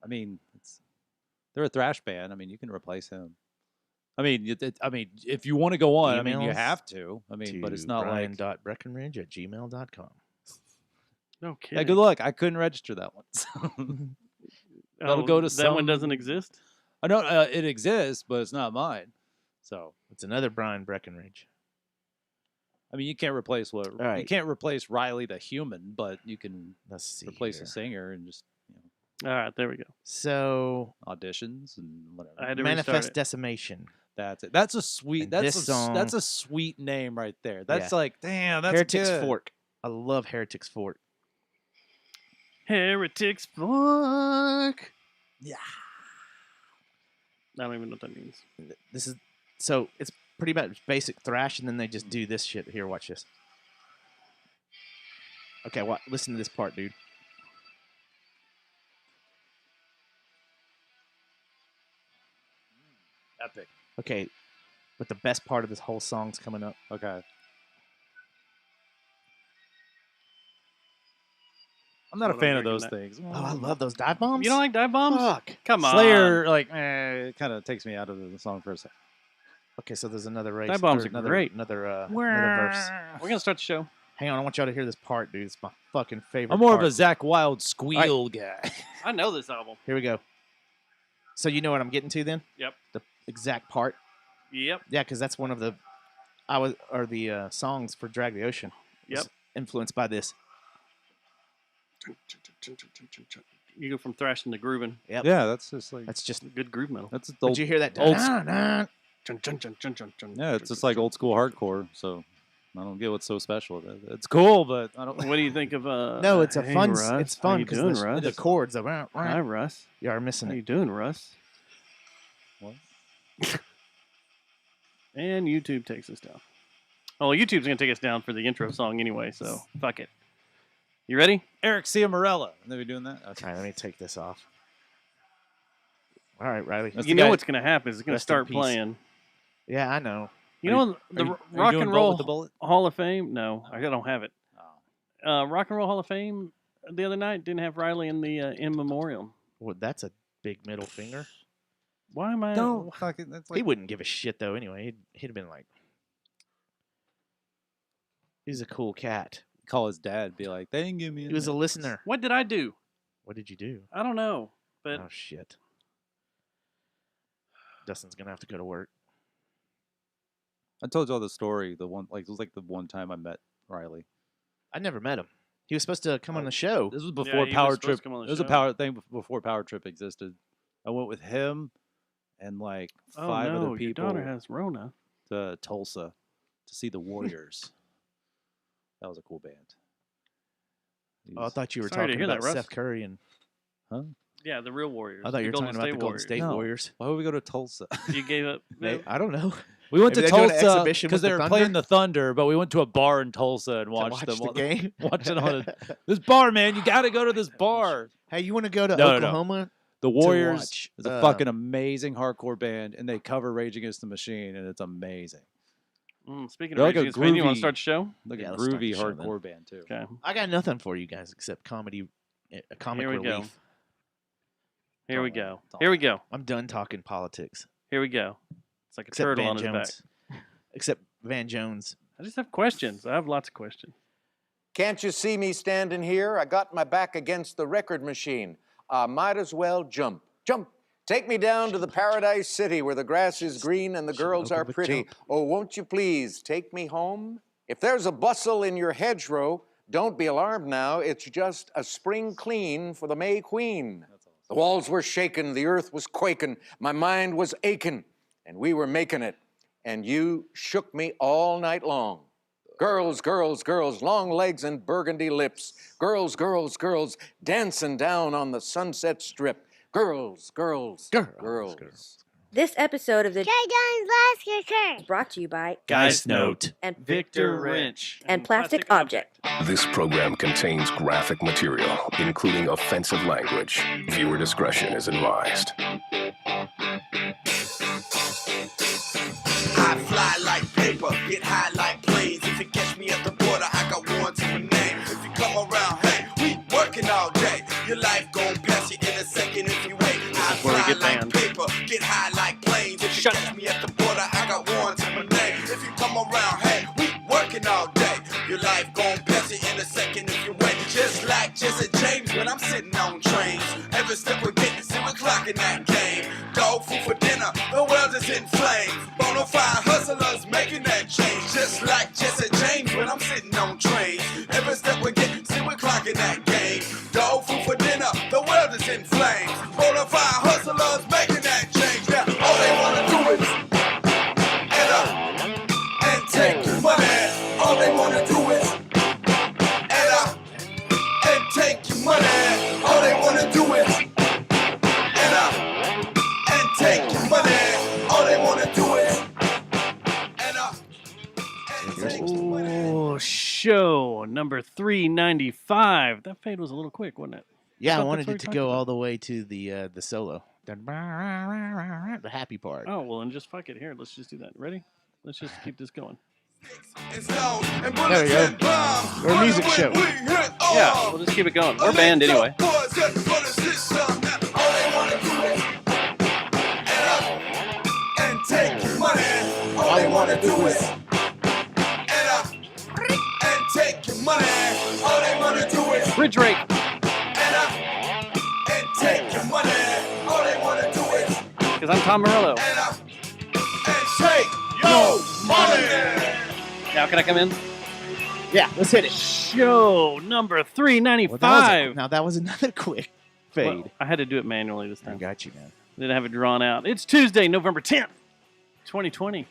I mean, they're a thrash band. I mean, you can replace him. I mean, if you want to go on, I mean, you have to. I mean, but it's not Brian.Breckenridge@gmail.com. No kidding. Yeah, good luck. I couldn't register that one. So. That'll go to that one doesn't exist. I know it exists, but it's not mine. So it's another Brian Breckenridge. I mean, you can't replace you can't replace Riley the human, but you can replace a singer and just. All right, there we go. So auditions and whatever. I had to Manifest Decimation. That's it. That's a sweet. That's a sweet name right there. That's like, damn. That's Heretics good. Fork. I love Heretics Fork. Heretics Fork. Yeah. I don't even know what that means. This is so it's pretty much basic thrash, and then they just do this shit. Here, watch this. Okay, listen to this part, dude. Epic. Okay, but the best part of this whole song's coming up. Okay. I'm not a fan of those things. Oh, I love those dive bombs. You don't like dive bombs? Fuck. Come on. Slayer, like, it kind of takes me out of the song for a second. Okay, so there's another race. Dive bombs are another, great. Another verse. We're gonna start the show. Hang on, I want y'all to hear this part, dude. It's my fucking favorite. I'm more part. of a Zakk Wylde squeal guy. I know this album. Here we go. So you know what I'm getting to then? Yep. The exact part. Yep. Yeah, because that's one of the songs for Drag the Ocean. Yep. Influenced by this. You go from thrashing to grooving. Yep. Yeah, that's just like good groove metal. That's Did you hear that? Old yeah, it's just like old school hardcore. So I don't get what's so special. It's cool, but I don't. What do you think of? No, it's a hey, fun. Russ. It's fun because the chords. Hi, Russ. You are missing How it. you doing, Russ? What? And YouTube takes us down. Oh, YouTube's gonna take us down for the intro song anyway. So fuck it. You ready? Eric Ciamarella. Are we doing that? Okay. All right, let me take this off. All right, Riley. You know what's going to happen is it's going to start playing. Yeah, I know. You know the Rock and Roll Hall of Fame? No, I don't have it. Oh. Rock and Roll Hall of Fame the other night didn't have Riley in the in memoriam. Well, that's a big middle finger. Why am I? Don't fucking. He wouldn't give a shit though. Anyway, he'd have been like, "He's a cool cat." Call his dad, be like, "They didn't give me." He was a listener. What did I do? What did you do? I don't know, but oh shit. Dustin's gonna have to go to work. I told y'all the story. It was like the one time I met Riley. I never met him. He was supposed to come on the show. This was before Power Trip. It was a power thing before Power Trip existed. I went with him and like five other people. Your daughter has Rona. To Tulsa to see the Warriors. That was a cool band. I thought you were talking about Seth Curry and. Huh? Yeah, the real Warriors. I thought you were talking about the Golden State Warriors. Why would we go to Tulsa? You gave up. I don't know. We went to Tulsa because they were playing the Thunder, but we went to a bar in Tulsa and watched them. The game. Watch it on this bar, man. You got to go to this bar. Hey, you want to go to Oklahoma? No. The Warriors is a fucking amazing hardcore band, and they cover Rage Against the Machine, and it's amazing. Speaking of Rage Against the Machine, you want to start the show? Like a groovy hardcore band too. Okay. I got nothing for you guys except comic relief. Here we go. Here we go. I'm done talking politics. Here we go. It's like a turtle on his back. Except Van Jones. I just have questions. I have lots of questions. Can't you see me standing here? I got my back against the record machine. I might as well jump. Jump. Take me down to the Paradise City where the grass is green and the girls are pretty. Oh, won't you please take me home? If there's a bustle in your hedgerow, don't be alarmed now. It's just a spring clean for the May Queen. The walls were shaking, the earth was quaking, my mind was aching, and we were making it. And you shook me all night long. Girls, girls, girls, long legs and burgundy lips. Girls, girls, girls, dancing down on the Sunset Strip. Girls, girls, girls. This episode of the is brought to you by Geist Note and Victor Wrench and Plastic Object. This program contains graphic material, including offensive language. Viewer discretion is advised. I fly like paper, get high like planes. If you catch me at the border, I got warrants in my name. If you come around, hey, we working all day. Your life gon' pass you in a second if you Every step we're getting, see we're clocking that game. Dog food for dinner, the world is in flames. Bonafide hustlers making that change. Just like Jesse James when I'm sitting on trains. Every step we're getting, see we're clocking that game. Dog food for dinner, the world is in flames. Bonafide hustlers making that change. Now all they wanna do is add up and take your money. All they wanna do is add up and take your money. All they wanna do is add up and take your money. All they wanna do is add up and take your money. Oh, show number 395. That fade was a little quick, wasn't it? Yeah, I thought wanted that's what it to you're go talking all the way to the solo. The happy part. Oh, well, then just fuck it. Here, let's just do that. Ready? Let's just keep this going. And stones and There bullets we go. and bombs. We're a music When show. we hit Yeah, all. we'll just keep it going. We're banned anyway. Boys get for the system. Now all they wanna do is add up and take your money. All they wanna do is add up and take your money. All they wanna do is Bridge rake. add up and take your money. All they wanna do is Because I'm Tom Morello. add up and take your money. Now, can I come in? Yeah, let's hit it. Show number Well, 395. now that was another quick fade. Well, I had to do it manually this I time. got you, man. Didn't have it drawn out. It's Tuesday, November 10th, 2020.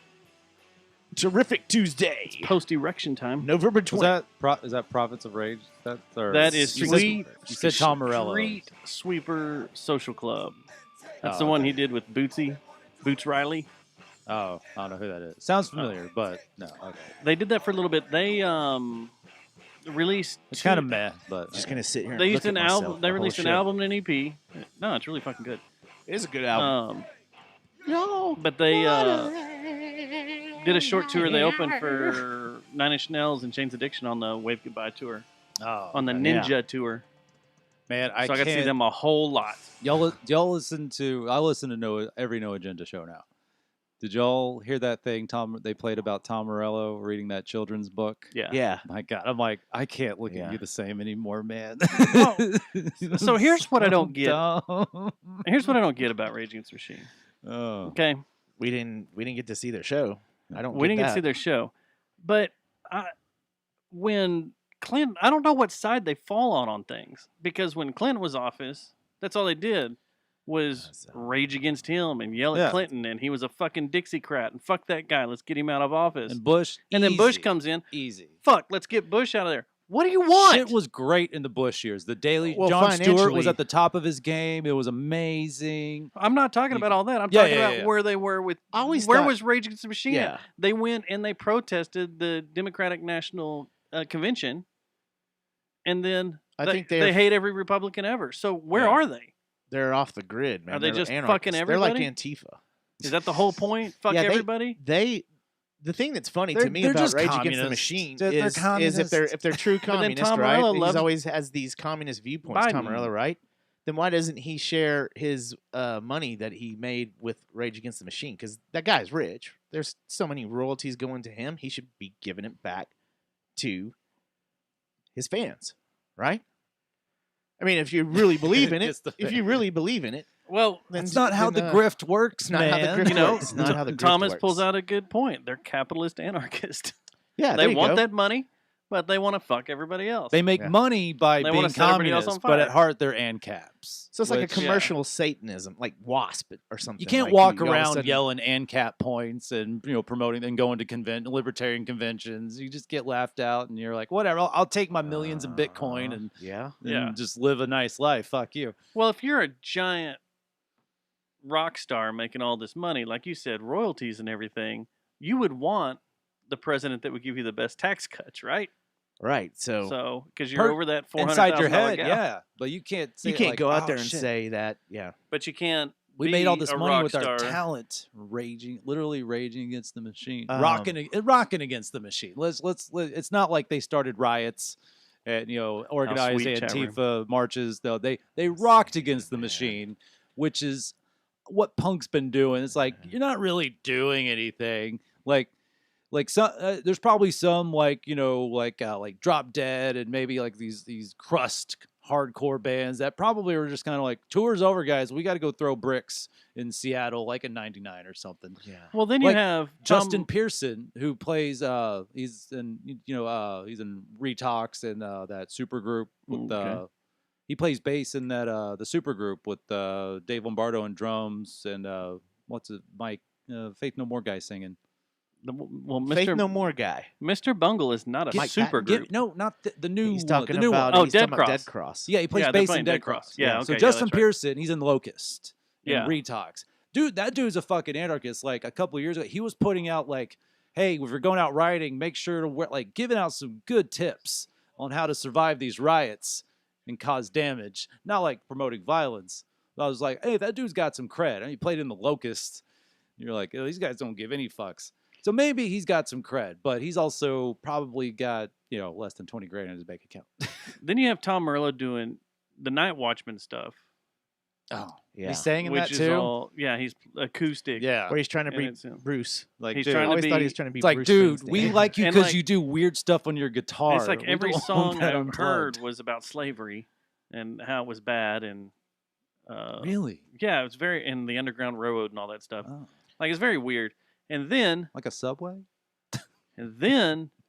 Terrific Tuesday. Post-erection time. November Is 20th. that Prophets of Rage? That is you said- Sweet You said Tom Morello. Street Sweeper Social Club. That's Oh, the one okay. he did with Boots Riley. Oh, I don't know who that is. Sounds familiar, but no. Okay, They did that for a little bit. They released. it's two- kind of meh, but Just gonna sit here. And They look used at an myself album. the They whole released an show. album and an EP. No, it's really fucking good. It is a good album. No, but they did a short tour. They opened for Nine Inch Nails and Chains Addiction on the Wave Goodbye tour, oh, on the okay. Ninja tour. Man, So I got to see can't- them a whole lot. Y'all listen to? I listen to every No Agenda show now. Did y'all hear that thing they played about Tom Morello reading that children's book? Yeah. Yeah. My God, I'm like, I can't look Yeah. at you the same anymore, man. Well, so here's what I don't get. Dumb. Here's what I don't get about Rage Against the Machine. Oh, Okay, We didn't get to see their show. I don't. we get didn't get to that. see their show, but when Clinton, I don't know what side they fall on things, because when Clinton was office, that's all they did was rage against him and yell at Yeah. Clinton, and he was a fucking Dixiecrat, and fuck that guy, let's get him out of office. and Bush, And then Bush easy, comes in, easy. fuck, let's get Bush out of there. What do you want? Shit was great in the Bush years. The Daily Well, Jon Stewart was financially- at the top of his game. It was amazing. I'm not talking about all that. I'm Yeah, talking yeah, about yeah. where they were with. I always where thought- was Rage Against the Machine Yeah. at? They went and they protested the Democratic National Convention, and then I they, think they hate every Republican ever. So where Yeah. are they? They're off the grid, man. Are they They're just anarchists. fucking They're like everybody? Antifa. Is that the whole point? Fuck Yeah, everybody. The thing that's funny They're- to me they're about just Rage Against the communists. Machine They're is if they're true then communists, Tom right? Morello He loves- always has these communist viewpoints. Tom Biden. Morello, right? Then why doesn't he share his money that he made with Rage Against the Machine? Because that guy's rich. There's so many royalties going to him. He should be giving it back to his fans, right? I mean, if you really believe in it, Just the if you really believe in it, Well, then That's not how the then, grift works, it's not man. how the grift you know, works. It's not how the grift Thomas works. pulls out a good point. They're capitalist anarchists. Yeah, They there you want go. that money, but they want to fuck everybody else. They make Yeah. money by They being wanna set everybody else on communists, but at fire. heart they're ANCAPs. So it's like a which- commercial Satanism, like WASP or something. You can't like walk all of a around sudden- yelling ANCAP points and promoting and going to libertarian conventions. You just get laughed out, and you're like, whatever. I'll take my millions in Bitcoin and, yeah. Yeah. just live a nice life. Fuck you. Well, if you're a giant rock star making all this money, like you said, royalties and everything, you would want the president that would give you the best tax cuts, right? Right. So, So, because you're Per- over that $400,000 Inside your head, gap. yeah. But you can't. Say you can't like, go out "Oh, there and shit, say that. Yeah. But you can't. we be made all this a money rock with our star. talent, literally raging against the machine, Um, rocking against the machine. It's not like they started riots and organized sweet, chat room. Antifa marches. Though they rocked against the machine, which is what punk's been doing. It's like you're not really doing anything. Like some, there's probably some like Drop Dead and maybe like these crust hardcore bands that probably were just kind of like, tour's over, guys. We got to go throw bricks in Seattle, like in '99 or something. Yeah. Well, then you Like have Justin Pearson, who plays, he's in Retox and that super group with Okay. he plays bass in that the super group with Dave Lombardo and drums and what's it, Mike Faith No More guy singing. Well, Faith Mr. No More guy. Mr. Bungle is not a Mike super Patton. group. No, not the new. He's one, talking the new about one. Oh, he's Dead talking about Cross. Dead Cross. Yeah, he plays Yeah, they're bass playing in Dead Dead Cross. Cross. Yeah, So okay, yeah, Justin that's right. Pearson, he's in Locust. Yeah. And Retox. Dude, that dude's a fucking anarchist. Like a couple of years ago, he was putting out like, hey, if you're going out riding, make sure to wear, like giving out some good tips on how to survive these riots and cause damage. Not like promoting violence. But I was like, hey, that dude's got some cred. I mean, he played in the Locust. You're like, oh, these guys don't give any fucks. So maybe he's got some cred, but he's also probably got, less than 20 grand in his bank account. Then you have Tom Morello doing the Night Watchman stuff, Oh, Yeah. he's saying which that is too. all he's acoustic. Yeah, Where he's trying to And be it's him. Bruce. like he's dude, I trying to always thought be- he was trying to be it's like, Bruce dude, Springsteen. we like you And, because like- you do weird stuff on your guitar. It's like We every don't want song that I unplugged. heard was about slavery and how it was bad and Really? yeah, it was very in the Underground Railroad and all that stuff. Oh, Like it's very weird. And then like a subway?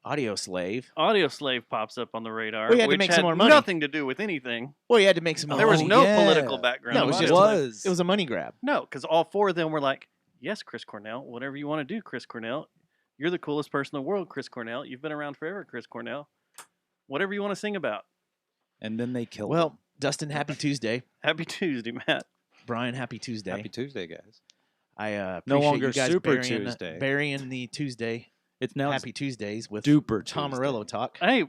Audio Slave. Audio Slave pops up on the radar, Well, he had to which make had some more money. nothing to do with anything. Well, he had to make some. There was money. no yeah. political background. No, it to was Audio just Slave. it was a money grab. No, because all four of them were like, yes, Chris Cornell, whatever you want to do, Chris Cornell. You're the coolest person in the world, Chris Cornell. You've been around forever, Chris Cornell. Whatever you want to sing about. And then they killed Well, him. Dustin, happy Tuesday. Happy Tuesday, Matt. Brian, happy Tuesday. Happy Tuesday, guys. I appreciate No longer you guys Super burying, Tuesday. burying the Tuesday. It's now Happy Tuesdays with Duper Tom Tuesday. Morello talk. Hey,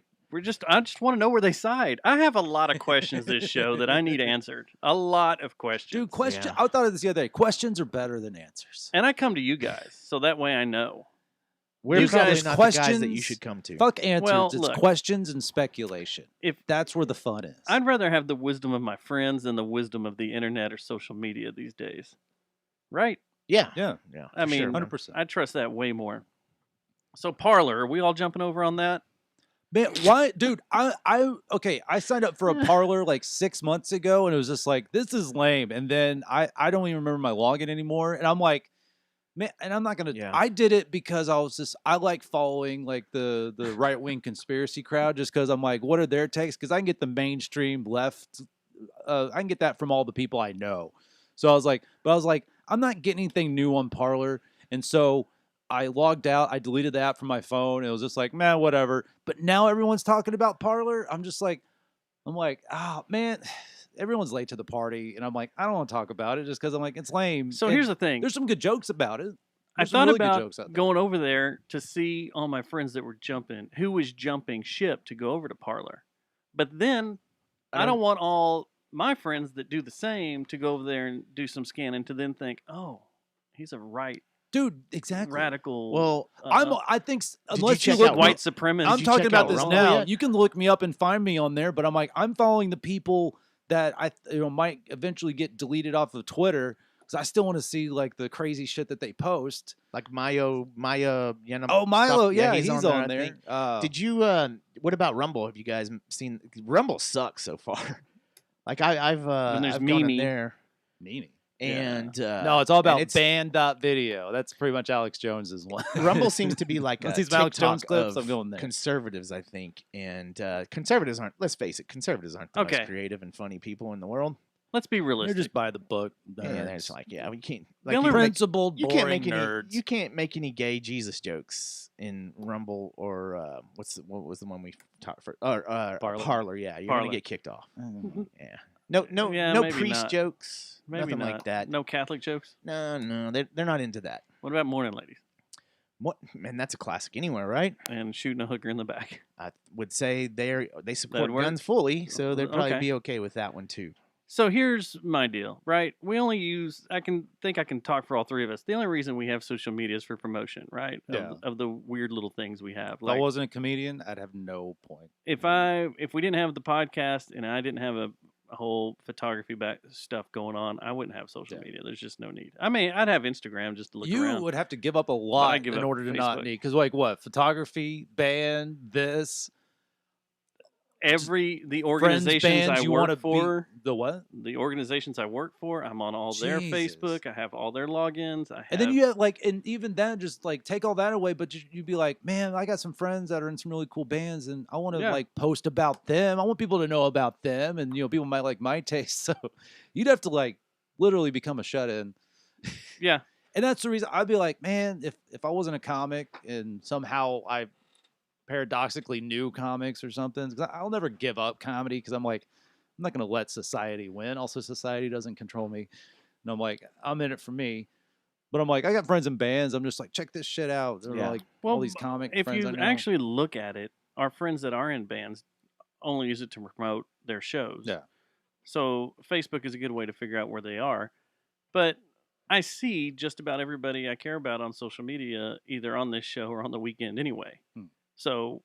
I just want to know where they side. I have a lot of questions this show that I need answered. A lot of questions. Dude, question. Yeah. I thought of this the other day. Questions are better than answers. And I come to you guys, so that way I know. We're You probably guys, not the guys that you questions- should come to. Fuck answers. Well, it's look. questions and speculation. If That's where the fun is. I'd rather have the wisdom of my friends than the wisdom of the internet or social media these days. Right? Yeah. yeah, Yeah. I for mean, sure. 100%. I trust that way more. So Parlor, are we all jumping over on that? Man, why, dude? I signed up for a parlor like 6 months ago, and it was just like, this is lame. And then I don't even remember my login anymore, and I'm like, man, and I'm not gonna. Yeah. I did it because I like following like the right wing conspiracy crowd, just because I'm like, what are their takes? Because I can get the mainstream left, I can get that from all the people I know. So I was like, I'm not getting anything new on Parlor, and so I logged out. I deleted the app from my phone. It was just like, man, whatever. But now everyone's talking about Parlor. I'm like, oh man, everyone's late to the party, and I'm like, I don't want to talk about it just because I'm like, it's lame. So And here's the thing. there's some good jokes about it. I There's some thought really good about jokes out there. going over there to see all my friends that were who was jumping ship to go over to Parlor. But then I don't want all my friends that do the same to go over there and do some scanning to then think, oh, he's a Dude, exactly. radical. Well, I think Did unless you you check look out white supremacist. I'm you talking check about out this Rumble now. yet? You can look me up and find me on there, but I'm like, I'm following the people that might eventually get deleted off of Twitter because I still want to see like the crazy shit that they post. like Maya, Yanam. Oh, Milo, stuff. yeah, he's on I there. think. Did you? What about Rumble? Have you guys seen? Rumble sucks so far. Like I've there's I've gone in Mimi. there Mimi. and No, it's all about it's- band.video. That's pretty much Alex Jones's one. Rumble seems to be like a Once these Alex Jones TikTok clips, of I'm going there. conservatives, I think, and conservatives aren't. Let's face it, conservatives aren't the Okay. most creative and funny people in the world. Let's be They're realistic. just by the book. Yeah, they're nerds. just like, yeah, we can't. The Like, only you can't make- Principled, you boring can't make nerds. any. You can't make any gay Jesus jokes in Rumble or what was the one we talked for? Parler. Parlor. Yeah, you're Parler. gonna get kicked off. Mm. Yeah. No, Yeah, no maybe priest not. jokes. Maybe nothing not. like that. No Catholic jokes. No, they're not into that. What about morning ladies What? Man, that's a classic anywhere, right? and shooting a hooker in the back? I would say they support work? guns fully, so they'd probably Okay. be okay with that one too. So here's my deal, right? We only use. I can talk for all three of us. The only reason we have social media is for promotion, right? Yeah. Of the weird little things we have. If I Like wasn't a comedian, I'd have no point. if we didn't have the podcast and I didn't have a whole photography back stuff going on, I wouldn't have social Yeah. media. There's just no need. I mean, I'd have Instagram just to look You around. would have to give up a lot give in up order to not Facebook. need. Because like what? Photography, band, this. the friends, organizations bands I you work want to for. be. The what? The organizations I work for, I'm on all their Jesus. Facebook. I have all their logins. And then you have like, and even then, just like take all that away, but you'd be like, man, I got some friends that are in some really cool bands, and I want to Yeah. like post about them. I want people to know about them, and people might like my taste. So you'd have to like literally become a shut-in. Yeah. And that's the reason I'd be like, man, if I wasn't a comic and somehow I paradoxically knew comics or something, because I'll never give up comedy because I'm like, I'm not going to let society win. Also, society doesn't control me. And I'm like, I'm in it for me. But I'm like, I got friends in bands. I'm just like, check this shit out. They're like all these comic if friends you I know. actually look at it, our friends that are in bands only use it to promote their shows. Yeah. So Facebook is a good way to figure out where they are. But I see just about everybody I care about on social media either on this show or on the weekend anyway. So,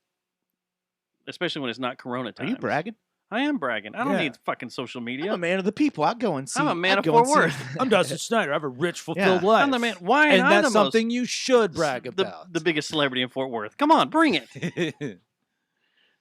especially when it's not Corona Are times. you bragging? I am bragging. I don't Yeah. need fucking social media. I'm a man of the people. I go and see. I'm a man I of go and Fort see- Worth. I'm Dustin Snyder. I have a rich, fulfilled Yeah. life. I'm the man. Why and am I that's the something most, you should brag the, about. the biggest celebrity in Fort Worth? Come on, bring it.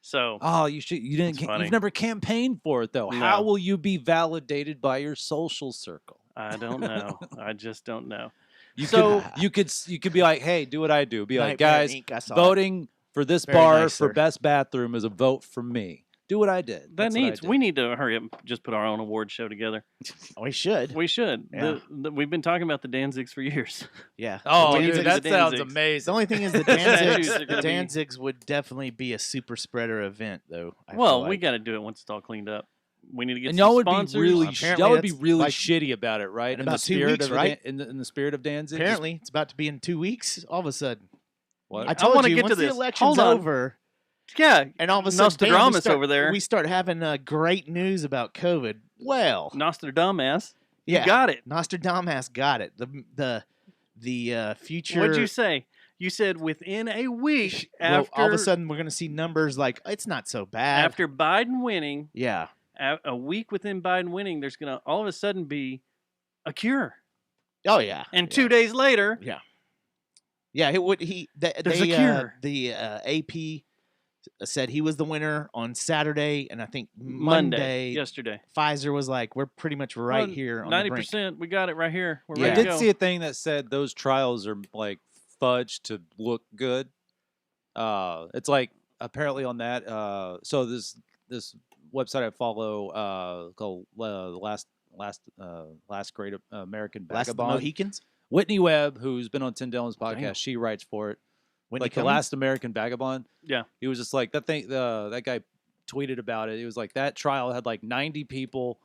So, Oh, you should. You didn't. It's funny. You've never campaigned for it though. No. How will you be validated by your social circle? I don't know. I just don't know. You So- could be like, hey, do what I do. Be like, Nightmare guys, Inc., I saw it. voting for this Very bar nice, for sir. best bathroom is a vote for me. Do what I did. That's what I did. We need to hurry up and just put our own award show together. We should. We should. Yeah. We've been talking about the Danzigs for years. Yeah. Oh, Danzigs dude, are that the sounds Danzigs. amazing. The only thing is the Statues are Danzigs, gonna be- Danzigs would definitely be a super spreader event, though. I Well, feel we like. got to do it once it's all cleaned up. We need to get And some y'all would sponsors. be really, Apparently y'all would be that's really like shitty about it, right? in In about the 2 spirit weeks, of right? in the spirit of Danzig. Apparently, it's about to be in 2 weeks. All of a sudden, What? I told wanna you get to once the this. election's Hold on. over, Yeah, and all of a sudden, bam, Nostradamus over there. we start having great news about COVID. Well, Nostradamus. yeah, You got it. Nostradamus got it. The future. What'd you say? You said within a week well, after all of a sudden we're going to see numbers like it's not so bad. after Biden winning, Yeah. a week within Biden winning, there's going to all of a sudden be a cure. Oh yeah. And yeah. 2 days later, Yeah, it would. There's a cure. The AP said he was the winner on Saturday, and I think Monday, yesterday, Pfizer was like, "We're pretty much right here on the brink." 90%. We got it right here. We're Yeah. I ready to did go. see a thing that said those trials are like fudged to look good. It's like apparently on that. So this website I follow called Last Great American Last of the Vagabond. Mohicans. Whitney Webb, who's been on Tim Dillon's podcast, Damn. she writes for it. Whitney Like the Cummings? Last American Vagabond. Yeah. He was just like that thing. That guy tweeted about it. He was like that trial had like 90 people.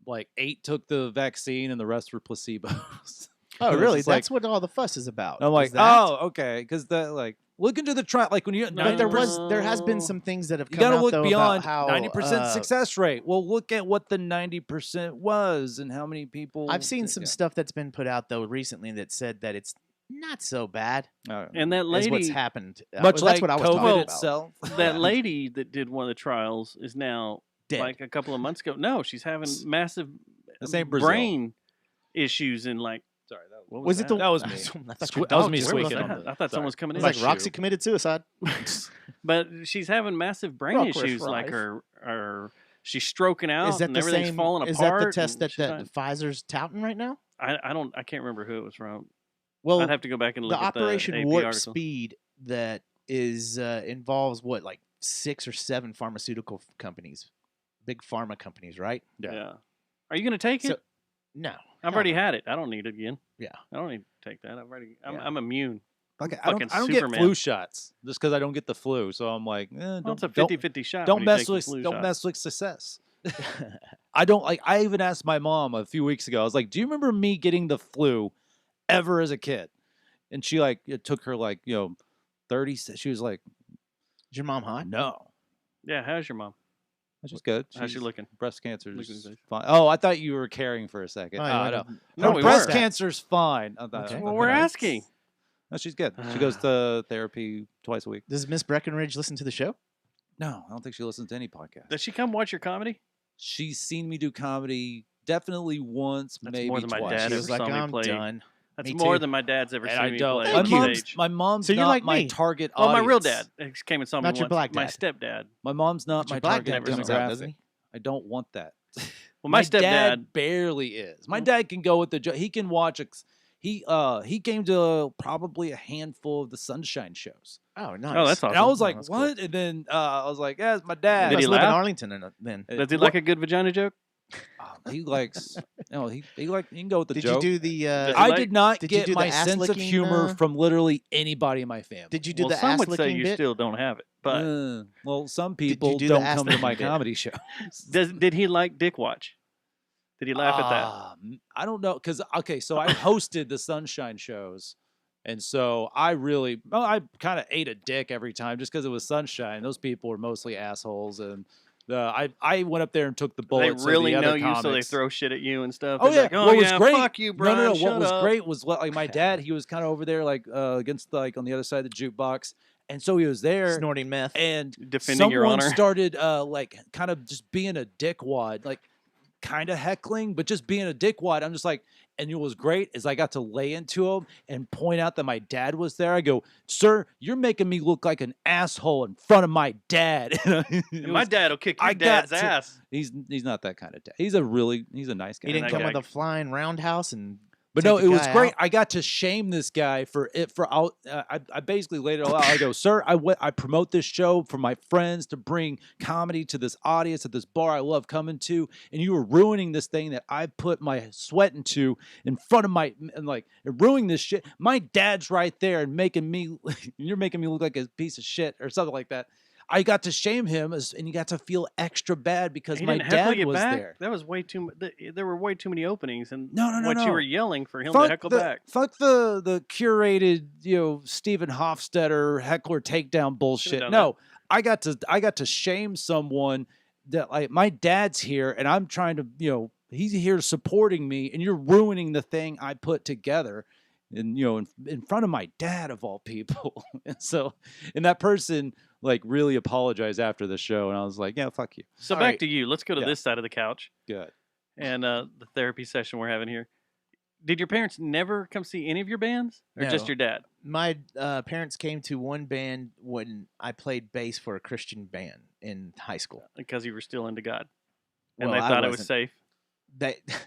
Like 8 took the vaccine and the rest were placebos. Oh, It was really? just like- That's what all the fuss is about. I'm is like, that? oh, okay, because like look into the trial. Like when you, But there 90%, has been some things that have you come got to out look though beyond about how 90% success rate. Well, look at what the 90% was and how many people. I've seen some stuff that's been put out though recently that said that it's not so bad And that as what's lady, happened. much that's like what I was COVID talking about. itself. that lady that did one of the trials is now Dead. like a couple of months ago. No, she's having massive This ain't Brazil. brain issues and like. Sorry, that What Was it the? That was me. I thought Sque- your that was dog me just squeaking went on off. the- I thought sorry. someone was coming It in. was like Bless Roxy you. committed suicide. But she's having massive brain Rock Rush issues, like Rife. her she's stroking out Is that and the everything's same? falling Is apart. that the test and that, she's that not- Pfizer's touting right now? I can't remember who it was from. Well, I'd have to go back and the look at Operation the AP Warp article. Speed that is involves what, like 6 or 7 pharmaceutical companies, big pharma companies, right? Yeah. Are you going to take it? So- No, I've hell already no. had it. I don't need it again. Yeah. I don't need to take that. Yeah. I'm immune. Okay, Fucking I don't get Superman. flu shots just because I don't get the flu. So I'm like, Well, don't, it's a don't, 50-50 shot. don't when you mess take the with flu don't shot. mess with success. I don't like. I even asked my mom a few weeks ago. I was like, "Do you remember me getting the flu ever as a kid?" And she like it took her like 30. She was like, Is your mom hot? "No, Yeah, how's your mom? she's good. How's she She's- looking? Breast cancer's Look at his face. fine." Oh, I thought you were caring for a second. Oh, Oh, yeah, no. No, Her we breast weren't. cancer's fine. I thought- Okay. I Well, thought we're that- asking. No, she's good. She goes to therapy twice a week. Does Miss Breckenridge listen to the show? No, I don't think she listens to any podcast. Does she come watch your comedy? She's seen me do comedy definitely once, That's maybe more than my twice. dad She ever was like, saw me I'm play. done. That's Me more too. than my dad's ever And seen I me don't. play My on mom's, stage. my mom's So you're not like my me. target Oh, audience. my real dad came and saw me Not your once. black My dad. stepdad. My mom's not But my your black target dad comes demographic. out, doesn't he? I don't want that. Well, my dad stepdad. barely is. My dad can go with the. He can watch. He came to probably a handful of the Sunshine shows. Oh, nice. Oh, that's awesome. And I was Oh, like, that's cool. what? And then I was like, yeah, it's my dad. Did he Must live in laugh? Arlington then. Does he like a good vagina joke? He likes. He can go with the Did joke. you do the? Does he I like- did not did you get do the my ass sense of licking, humor from literally anybody in my family. Did you do Well, the some ass would say licking you bit? still don't have it, but Well, some you people do the don't ass come to my licking bit? comedy shows. did he like Dick Watch? Did he laugh at that? I don't know, because so I hosted the Sunshine shows, and so I kind of ate a dick every time just because it was Sunshine. Those people were mostly assholes, and I went up there and took the They bullets. really of the know other you, so they comics. throw shit at you and stuff. Oh They're yeah, like, oh what was yeah, great? fuck you, Brian. No. What shut was up. great was like my dad. He was kind of over there, like against on the other side of the jukebox, and so he was there Snorting meth. and Defending your someone honor. started like kind of just being a dickwad, like kind of heckling, but just being a dickwad. I'm just like, and what was great is I got to lay into him and point out that my dad was there. I go, sir, you're making me look like an asshole in front of my dad. And my dad will kick your I got dad's to- ass. He's not that kind of dad. He's a nice guy. He didn't that come guy- with a flying roundhouse and. But take no, the it was guy great. out? I got to shame this guy for it. I basically laid it all out. I go, sir, I promote this show for my friends to bring comedy to this audience at this bar I love coming to, and you were ruining this thing that I put my sweat into in front of ruining this shit. My dad's right there and you're making me look like a piece of shit or something like that. I got to shame him, and you got to feel extra bad because He my didn't heckle dad you was back? there. That was way too. There were way too many openings, and No, what no. you were yelling for him to heckle back. Fuck the curated, Stephen Hofstetter heckler takedown bullshit. done No, I got to shame someone that like my dad's here and I'm trying to, he's here supporting me and you're ruining the thing I put together. And in front of my dad of all people. and that person like really apologized after the show and I was like, yeah, fuck you. So All back right. to you. Let's go to Yeah. this side of the couch Good. and the therapy session we're having here. Did your parents never come see any of your bands, or just No. your dad? My parents came to one band when I played bass for a Christian band in high school. Because you were still into God, and Well, they I thought it was wasn't. safe.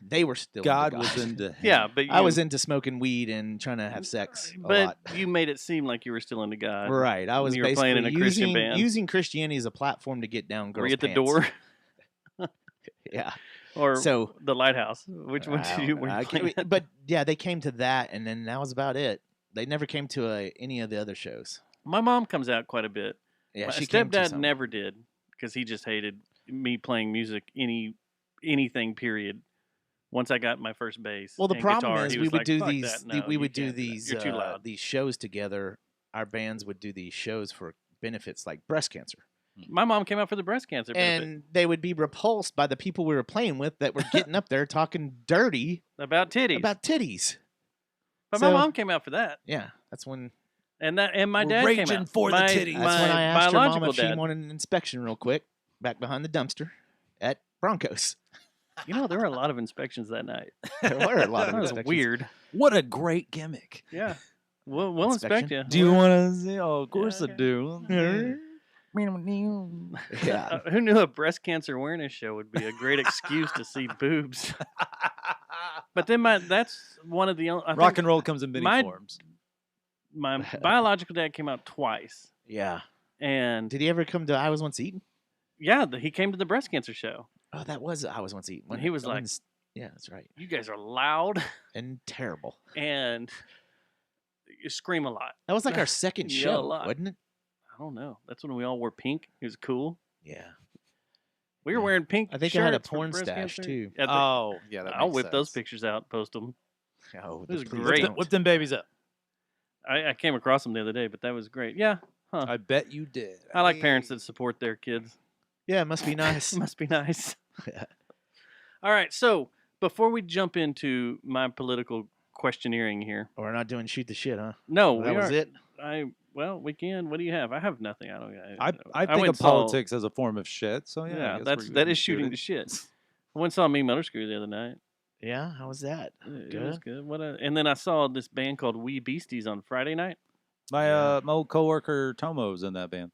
They were still into God was into him. Yeah, but I was into smoking weed and trying to have sex a but lot. you made it seem like you were still into God. Right, I was you were basically playing in a Christian band. using Christianity as a platform to get down girls' Were you at the pants. door Yeah, or So- the lighthouse? Which one I did you don't were know. you I playing can't- at? but yeah, they came to that, and then that was about it. They never came to any of the other shows. My mom comes out quite a bit. Yeah, My she came to stepdad some. never did because he just hated me playing music, anything. Period. Once I got my first bass. Well, the and problem guitar, is he we was would like, do "Fuck these. that. No, we you would do can't that. these. You're too loud." These shows together. Our bands would do these shows for benefits like breast cancer, My mom came out for the breast cancer benefit. and they would be repulsed by the people we were playing with that were getting up there talking dirty about titties. about titties. but so- my mom came out for that, Yeah, that's when. and my We're dad came raging out for the my, titties. That's My when I asked her mom biological if she dad. wanted an inspection real quick back behind the dumpster at Broncos. You know, there were a lot of inspections that night. There were a lot of That was inspections. weird. What a great gimmick. Yeah, we'll inspect you. Do you want to see? Oh, of course okay. I do. Yeah. Who knew a breast cancer awareness show would be a great excuse to see boobs? But then that's one of the only. Rock and roll comes in many my- forms. My biological dad came out twice, Yeah. and Did he ever come to I Was Once Eaten? yeah, he came to the breast cancer show. Oh, that was I Was Once Eaten. And he was that like- one's- yeah, that's right. You guys are loud And terrible. and you scream a lot. That was like our second Yell a show, lot. wasn't it? I don't know. That's when we all wore pink. It was cool. Yeah. We were Yeah. wearing pink. I think I had a shirts for porn breast stash, cancer. too. Yeah, Oh, yeah. I'll whip those pictures out, post them. Oh, It was please great. don't. Whip them babies up. I came across them the other day, but that was great. Yeah, I bet you did. I like parents that support their kids. Yeah, it must be nice. It must be nice. Yeah. All right, so before we jump into my political questioneering here, We're not doing shoot the shit, huh? no, that we was are. it. Well, we can. What do you have? I have nothing. I don't. I went think and of saw- politics as a form of shit. So yeah, I Yeah, guess that's we're that gonna is shoot shooting it. the shit. I went and saw Me Motor Screw the other night. Yeah, how was that? It was good. And then I saw this band called Wee Beasties on Friday night. My old coworker Tomo's in that band.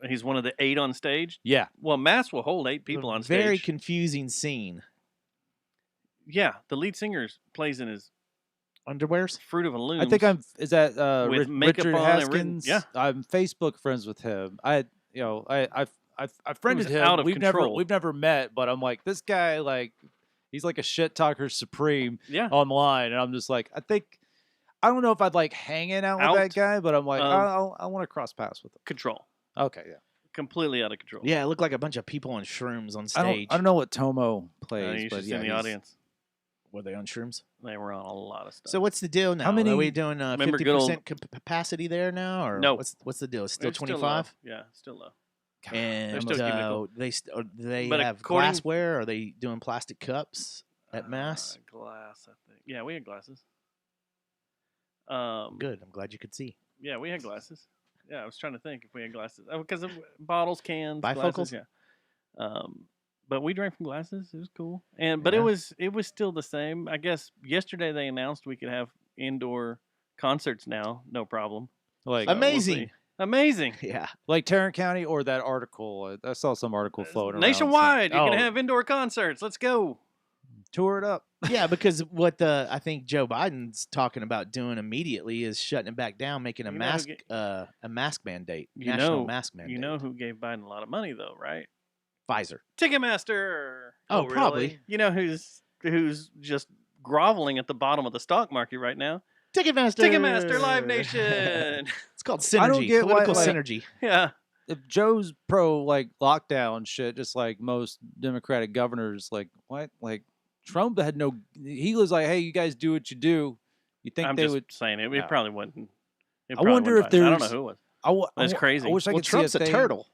He's one of the 8 on stage. Yeah. Well, Mass will hold 8 people on stage. Very confusing scene. Yeah, the lead singer plays in his underwears. Fruit of a Loom. I think is that with makeup Richard on Haskins? yeah, I'm Facebook friends with him. I friended him. Out of control. We've never met, but I'm like, this guy, like, he's like a shit talker supreme yeah. online, and I'm just like, I don't know if I'd like hanging out with that guy, but I'm like, I want to cross paths with him. Control. Okay, yeah. Completely out of control. Yeah, it looked like a bunch of people on shrooms on stage. I don't know what Tomo plays, he's but just yeah, in the audience. Were they on shrooms? They were on a lot of stuff. So what's the deal now? How many? Are we doing 50% capacity there now, or no? What's the deal? It's still It's 25. Yeah, still low. And they're still keeping it cool. they But have glassware. Are they doing plastic cups at Mass? Glass, I think. Yeah, we had glasses. Good. I'm glad you could see. Yeah, we had glasses. Yeah, I was trying to think if we had glasses because of bottles, cans, bifocals. Glasses, yeah. But we drank from glasses. It was cool, but it was still the same. I guess yesterday they announced we could have indoor concerts now, no problem. Like amazing, amazing. Yeah, like Tarrant County or that article. I saw some article floating nationwide. around. You can have indoor concerts. Let's go. Tour it up. Yeah, because what I think Joe Biden's talking about doing immediately is shutting it back down, making a mask mandate, national mask mandate. You know who gave Biden a lot of money though, right? Pfizer. Ticketmaster. Oh, probably. Really? You know who's just groveling at the bottom of the stock market right now? Ticketmaster. Live Nation. It's called synergy. I don't get political why, synergy. Yeah. If Joe's pro like lockdown shit, just like most Democratic governors, like what? Like Trump had no. He was like, "Hey, you guys do what you do." You think they would? Saying it? It probably wouldn't. I wonder if there's. I don't know who it was. That's crazy. I wish I could Trump's see a turtle.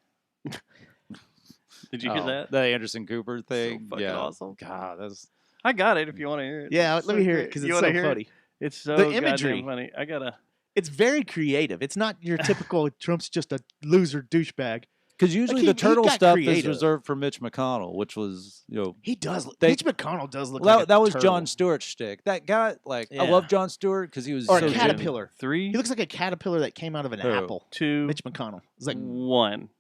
Did you hear that? The Anderson Cooper thing? So fucking awesome. God, that's. I got it. If you want to hear it. Yeah, let me hear it because it's so funny. It's so the imagery. funny. I gotta. It's very creative. It's not your typical Trump's just a loser douchebag. Because usually the turtle stuff is reserved for Mitch McConnell, which was, he does. Mitch McConnell does look like that. That was turtle. Jon Stewart's shtick. That guy, I love Jon Stewart because he was or so a caterpillar. 3. He looks like a caterpillar that came out of an apple. 2. Mitch McConnell. It's like 1.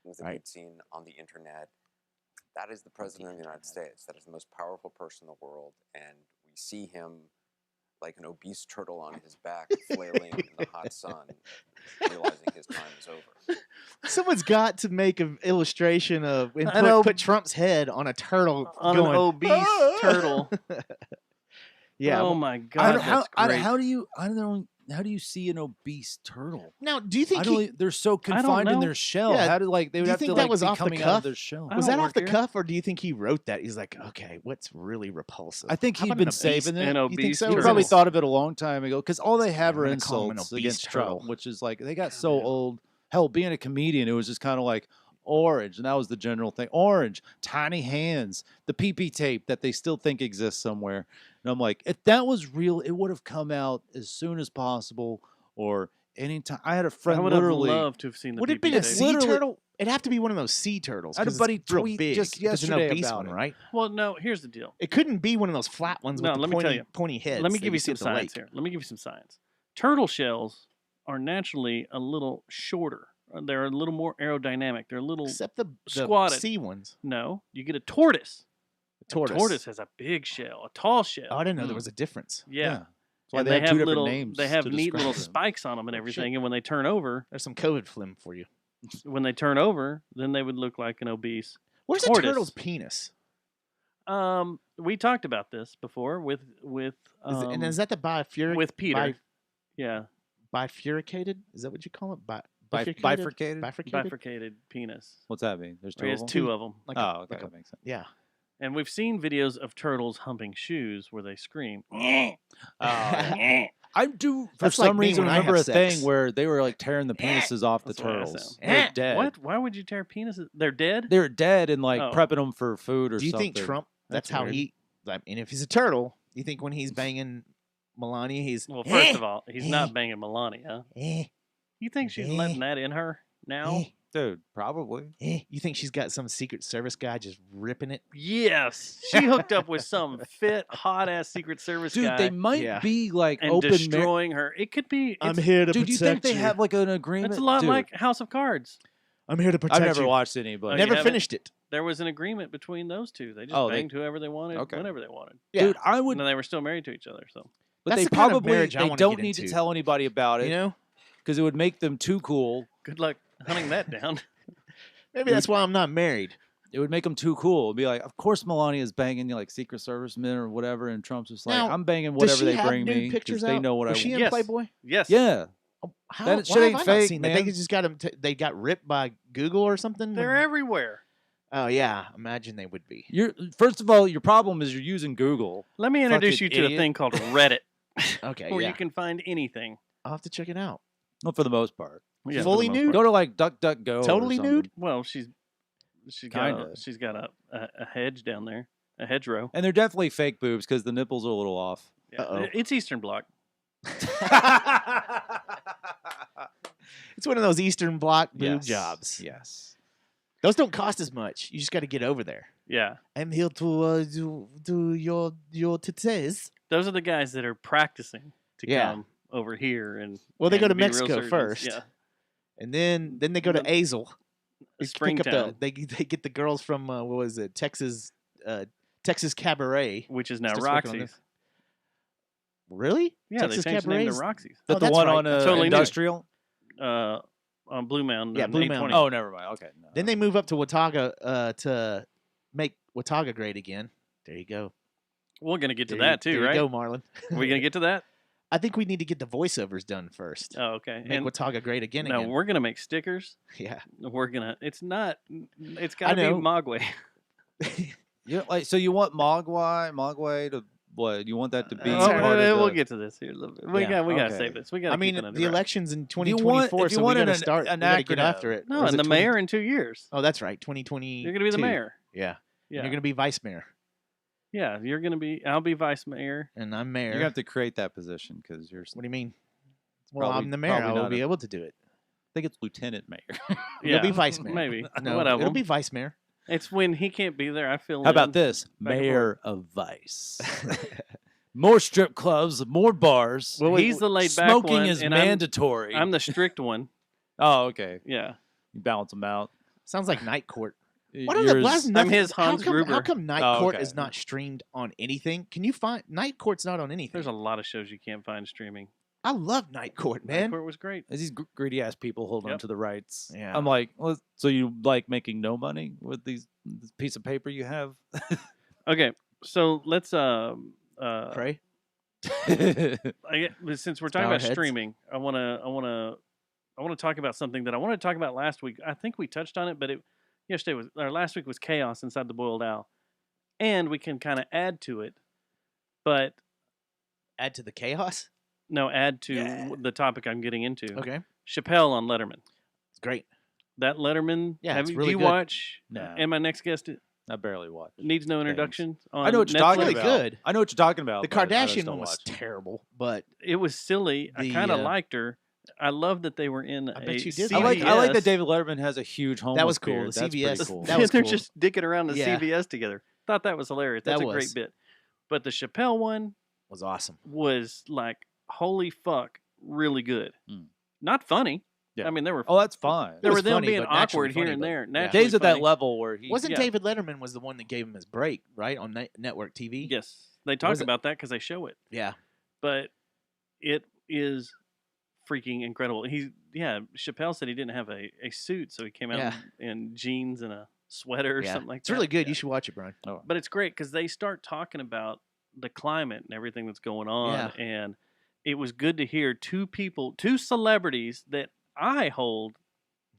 Things that we've seen on the internet. That is the president of the United States. That is the most powerful person in the world, and we see him like an obese turtle on his back, flailing in the hot sun, realizing his time is over. Someone's got to make an illustration of and put Trump's head on a turtle, on going, an obese turtle. Yeah. Oh my God. How do you see an obese turtle? Now, do you think they're so confined in their shell? Yeah. How do they would have to that was be off the coming cuff? out of their shell? Was that off the cuff, or do you think he wrote that? He's like, okay, what's really repulsive? I think he'd been saving it. You think so? He probably thought of it a long time ago because all they have are insults obese against turtle. Trump, which is like they got so old. Hell, being a comedian, it was just kind of like orange, and that was the general thing. Orange, tiny hands, the PP tape that they still think exists somewhere. And I'm like, if that was real, it would have come out as soon as possible. Or anytime. I had a friend I would literally. have loved to have seen the Would it PP be a tape. sea turtle? It'd have to be one of those sea turtles. I had a 'cause buddy it's real tweet big. just It's yesterday an obese about one, it. right? Well, no. Here's the deal. It couldn't be one of those flat ones with No, let me tell you. pointy heads. Let me that give you see some at the science lake. here. Let me give you some science. Turtle shells are naturally a little shorter. They're a little more aerodynamic. They're a little Except the squatted. sea ones. No, you get a tortoise. Tortoise. A tortoise has a big shell, a tall shell. Oh, I didn't know there was a difference. Yeah. That's why And they have two different little, names. They have to neat describe little them. spikes on them and Oh, everything. shit. And when they turn over, There's some COVID phlegm for you. then they would look like an obese. Where's tortoise. a turtle's penis? We talked about this before with And is that the with Peter. Yeah, bifurcated? Is that what you call it? Bifurcated? bifurcated penis. What's that mean? There's two He of has them? 2 of them. Like Oh, okay, that makes sense. Yeah. And we've seen videos of turtles humping shoes where they scream. I do for That's like some me reason when I remember a have sex. thing where they were like tearing the penises off the That's what I turtles. sound. They're dead. What? Why would you tear penises? They're dead? They're dead and like Oh. prepping them for food or Do you something. think Trump? That's, That's how weird. he. I mean, if he's a turtle, you think when he's banging Melania, he's Well, first of all, he's not banging Melania. Eh, You think she's letting that in her now? Dude, probably. You think she's got some Secret Service guy just ripping it? Yes, she hooked up with some fit, hot ass Secret Service Dude, guy they might Yeah. be like and open destroying her. It could be. I'm it's- here to Dude, protect you think they have like an agreement? It's a lot Dude, like House of Cards. I'm here to protect I've never you. watched any, but you Never haven't? finished it. There was an agreement between those two. They just Oh, they- banged whoever they wanted, Okay. whenever they wanted. Yeah. dude, I And would. then they were still married to each other. So But That's they the kind of probably marriage I they wanna don't get need to into. tell anybody about it You know? because it would make them too cool. good luck hunting that down. Maybe that's why I'm not married. It would make them too cool. It'd be like, of course, Melania's banging like Secret Service men or whatever, and Trump's just like, Now, I'm banging Does whatever she they have bring nude me pictures because they out? know what Was I she want. in Yes. Playboy? Yes. Yeah, How, That why shit have ain't I not fake, seen that? man. They just got them. They got ripped by Google or something. They're everywhere. Oh yeah, imagine they would be. you're first of all, your problem is you're using Google. Let me introduce Fucking you to a idiot. thing called Reddit, Okay, where yeah. you can find anything. I'll have to check it out. Well, for the most part, Yeah, for the Fully most nude? part. go to like DuckDuckGo. or Totally something. nude? Well, she's Kinda. got a hedge down there, a hedgerow. And they're definitely fake boobs because the nipples are a little off. Yeah. Uh-oh. It's Eastern Bloc. It's one of those Eastern Bloc boob Yes. jobs. Yes. Those don't cost as much. You just got to get over there. Yeah, I'm here to do your titties. those are the guys that are practicing to Yeah. come over here and. Well, they and go to be real Mexico surgeons. first. Yeah, And then they go to The- Azel. They pick up Springtown, they get the girls from what was it, Texas Cabaret. which is now Just working on Roxy's. Really? Yeah, Texas they changed the name to Cabarets? Roxy's. But Oh, the that's one right. on That's totally new. Industrial. On Blue Mountain. Yeah, and Blue 820. Mountain. Oh, never mind. Okay. No. Then they move up to Watauga to make Watauga great again. There you go. We're gonna get to There you- that too, there right? you go, Marlon. We're gonna get to that. I think we need to get the voiceovers done first. Oh, okay. Make And Watauga great again. no, again. we're gonna make stickers. Yeah. We're gonna. It's not. It's I got to be know. Mogwai. Yeah, like so you want Mogwai to what? You want that to be That's part all right. of we'll the, get to this here a little bit. We Yeah, got to okay. save this. We got. I mean, the election's in 2024, if you so we wanted got to an- start. an We got to get acronym. after it. No, Or is and it the 20 mayor in 2 years. Oh, that's right. 2020. You're gonna be the mayor. Yeah. Yeah. You're gonna be vice mayor, Yeah, you're gonna be. I'll be vice mayor. and I'm mayor. You're gonna have to create that position because you're. What do you mean? Well, probably- I'm the mayor. I probably will not be a- able to do it. I think it's lieutenant mayor. Yeah, be vice mayor. Maybe. No, One of it'll them. be vice mayor. It's when he can't be there. I feel. How about this? back and Mayor of Vice. More strip clubs, more bars. Well, He's the laid back Smoking one, is and mandatory. I'm the strict one. Oh, okay. Yeah. You balance them out. Sounds like night court. What are the Yours- last I'm his Hans how Gruber. come night Oh, court okay. is not streamed on anything? Can you find night court's not on anything? There's a lot of shows you can't find streaming. I love night court, man. Court was great. These greedy ass people hold on Yep. to the rights. Yeah. I'm like, well, so you like making no money with this piece of paper you have? Okay, so let's Pray. since we're talking about Powerheads. streaming, I want to talk about something that I wanted to talk about last week. I think we touched on it, but last week was chaos inside the Boiled Owl, and we can kind of add to it, but Add to the chaos. no, add to Yeah. the topic I'm getting into. Okay, Chappelle on Letterman. it's great. That Letterman. Yeah, it's do really you good. watch? No. And my next guest I barely watch. needs no introduction. On I know what you're Netflix. talking Really about. good. I know what you're talking about. The but I just Kardashian don't one was watch it. terrible, but It was silly. I The, kind of uh, liked her. I love that they were in. I bet you did I like CBS. that David Letterman has a huge homeless That was cool. beard. The That's CBS pretty cool. that was they're cool. just dicking around the Yeah. CVS together. Thought that was hilarious. That's That a great was. bit. But the Chappelle one was awesome. was like, holy fuck, really good. Mm. Not funny. Yeah. I mean, there were Oh, that's fine. there was were them funny, being but naturally awkward here funny, and but- there. yeah. Naturally Dave's at that funny. level where he Wasn't Yeah. David Letterman was the one that gave him his break, right, on network TV? Yes, they talk was it? about that because they show it. Yeah. But it is freaking incredible. Chappelle said he didn't have a suit, so he came out Yeah. in jeans and a sweater or Yeah. something like It's that. really good. Yeah. You should watch it, Brian. But it's great because they start talking about the climate and everything that's going on, Yeah. and it was good to hear two celebrities that I hold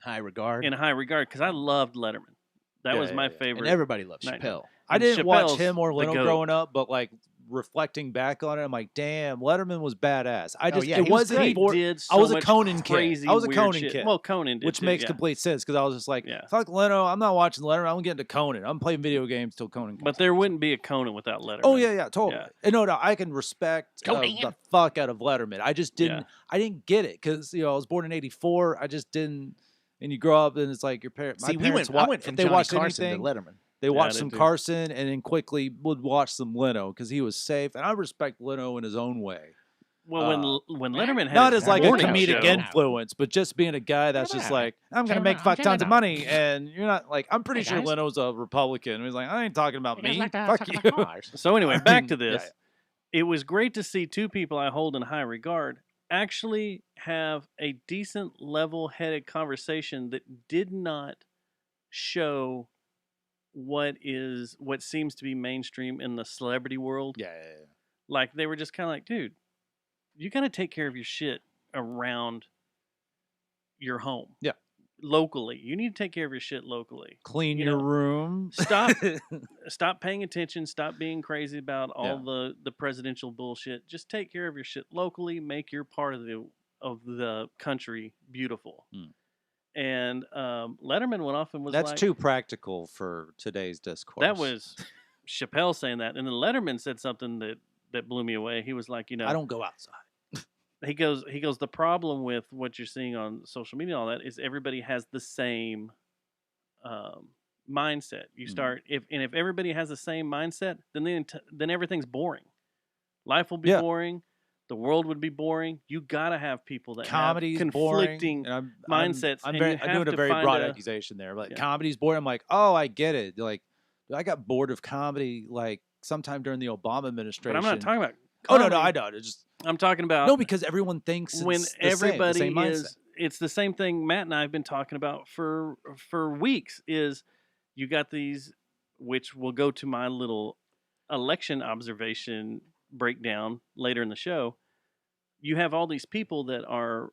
High regard. in high regard because I loved Letterman. That Yeah, was my yeah, yeah. favorite. And everybody loves Night. Chappelle. I And didn't watch Chappelle's him or the Leno goat. growing up, but like reflecting back on it, I'm like, damn, Letterman was badass. I Oh, just yeah, it he was wasn't great. for, did I was so a much Conan kid. crazy, I was a weird Conan shit. kid. Well, Conan did which too, makes yeah. complete sense because I was just like, Yeah. fuck Leno, I'm not watching Letterman. I'm getting to Conan. I'm playing video games till Conan. But there wouldn't be a Conan without Letterman. Oh yeah, yeah, totally. Yeah. And no, I can respect Conan. the fuck out of Letterman. I just didn't. Yeah. I didn't get it because I was born in '84. I just didn't. and you grow up and it's like your parents. My See, parents I went from if they Johnny watched Carson anything, to Letterman. they I watched did some too. Carson and then quickly would watch some Leno because he was safe, and I respect Leno in his own way. Well, when Letterman had Not his as like a morning comedic show, influence, but just being a guy that's just like, I'm gonna make fuck tons of money, and you're not like, I'm pretty sure Leno's a Republican. He's like, I ain't talking about me. Fuck you. So anyway, back to Yeah, this. It was great to see two people I hold in high regard actually have a decent level-headed conversation that did not show what seems to be mainstream in the celebrity world. Yeah. Like they were just kind of like, dude, you got to take care of your shit around your home. Yeah. Locally. You need to take care of your shit locally. Clean You your know, room. Stop paying attention. Stop being crazy about all the presidential bullshit. Just take care of your shit locally. Make your part of the country beautiful. And Letterman went off and was That's like, too practical for today's discourse. that was Chappelle saying that. And then Letterman said something that blew me away. He was like, I don't go outside. He goes, the problem with what you're seeing on social media and all that is everybody has the same mindset. You start if everybody has the same mindset, then everything's boring. Life will be boring. The world would be boring. You gotta have people that Comedy's have conflicting boring, mindsets. I'm and doing a very broad accusation there, but comedy's boring. I'm like, oh, I get it. Like, I got bored of comedy like sometime during the Obama administration. But I'm not talking about. Oh no, I don't. It's just I'm talking about because everyone thinks when it's everybody the same is. It's the same thing Matt and I have been talking about for weeks. Is you got these, which will go to my little election observation breakdown later in the show. You have all these people that are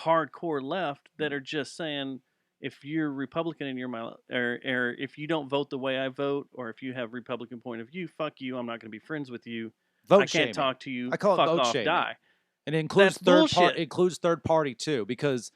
hardcore left that are just saying, if you're Republican and you're or if you don't vote the way I vote, or if you have Republican point of view, fuck you. I'm not going to be friends with you. Vote I can't shaming. talk to you. I call it fuck vote off, shaming. die. And it includes That's third party too, because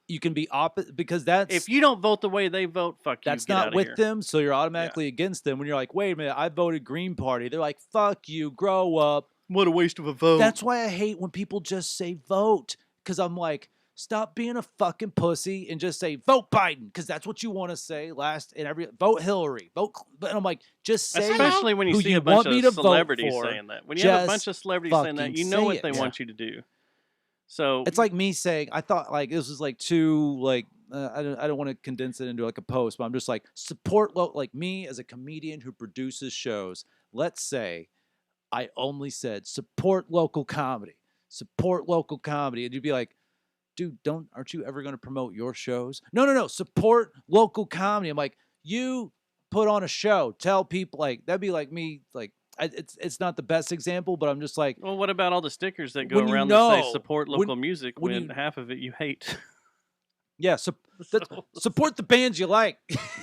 you can be because that's if you don't vote the way they vote, fuck you. That's get not out with of here. them, so you're automatically against them. When you're like, wait a minute, I voted Green Party. They're like, fuck you, grow up. What a waste of a vote. That's why I hate when people just say vote, because I'm like, stop being a fucking pussy and just say vote Biden, because that's what you want to say vote Hillary, vote. But I'm like, just say, especially when you who see you a bunch want me of to celebrities vote for, saying that. When you have a bunch of celebrities saying that, fucking you know say what it. they want you to do. So it's like me saying, I thought like this was like too like I don't want to condense it into like a post, but I'm just like support like me as a comedian who produces shows. Let's say I only said support local comedy, and you'd be like, dude, aren't you ever going to promote your shows? No, support local comedy. I'm like, you put on a show, tell people, like that'd be like me like. It's not the best example, but I'm just like, well, what about all the stickers that go around that say support local music when half of it you hate? Yeah, support the bands you like.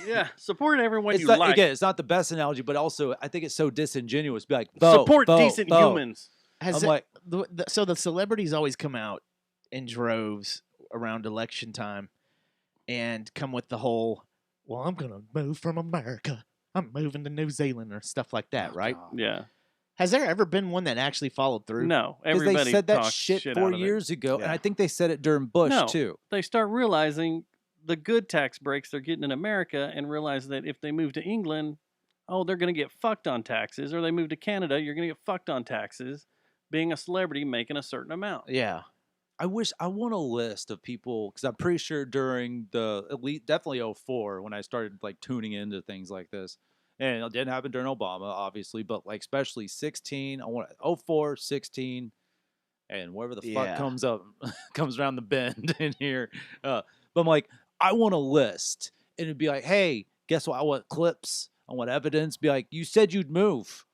Yeah, support everyone you not, like. Again, it's not the best analogy, but also I think it's so disingenuous. Be like, vote, support vote, decent vote. humans. So the celebrities always come out in droves around election time and come with the whole, well, I'm going to move from America. I'm moving to New Zealand or stuff like that, right? God. Yeah. Has there ever been one that actually followed through? No, Because everybody they said that talks shit out 4 of it. years ago, and I think they said it during Bush too. They start realizing the good tax breaks they're getting in America, and realize that if they move to England, they're going to get fucked on taxes, or they move to Canada, you're going to get fucked on taxes. Being a celebrity, making a certain amount. Yeah. I want a list of people, because I'm pretty sure during definitely 04 when I started like tuning into things like this. And it didn't happen during Obama, obviously, but like especially 16, I want 04, 16, and whatever the fuck comes around the bend in here. But I'm like, I want a list, and it'd be like, hey, guess what? I want clips. I want evidence. Be like, you said you'd move,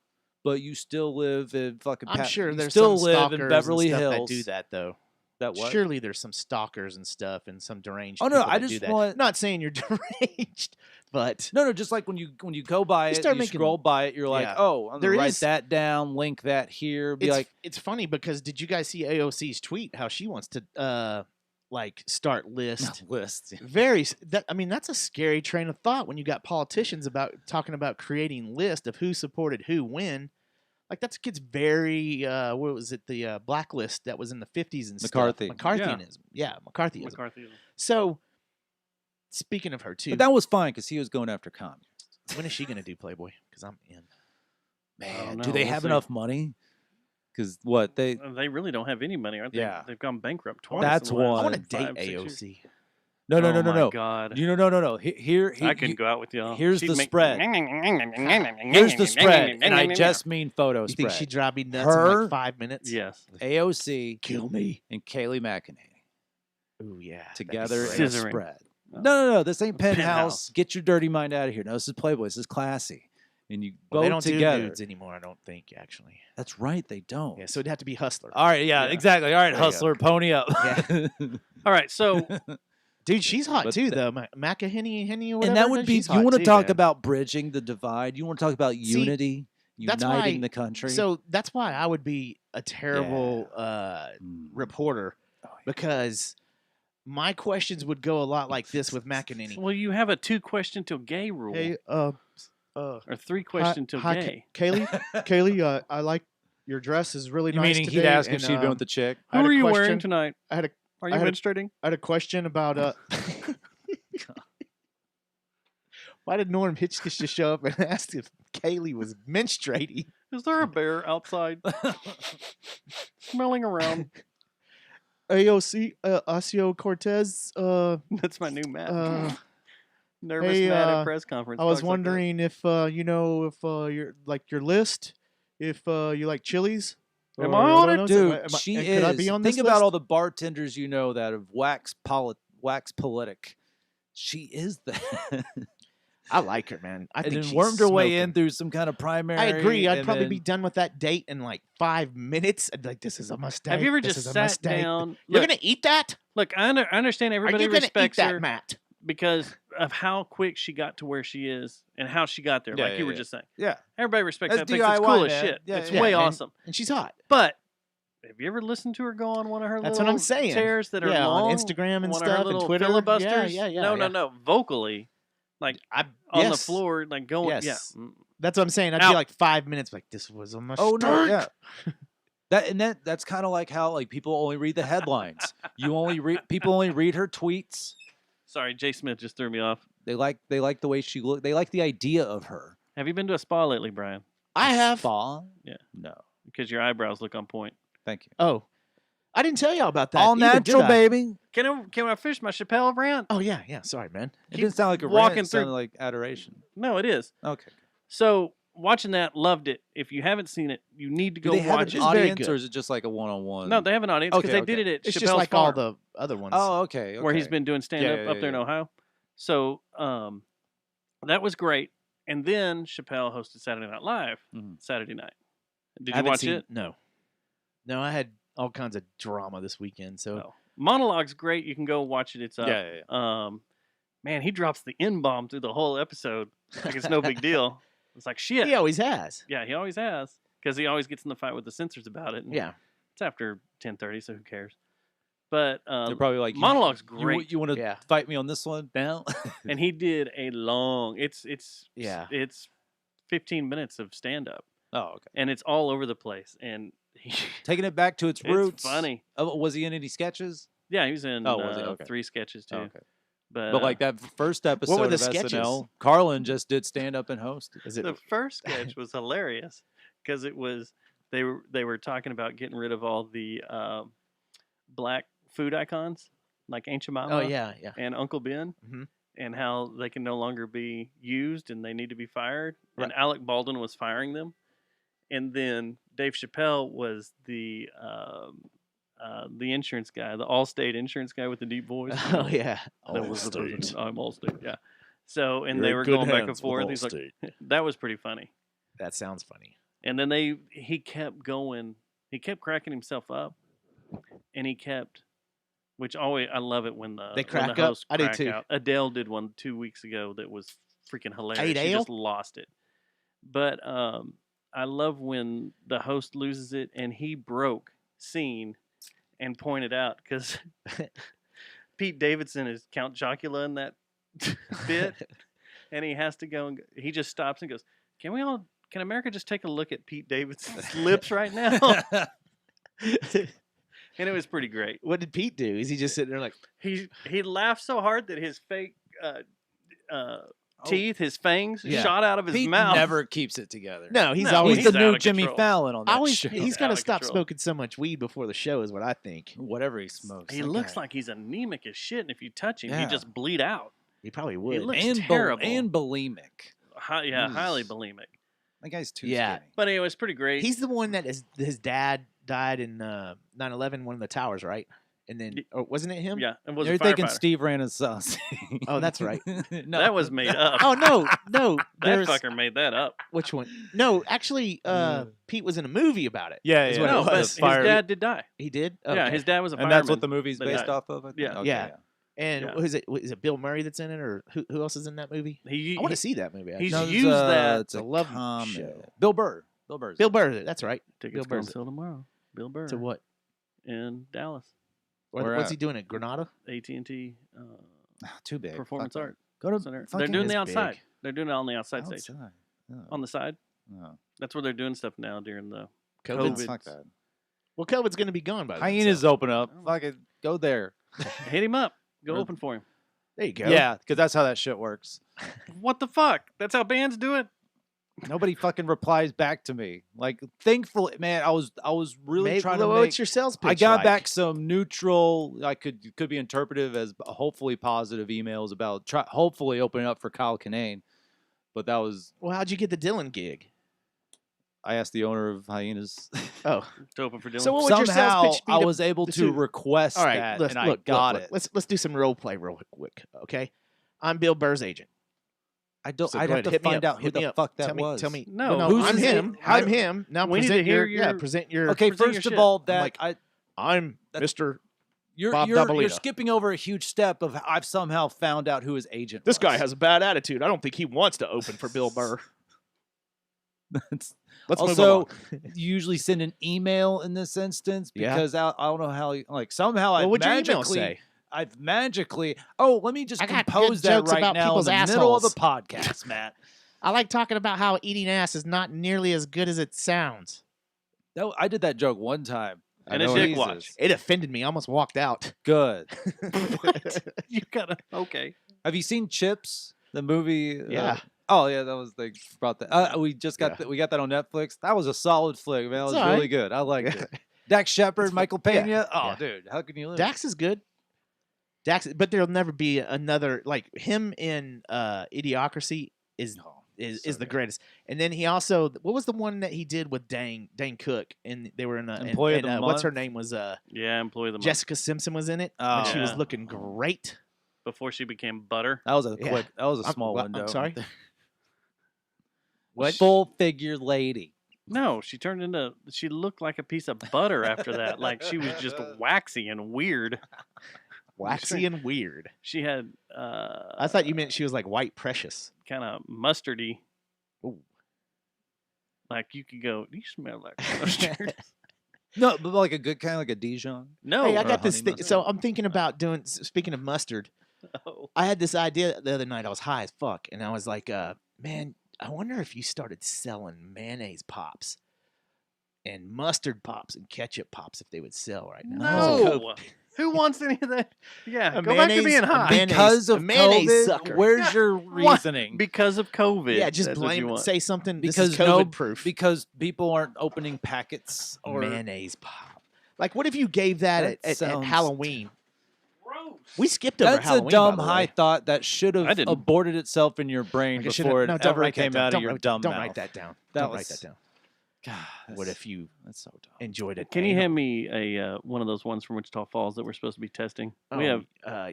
but you still live in fucking. I'm sure there's still some live stalkers in Beverly and stuff Hills that do that though. That what? Surely there's some stalkers and stuff and some deranged. Oh no, people I that just do that. want. Not saying you're deranged, but No, just like when you go by it, you scroll by it, you're like, oh, I'm gonna write that down, link that here. It's funny because did you guys see AOC's tweet? How she wants to start lists. That's a scary train of thought when you got politicians talking about creating lists of who supported who when. Like that gets very what was it, the blacklist that was in the 50s and McCarthy. stuff. McCarthyism. Yeah, McCarthyism. McCarthyism. So speaking of her too, But that was fine because he was going after communists. when is she gonna do Playboy? Because I'm in. Man, know, do they we'll have see. enough money? Because what they They really don't have any money, aren't they? Yeah. They've gone bankrupt twice. That's in the last I want to one. date 5, 6 years. AOC. no no Oh no no my no. God. No. Here I couldn't go out with y'all. here's She'd the make- spread. Here's the spread, and I just mean photo You spread. think she'd drive me nuts in Her- like 5 minutes? Yes. AOC Kill me. and Kaylee McEnany Ooh, yeah. that'd be together great. in a Scissoring. spread. Oh. No. This ain't Penthouse. Penthouse. Get your dirty mind out of here. No, this is Playboy. This is classy. And you Well, they both don't together. do nudes anymore, I don't think, actually. That's right. They don't. Yeah, so it'd have to be Hustler. All right. Yeah. Yeah. Exactly. All right, There you go. hustler, pony up. Yeah. All right. So Dude, she's hot But too, though. McEnany or whatever. and that would be. she's You hot want to too, talk man. about bridging the divide. You want to talk about unity, that's uniting why- the country. So that's why I would be a terrible Mm. reporter Oh, yeah. because my questions would go a lot like this with McEnany. well, you have a 2 question till gay rule, Hey, or 3 question till gay. Kaylee, I like your dress is really You meaning he'd ask if she'd been with the chick? I Who had are a you question- wearing tonight? I had a Are you I had a- menstruating? I had a question about why did Norm Hitchkiss just show up and ask if Kaylee was menstruating? Is there a bear outside smelling around? AOC Osio Cortez. That's my new Matt. Nervous hey, Matt at press conference. I was talks like that. wondering if you're like your list, if you like chilies. Am or I on don't it? know, Dude, she could is. I be on Think this about list? all the bartenders you know that have wax politic. She is that. I like her, man. I and think then she's wormed her way in smoking. through some kind of primary. I agree. I'd and probably then- be done with that date in like 5 minutes. I'd be like, this is a mistake. Have you ever this just is a sat mistake. down? You're Look, gonna eat that? look, I understand Are everybody you gonna eat respects that, her Matt? because of how quick she got to where she is and how she got there. Yeah, like you yeah, were yeah. just saying. Yeah. Everybody respects That's that. Thinks it's DIY, cool as man. shit. Yeah, it's yeah. way and- awesome. And she's hot. But have you ever listened to her go on one of her That's little what I'm saying. tears that are Yeah, on long? Instagram and one of her stuff and little Twitter. filibusters? Yeah, no, yeah. no. Vocally, like I, on the yes. floor, like going. Yes. Yeah. That's what I'm saying. I'd Out. be like 5 minutes. Like this was a mistake. Oh no, yeah. That's kind of like how like people only read the headlines. People only read her tweets. Sorry, Jay Smith just threw me off. They like the way she look. They like the idea of her. Have you been to a spa lately, Brian? I have. Spa. Yeah. No. Because your eyebrows look on point. Thank you. Oh, I didn't tell y'all about that. All either, did natural, I? baby. Can I finish my Chappelle rant? Oh yeah. Sorry, man. It Keep didn't sound like a walking rant. It sounded through- like adoration. No, it is. Okay. So watching that, loved it. If you haven't seen it, you need to Do go they have watch an it. It's very audience, good. or is it just like a one-on-one? No, they have an audience because Okay, they did it at It's Chappelle's just like Farm, all the other ones. Oh, okay. where he's okay. been doing stand up Yeah, up there in Ohio. So that was great. And then Chappelle hosted Saturday Night Live Mhm. Saturday night. Did I you haven't watch seen, it? No. I had all kinds of drama this weekend. So No. Monologue's great. You can go watch it. It's up. Yeah. Man, he drops the N-bomb through the whole episode. Like it's no big deal. It's like shit. he always has. Yeah, he always has. Because he always gets in the fight with the censors about it. And Yeah. It's after 10:30, so who cares? But They're probably like monologue's You, great. you want to Yeah. fight me on this one now? And he did a long. It's Yeah. It's 15 minutes of stand up, Oh, okay. and it's all over the place. And he, Taking it back to its it's roots. funny. Was he in any sketches? Yeah, he was in Oh, was he? Okay. 3 sketches too. Oh, okay. But, But like that first episode were the of sketches? SNL, Carlin just did stand up and hosted. Is it? the first sketch was hilarious because it was they were talking about getting rid of all the black food icons like Aunt Jemima Oh yeah. and Uncle Ben, Mhm. and how they can no longer be used and they need to be fired. Right. And Alec Baldwin was firing them, and then Dave Chappelle was the insurance guy, the Allstate insurance guy with the deep voice. Oh yeah. That was the Allstate. person. I'm Allstate. Yeah. So and You're they in were good going back and hands with forth. He's like, Allstate. that was pretty funny. That sounds funny. And then he kept going. He kept cracking himself up, and he kept, which always I love it when They when crack the up? hosts I do crack too. out. Adele did one 2 weeks ago that was freaking hilarious. She Adele? just lost it. But I love when the host loses it, and he broke scene and pointed out because Pete Davidson is Count Chocula in that bit. And he has to go and he just stops and goes, can America just take a look at Pete Davidson's lips right now? And it was pretty great. What did Pete do? Is he just sitting there like? He laughed so hard that his fake teeth, his fangs Yeah. shot out of his Pete mouth. never keeps it together. No, he's No, always he's the out new of Jimmy control. Fallon on that always show. he's got to out of stop control. smoking so much weed before the show is what I think. Whatever he smokes. He that looks guy. like he's anemic as shit, and if you touch him, Yeah. he just bleed out. He probably would. looks and terrible. and bulimic. Highly bulimic. That guy's too Yeah. skinny. But anyway, it's pretty great. He's the one that his dad died in 9/11, one of the towers, right? And then or wasn't it him? yeah, and was You're a thinking firefighter. Steve ran his sauce. Oh, that's right. No, That was made up. Oh no. that There's fucker made that up. which one? No, actually, Pete was in a movie about it. Yeah, is yeah. what it No, but was. his Fire- dad did die. He did. Yeah, Okay. his dad was a and fireman. that's what the movie's that based died. off of. I think? Yeah. Okay, Yeah. And Yeah. is it Bill Murray that's in it, or who else is in that movie? He, I want to see that movie. he's Actually. used that. It's a a love comedy. show. Bill Burr. Bill Burr's Bill in it. Burr. That's right. Tickets Bill go Burr's until tomorrow. Bill Burr to what? in Dallas. Where What's at? he doing at Granada? AT&T Ah, too big. Performance Fuck Art that. Go to Center. They're fucking doing the is big. outside. They're doing it on the outside stage. outside. Oh. On the side. Oh. That's where they're doing stuff now during the COVID's- COVID. Fuck that. Well, COVID's going to be gone by then. Hyenas so- open up. Fuck it. Go there. Hit him up. Go Or- open for him. There you go. Yeah, because that's how that shit works. What the fuck? That's how bands do it? Nobody fucking replies back to me. Like, thankfully, man, I was really Maybe, trying to what's make. your sales pitch? I got like? back some neutral. I could be interpretive as hopefully positive emails about hopefully opening up for Kyle Kinane, but that was Well, how'd you get the Dylan gig? I asked the owner of Hyenas. Oh, To open for Dylan. So what would your Somehow sales pitch be? I to- was able to- to request all right, that, let's and look, I got look. it. Let's do some role play real quick, okay? I'm Bill Burr's agent. I don't. So I'd go have ahead, to hit me find up, out who hit me the up. fuck that Tell me, was. tell me. No, no, who's I'm it? him. How I'm do- him. Now We need to present hear your your- present your. Okay, present your first of shit. all, I'm that like, I'm That's- Mr. you're Bob you're Doublita. skipping over a huge step of I've somehow found out who his agent. This guy was. has a bad attitude. I don't think he wants to open for Bill Burr. It's- Let's move also, along. you usually send an email in this instance Yeah. because I don't know how. Like somehow Well, I've what'd your email magically. say? I've magically. Oh, let me just I got compose good that jokes right about now in people's the middle of the assholes. podcast, Matt. I like talking about how eating ass is not nearly as good as it sounds. No, I did that joke one time. And a know dick Jesus. watch. It offended me. I almost walked out. Good. What? You gotta. Okay. Have you seen Chips? The movie. Yeah. Oh yeah, that was they brought that. We just got Yeah. we got that on Netflix. That was a solid flick, man. It was It's all really right. good. I liked it. Dax Shepard, Michael Pena. yeah, Oh, yeah. dude, how can you lose? Dax is good. Dax, but there'll never be another like him in Idiocracy is Oh, is so the good. greatest. And then he also what was the one that he did with Dane Cook and they were in Employee of the what's her Month? name was Yeah, employee of the month. Jessica Simpson was in it and she was Oh. looking great. Before she became butter. That was a Yeah. quick. That was a I'm- small well, window. I'm sorry. What? Full figure lady. No, she turned into. She looked like a piece of butter after that. Like she was just waxy and weird. Waxy and weird. She had. I thought you meant she was like white precious. kind of mustardy. Ooh. Like you could go. You smell like mustard. No, but like a good kind, like a Dijon. No, Hey, I or got this honey thing. So mustard. I'm thinking about doing. Speaking of mustard, no. I had this idea the other night. I was high as fuck, and I was like, "Man, I wonder if you started selling mayonnaise pops and mustard pops and ketchup pops if they would sell right now." Because of No. COVID. Who wants any of that? Yeah, A go back to mayonnaise- being a high. mayonnaise- Because a of mayonnaise COVID, sucker. where's Yeah, your what? reasoning? Because of COVID. Yeah, just That's what you blame. want. Say something. Because this is COVID proof. Because people aren't opening packets or Mayonnaise pop. Like, what if you gave that, That at sounds Halloween? Gross. We skipped over That's Halloween. a dumb by the high way. thought that should I have didn't. aborted itself in your brain Like, I should've- before no, it don't ever write that came down. out of Don't your write- dumb Don't mouth. write that down. That Don't was, write that down. God, What that's- if you That's so dumb. enjoyed it? Can you hand me a one of those ones from Wichita Falls that we're supposed to be testing? We have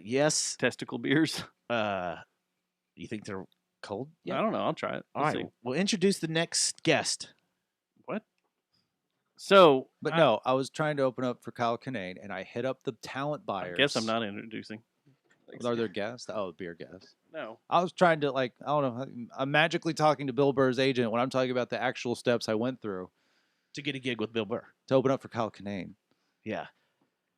yes. testicle beers. You think they're cold? I don't know. I'll try it. All We'll right. see. We'll introduce the next guest. What? So, But no, I was trying to open up for Kyle Kinane, and I hit up the talent I buyers. guess I'm not introducing. Are there guests? Oh, beer guests. No. I was trying to I don't know. I'm magically talking to Bill Burr's agent when I'm talking about the actual steps I went through To get a gig with Bill Burr. to open up for Kyle Kinane. Yeah.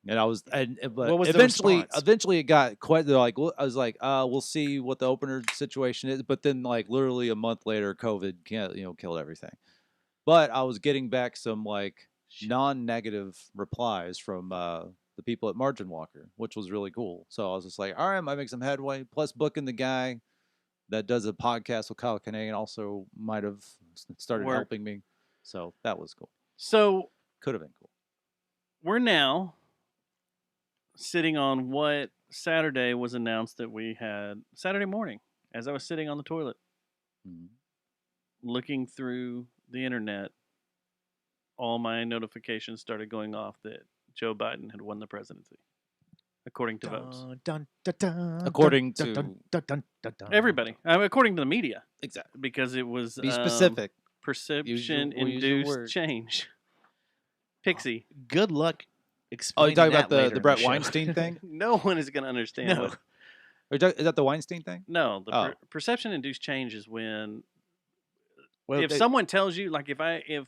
And I was, but What was the eventually, response? it got quite. They're like, I was like, we'll see what the opener situation is. But then, like, literally a month later, COVID, killed everything. But I was getting back some like non-negative replies from the the people at Margin Walker, which was really cool. So I was just like, all right, I might make some headway. Plus, booking the guy that does a podcast with Kyle Kinane also might have started helping me. So that was cool. So could have been cool. We're now sitting on what Saturday was announced that we had Saturday morning as I was sitting on the toilet looking through the internet. All my notifications started going off that Joe Biden had won the presidency, according to votes. According to everybody. According to the media. Exactly. Because it was... Be specific. Perception-induced change. Pixie. Good luck Oh, explaining you talking about that the Brett Weinstein thing? No one is going to understand. No. What, is that the Weinstein thing? No. The perception-induced change is when... Well, if someone tells you, like if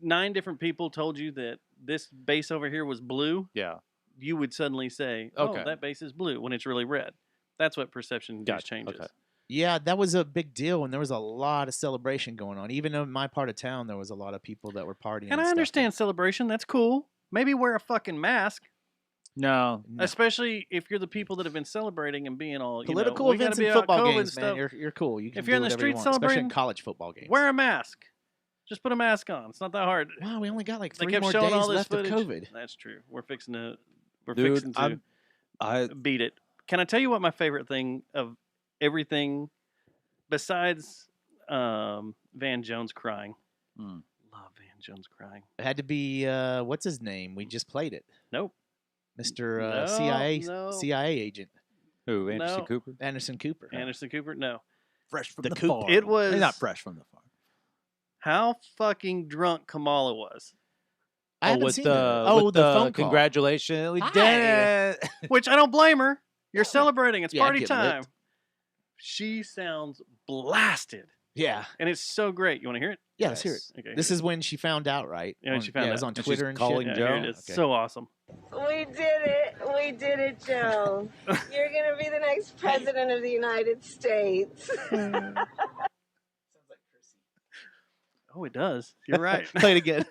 9 different people told you that this base over here was blue, yeah, you would suddenly say, "Oh, that base is blue," when it's really red. That's what perception-induced change is. Yeah, that was a big deal, and there was a lot of celebration going on. Even in my part of town, there was a lot of people that were partying. And I understand celebration. That's cool. Maybe wear a fucking mask. No. Especially if you're the people that have been celebrating and being all political events and football games, man. You're cool. You can if you're in the street celebrating, especially in college football games. Wear a mask. Just put a mask on. It's not that hard. Wow, we only got like 3 kept more showing days all this left footage. of COVID. That's true. We're fixing to beat it. Can I tell you what my favorite thing of everything besides Van Jones crying? Love Van Jones crying. It had to be what's his name? We just played it. Nope. Mr. CIA agent. Who? Anderson Cooper? Anderson Cooper. Anderson Cooper? No. Fresh from the farm. It was not fresh from the farm. How fucking drunk Kamala was. I haven't with seen the phone call. Congratulations, we did it. Which I don't blame her. You're celebrating. It's party get time. lit. She sounds blasted. Yeah. And it's so great. You want to hear it? Yeah, let's hear it. Okay, this is when she found out, right? Yeah, when she found it out. was on And she's Twitter and calling shit. Joe. Here it is. So awesome. We did it. We did it, Joe. You're going to be the next president of the United States. Oh, it does. You're right. Play it again.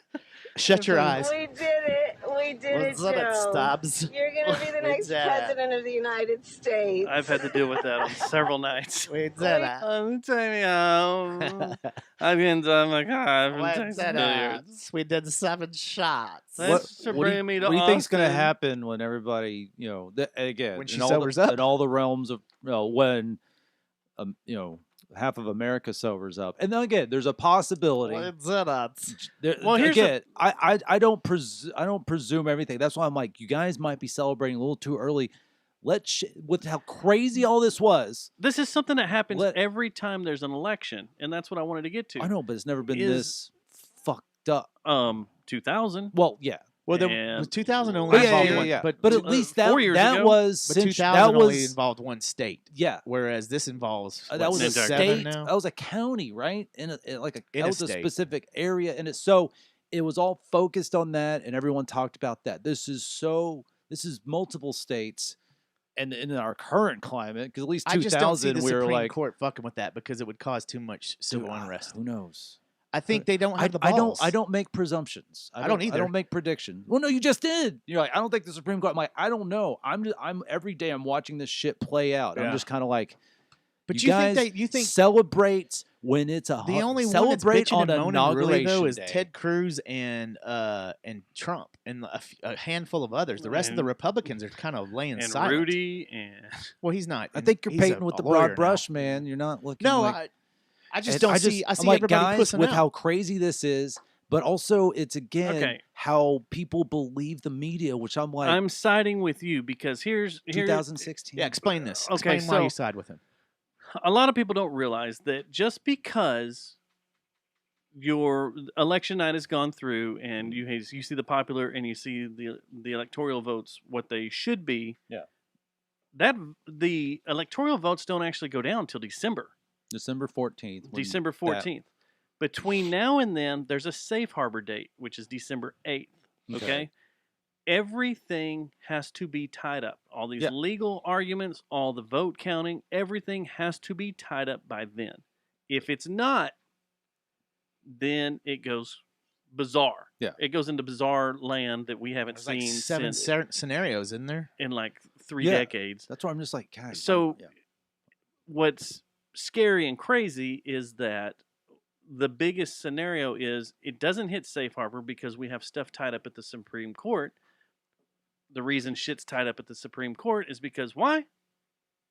Shut your eyes. We did it. We did it, Joe. Stubbs? You're going to be the next president of the United States. I've had to deal with that on several nights. We did it. I've been done my car. We did 7 shots. What do you think's going to Austin. happen when everybody, again, When she in all sobers the, up? in all the realms of, when, half of America sobers up, and then again, there's a possibility. Well, here's again, I don't presume everything. That's why I'm like, you guys might be celebrating a little too early. With how crazy all this was. This is something that happens every time there's an election, and that's what I wanted to get to. I know, but it's never been this fucked up. 2000. Well, yeah. Well, And- 2000 only involved one, but at least 4 years that ago. was But since 2000 that only was involved one state. yeah. Whereas this involves That was a Entire state. now? That was a county, right? That was a state. specific area, and it was all focused on that, and everyone talked about that. This is multiple states, and in our current climate, because at least I just don't see 2000 the we were Supreme like, Court fucking with that because it would cause too much civil unrest. Who knows? I think they don't have the balls. I don't make presumptions. I don't either. I don't make predictions. Well, no, you just did. You're like, I don't think the Supreme Court. I'm like, I don't know. I'm every day I'm watching this shit play out. Yeah. I'm just kind of like, But you guys you think celebrate when it's a the only one that's celebrate bitching on and moaning really though inauguration is day. Ted Cruz and Trump and a handful of others. The rest of the Republicans are kind of laying And silent. Rudy and Well, he's not. I think you're He's painting a with the lawyer broad brush, now. man. You're not looking. No, like, I just and don't see. I I'm see like, everybody guys, pussing with out. how crazy this is, but also it's again Okay. how people believe the media, which I'm like, I'm siding with you because here's 2016. Yeah, explain this. Okay, Explain why so- you side with him. a lot of people don't realize that just because your election night has gone through and you see the popular and you see the electoral votes what they should be, that the electoral votes don't actually go down until December. December 14th. when December that- 14th. Between now and then, there's a safe harbor date, which is December 8th. Okay? Everything has to be tied up. All these legal arguments, all the vote counting, everything has to be tied up by then. If it's not, then it goes bizarre. Yeah. It goes into bizarre land that we haven't There's seen like seven since scenarios in there. in like 3 Yeah. decades. That's why I'm just like, guys. So yeah. what's scary and crazy is that the biggest scenario is it doesn't hit safe harbor because we have stuff tied up at the Supreme Court. The reason shit's tied up at the Supreme Court is because why?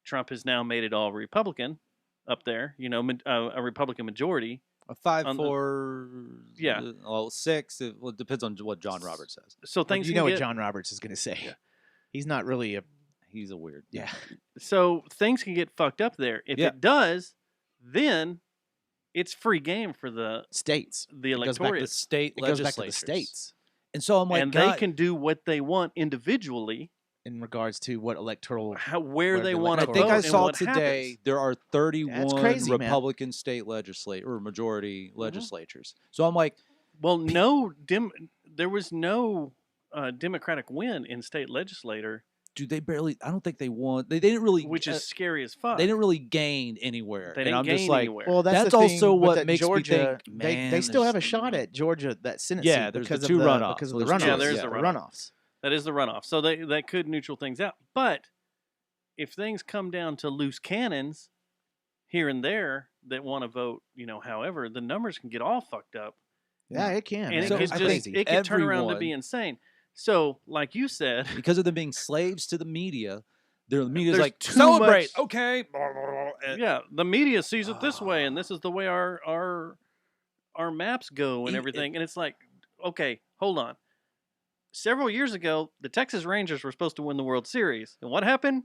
Trump has now made it all Republican up there, you know, a Republican majority. A 5, on the- 4, Yeah. well, 6. It depends on what John Roberts says. So things You can know get, what John Roberts is going to say. He's not really a... He's a weird. Yeah. So things can get fucked up there. If Yeah. it does, then it's free game for the States. the It goes back to electorate, The state It goes back to the legislatures. states And so I'm like, and God, they can do what they want individually, in regards to what electoral... where Where they the want I to think vote I and saw what today happens. there are 31 crazy, man. Republican state legislature or majority Mm-hmm. legislatures. So I'm like, Well, there was no Democratic win in state legislature, dude, they barely. I don't think they won. They didn't really. which is scary as fuck. they didn't really gain anywhere. They and didn't I'm gain just like, anywhere. Well, that's That's the thing also with what that makes me Georgia, think, man, they still have a there's- shot at Georgia, that Senate Yeah, seat there's because the of two the runoffs. because of Well, the there's runoffs. two. Yeah, there's the runoff. runoffs. That is the runoff. So that could neutral things out. But if things come down to loose cannons here and there that want to vote, you know, however, the numbers can get all fucked up. Yeah, it can. And man. it So could It's I just think crazy. it could turn around to everyone- be insane. So, like you said, because of them being slaves to the media, the media's There's like, too celebrate, much- okay. yeah, the media sees it this way, and this is the way our maps go and It- everything. And it's like, okay, hold on. Several years ago, the Texas Rangers were supposed to win the World Series, and what happened?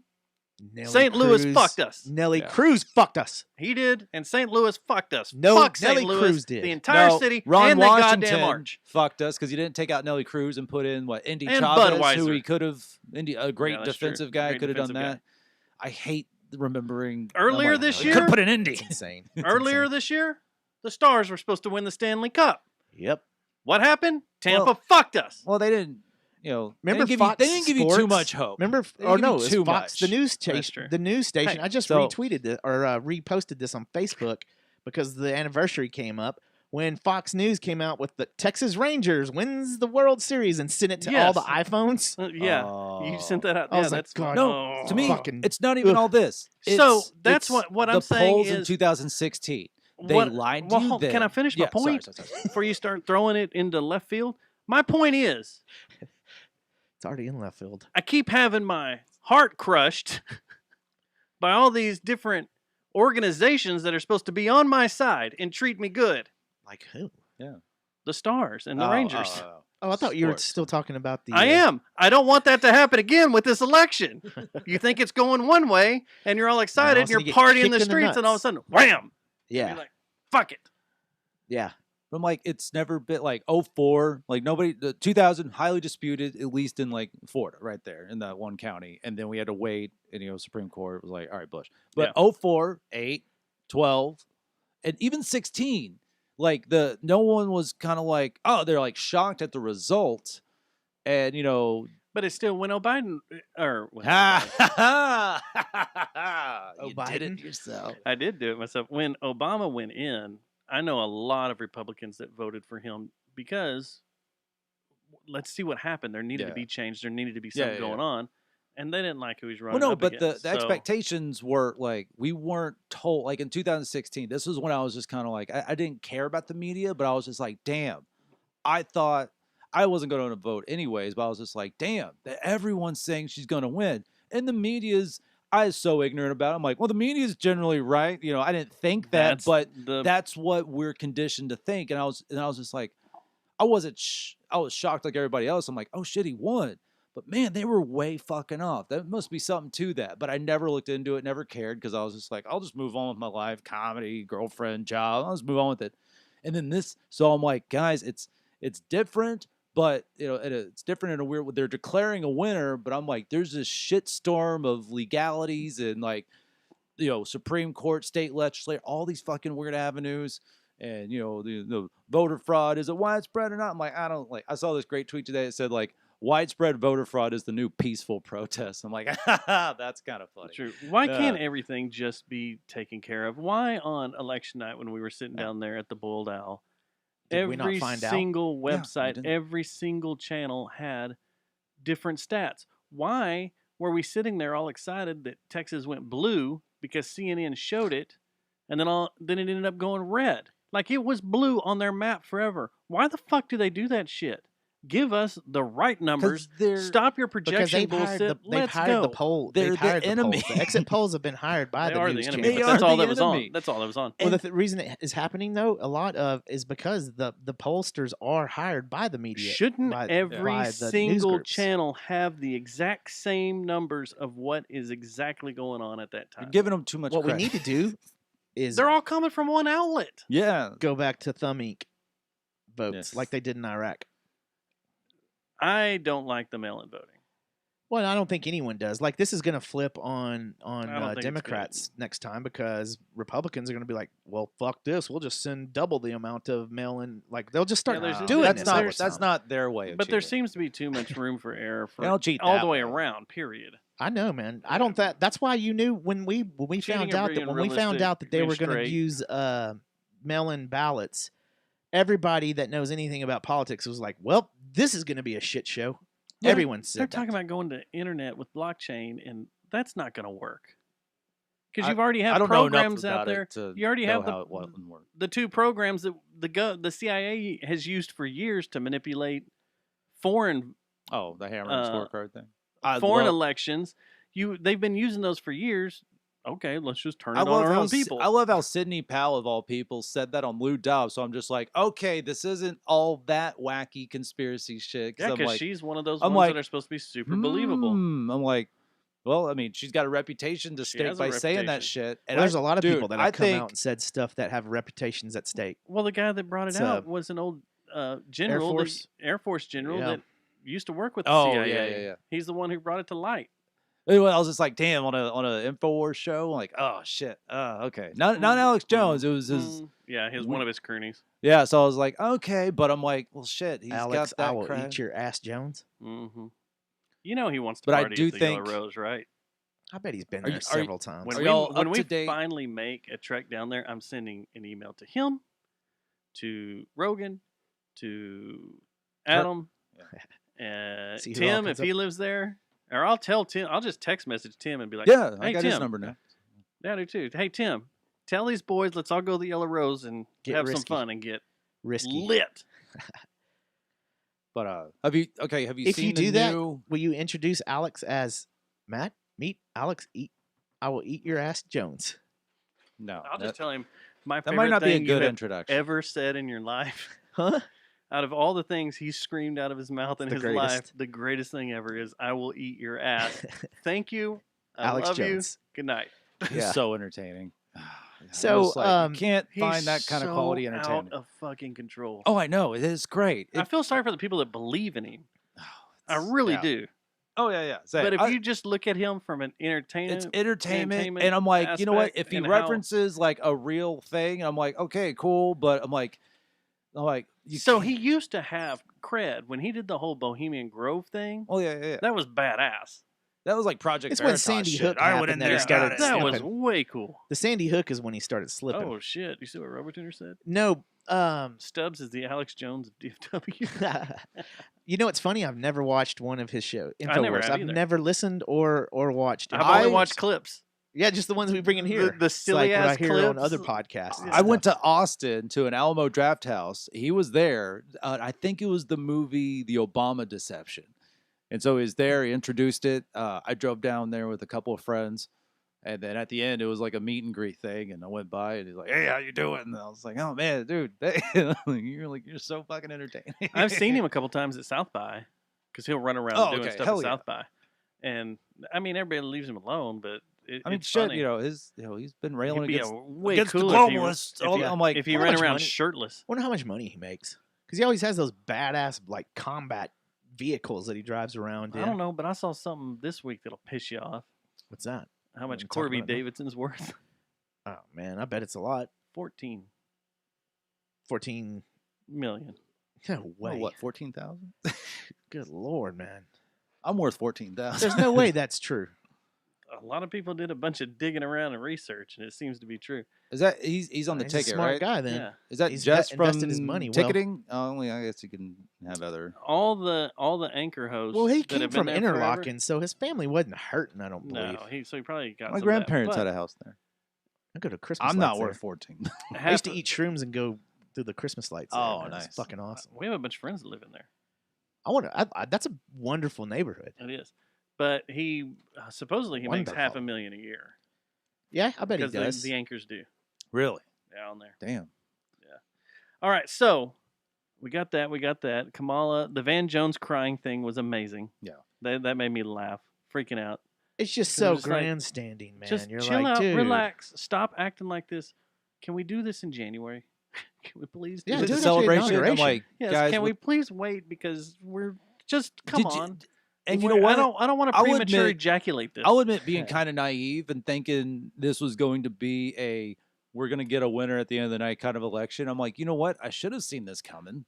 Nelly St. Louis Cruz- fucked us. Nelly Yeah. Cruz fucked us. He did, and St. Louis fucked us. No, Fuck Nelly St. Louis, Cruz did. the entire No, city, Ron and the Washington goddamn arch. fucked us because he didn't take out Nelly Cruz and put in Indy And Chavez, who Budweiser. he could have, a great Yeah, that's true. defensive guy Great could have done defensive that. I hate remembering Earlier this Could year- have put in Indy. It's insane. It's Earlier insane. this year, the Stars were supposed to win the Stanley Cup. Yep. What happened? Tampa Well, fucked us. Well, they didn't. Remember they didn't, Fox they didn't give you too Sports? much hope. Remember? They didn't Oh give no, you it's too Fox, much. the news That's station. true. The news station. Hey, I just so- retweeted it or reposted this on Facebook because the anniversary came up when Fox News came out with the Texas Rangers wins the World Series and sent it to all the Yes. iPhones. Yeah, you sent that out. I Yeah, was like, that's God, No, to me, fucking- it's not even ugh. all this. So, It's- that's it's what I'm the saying polls in is- 2016. They What- lied to well, you hold- then. Can I finish my Yeah, sorry, point sorry. before you start throwing it into left field? My point is, It's already in left field. I keep having my heart crushed by all these different organizations that are supposed to be on my side and treat me good. Like who? The Stars and the Rangers. Oh, I thought you were Sports. still talking about the. I am. I don't want that to happen again with this election. You think it's going one way, and you're all excited, and sudden you're you get partying in kicked the in the streets, and all of a nuts. sudden, wham! Yeah. You're like, fuck it. Yeah. I'm like, it's never been like 04, like nobody, the 2000 highly disputed, at least in like Florida, right there in that one county. And then we had to wait, and Supreme Court was like, all right, Bush. But 04, 8, 12, and even 16, like no one was kind of like, oh, they're like shocked at the result. And, But it's still when Biden, or when ha ha Oh, you did it Biden? yourself. I did do it myself. When Obama went in, I know a lot of Republicans that voted for him because let's see what happened. There needed to Yeah. be change. There needed to be Yeah, something yeah, going on. And they didn't like who he's Well, running no, up but against. the So, expectations were like, we weren't told, like in 2016, this was when I was just kind of like, I didn't care about the media, but I was just like, damn, I thought I wasn't going to vote anyways, but I was just like, damn, that everyone's saying she's going to win. And the media's, I was so ignorant about it. I'm like, well, the media's generally right. I didn't think that, That's but the- that's what we're conditioned to think. And I was just like, I wasn't, I was shocked like everybody else. I'm like, oh shit, he won. But man, they were way fucking off. There must be something to that. But I never looked into it, never cared, because I was just like, I'll just move on with my life, comedy, girlfriend, job. I'll just move on with it. And then so I'm like, guys, it's different, but it's different in a weird way. They're declaring a winner, but I'm like, there's this shitstorm of legalities and like, Supreme Court, state legislature, all these fucking weird avenues. And the voter fraud, is it widespread or not? I'm like, I don't like. I saw this great tweet today that said like, widespread voter fraud is the new peaceful protest. I'm like, that's kind of funny. True. Why can't everything just be taken care of? Why on election night when we were sitting down there at the Boiled Owl, Did we not find out? single Yeah, we website, didn't. every single channel had different stats. Why were we sitting there all excited that Texas went blue because CNN showed it, and then it ended up going red? Like it was blue on their map forever. Why the fuck do they do that shit? Give us the right numbers. Stop your Because projection bullshit. they've Let's hired the go. poll. They're They've the hired the enemy. polls. The exit polls have been hired by They the are news the enemy, channels. but They that's are all the that was enemy. on. That's all that was on. Well, the reason it is happening though, a lot of is because the pollsters are hired by the media. Shouldn't by every the news single groups. channel have the exact same numbers of what is exactly going on at that You're time? giving them too much What we credit. need to do is They're all coming from one outlet. Yeah. go back to thumb ink votes Yes. like they did in Iraq. I don't like the mail-in voting. Well, I don't think anyone does. Like this is going to flip on I don't think it's Democrats next time because Republicans are going to be like, "Well, fuck this. We'll just send double the amount of mail-in." Like they'll just start there's- doing that's this not over that's time. not their way of But there cheating. seems to be too much room for error for They don't cheat all that the way way. around. Period. I know, man. I don't that. That's why you knew when we Cheating found and out that being when we found realistic, out that they being were going to straight. use mail-in ballots. Everybody that knows anything about politics was like, "Well, this is going to be a shit show." Yeah, Everyone said They're that. talking about going to internet with blockchain, and that's not going to work because I- you've already I have don't know enough programs out about there. it to You already know have how it wouldn't work. the two programs that the CIA has used for years to manipulate foreign Oh, the hammer and scorecard thing. I foreign love, elections. They've been using those for years. Okay, let's just turn it I on love our how own people. I love how Sidney Powell of all people said that on Lou Dobbs. So I'm just like, okay, this isn't all that wacky conspiracy shit. yeah, I'm because like, she's one of those I'm ones like, that are supposed to be super believable. I'm like, well, I mean, she's got a reputation to She stake has a by saying that reputation. shit. Well, there's a lot of dude, people that I have come think, out and said stuff that have reputations at stake. Well, the guy that brought it It's, out was an old general, Air Force general Yeah. that used to work with the Oh, CIA. yeah. He's the one who brought it to light. Anyway, I was just like, damn, on a Infowars show, like, oh shit, okay, not Alex Jones, it was his, One of his cronies. yeah. So I was like, okay, but I'm like, well, shit, he's Alex, got that I will cred. eat your ass, Jones. Mm-hmm. You know he wants to But I party do at the think- Yellow Rose, right? I bet he's been Are there you- several times. When Are we y'all when up we to date? finally make a trek down there, I'm sending an email to him, to Rogan, to Adam, See who all Tim comes if he lives there, or I'll tell Tim. I'll just text message Tim and be like, Yeah, I hey got Tim, his number now. yeah, I do too. Hey Tim, tell these boys let's all go to the Yellow Rose and Get have risky. some fun and get Risky. lit. But have you If seen you the do that, new? will you introduce Alex as Matt? Meet Alex. I will eat your ass, Jones. No, I'll that, just tell him my that favorite might not be a thing you good have introduction. ever said in your life. Huh? Out of all the things he screamed out of his mouth in The his greatest. life, the greatest thing ever is "I will eat your ass." Thank you. I Alex love Jones. you. Good night. He's Yeah. so entertaining. So, Just like, you can't find He's that kind of quality so entertainment. out of fucking control. Oh, I know, it is great. I feel sorry for the people that believe in him. I it's- really yeah. do. Oh yeah. Say, But if I- you just look at him from an it's entertainment, entertainment and I'm like, you know what? aspect If he and how- references like a real thing, I'm like, okay, cool. But I'm like, you so can't- he used to have cred when he did the whole Bohemian Grove thing. Oh yeah. That was badass. That was like Project It's when Veritas Sandy shit. Hook I went in happened that there, he started got it. That was slipping. way cool. The Sandy Hook is when he started slipping. Oh shit! You see what Robert Tuner said? No, Stubbs is the Alex Jones of DFW. you know what's funny? I've never watched one of his shows. I never have I've either. never listened or watched. I've only Infowars. watched clips. Yeah, just the ones we bring in here. The It's like what I silly-ass hear on clips. other podcasts. and I went stuff. to Austin to an Alamo Draft House. He was there. I think it was the movie The Obama Deception. And so he was there. He introduced it. I drove down there with a couple of friends. And then at the end, it was like a meet and greet thing. And I went by and he's like, hey, how you doing? And I was like, oh, man, dude, you're so fucking entertaining. I've seen him a couple times at South by because he'll run around Oh, doing okay. stuff Hell at yeah. South by. And I mean, everybody leaves him alone, but I mean, it's shit, funny. he's been railing He'd be against, way against the cooler if he, globalists. if he, I'm like, if he how ran much around money- shirtless. Wonder how much money he makes because he always has those badass like combat vehicles that he drives around in. I don't know, but I saw something this week that'll piss you off. What's that? How much talk Corby about it now. Davidson's worth? Oh man, I bet it's a lot. 14 14. million. No way. what, 14,000? Good lord, man. I'm worth 14,000. There's no way that's true. a lot of people did a bunch of digging around and research, and it seems to be true. Is that he's on the He's ticket, a smart right? guy then. Yeah. Is that He's just from invested his money well. ticketing? Only I guess you can have other. All the anchor hosts. Well, he that came have been from there forever- Interlaken, so his family wasn't hurting. I don't believe. No, he probably got My some grandparents of had that, a house there. I go to Christmas. I'm not lights worth there. 14. but I used to half eat shrooms and go through the Christmas lights. There, Oh, man. It's nice. fucking awesome. We have a bunch of friends that live in there. I want to. That's a wonderful neighborhood. It is, but he supposedly he makes Wonderful. $500,000 a year Yeah, I bet he because does. the anchors do Really? down there. Damn. All right, so we got that. We got that. Kamala, the Van Jones crying thing was amazing. Yeah. That made me laugh, freaking out. It's just It so was just like, grandstanding, man. Just You're chill like, out, dude. relax, stop acting like this. Can we do this in January? Can we please do Yeah, Is it this? the do it after the celebration? I'm inauguration. like, Yes, guys, can we what- please wait because we're just come Did you- on. and you know what? I don't want to I'll premature admit- ejaculate this. I'll admit being kind of naive and thinking this was going to be we're going to get a winner at the end of the night kind of election. I'm like, you know what? I should have seen this coming.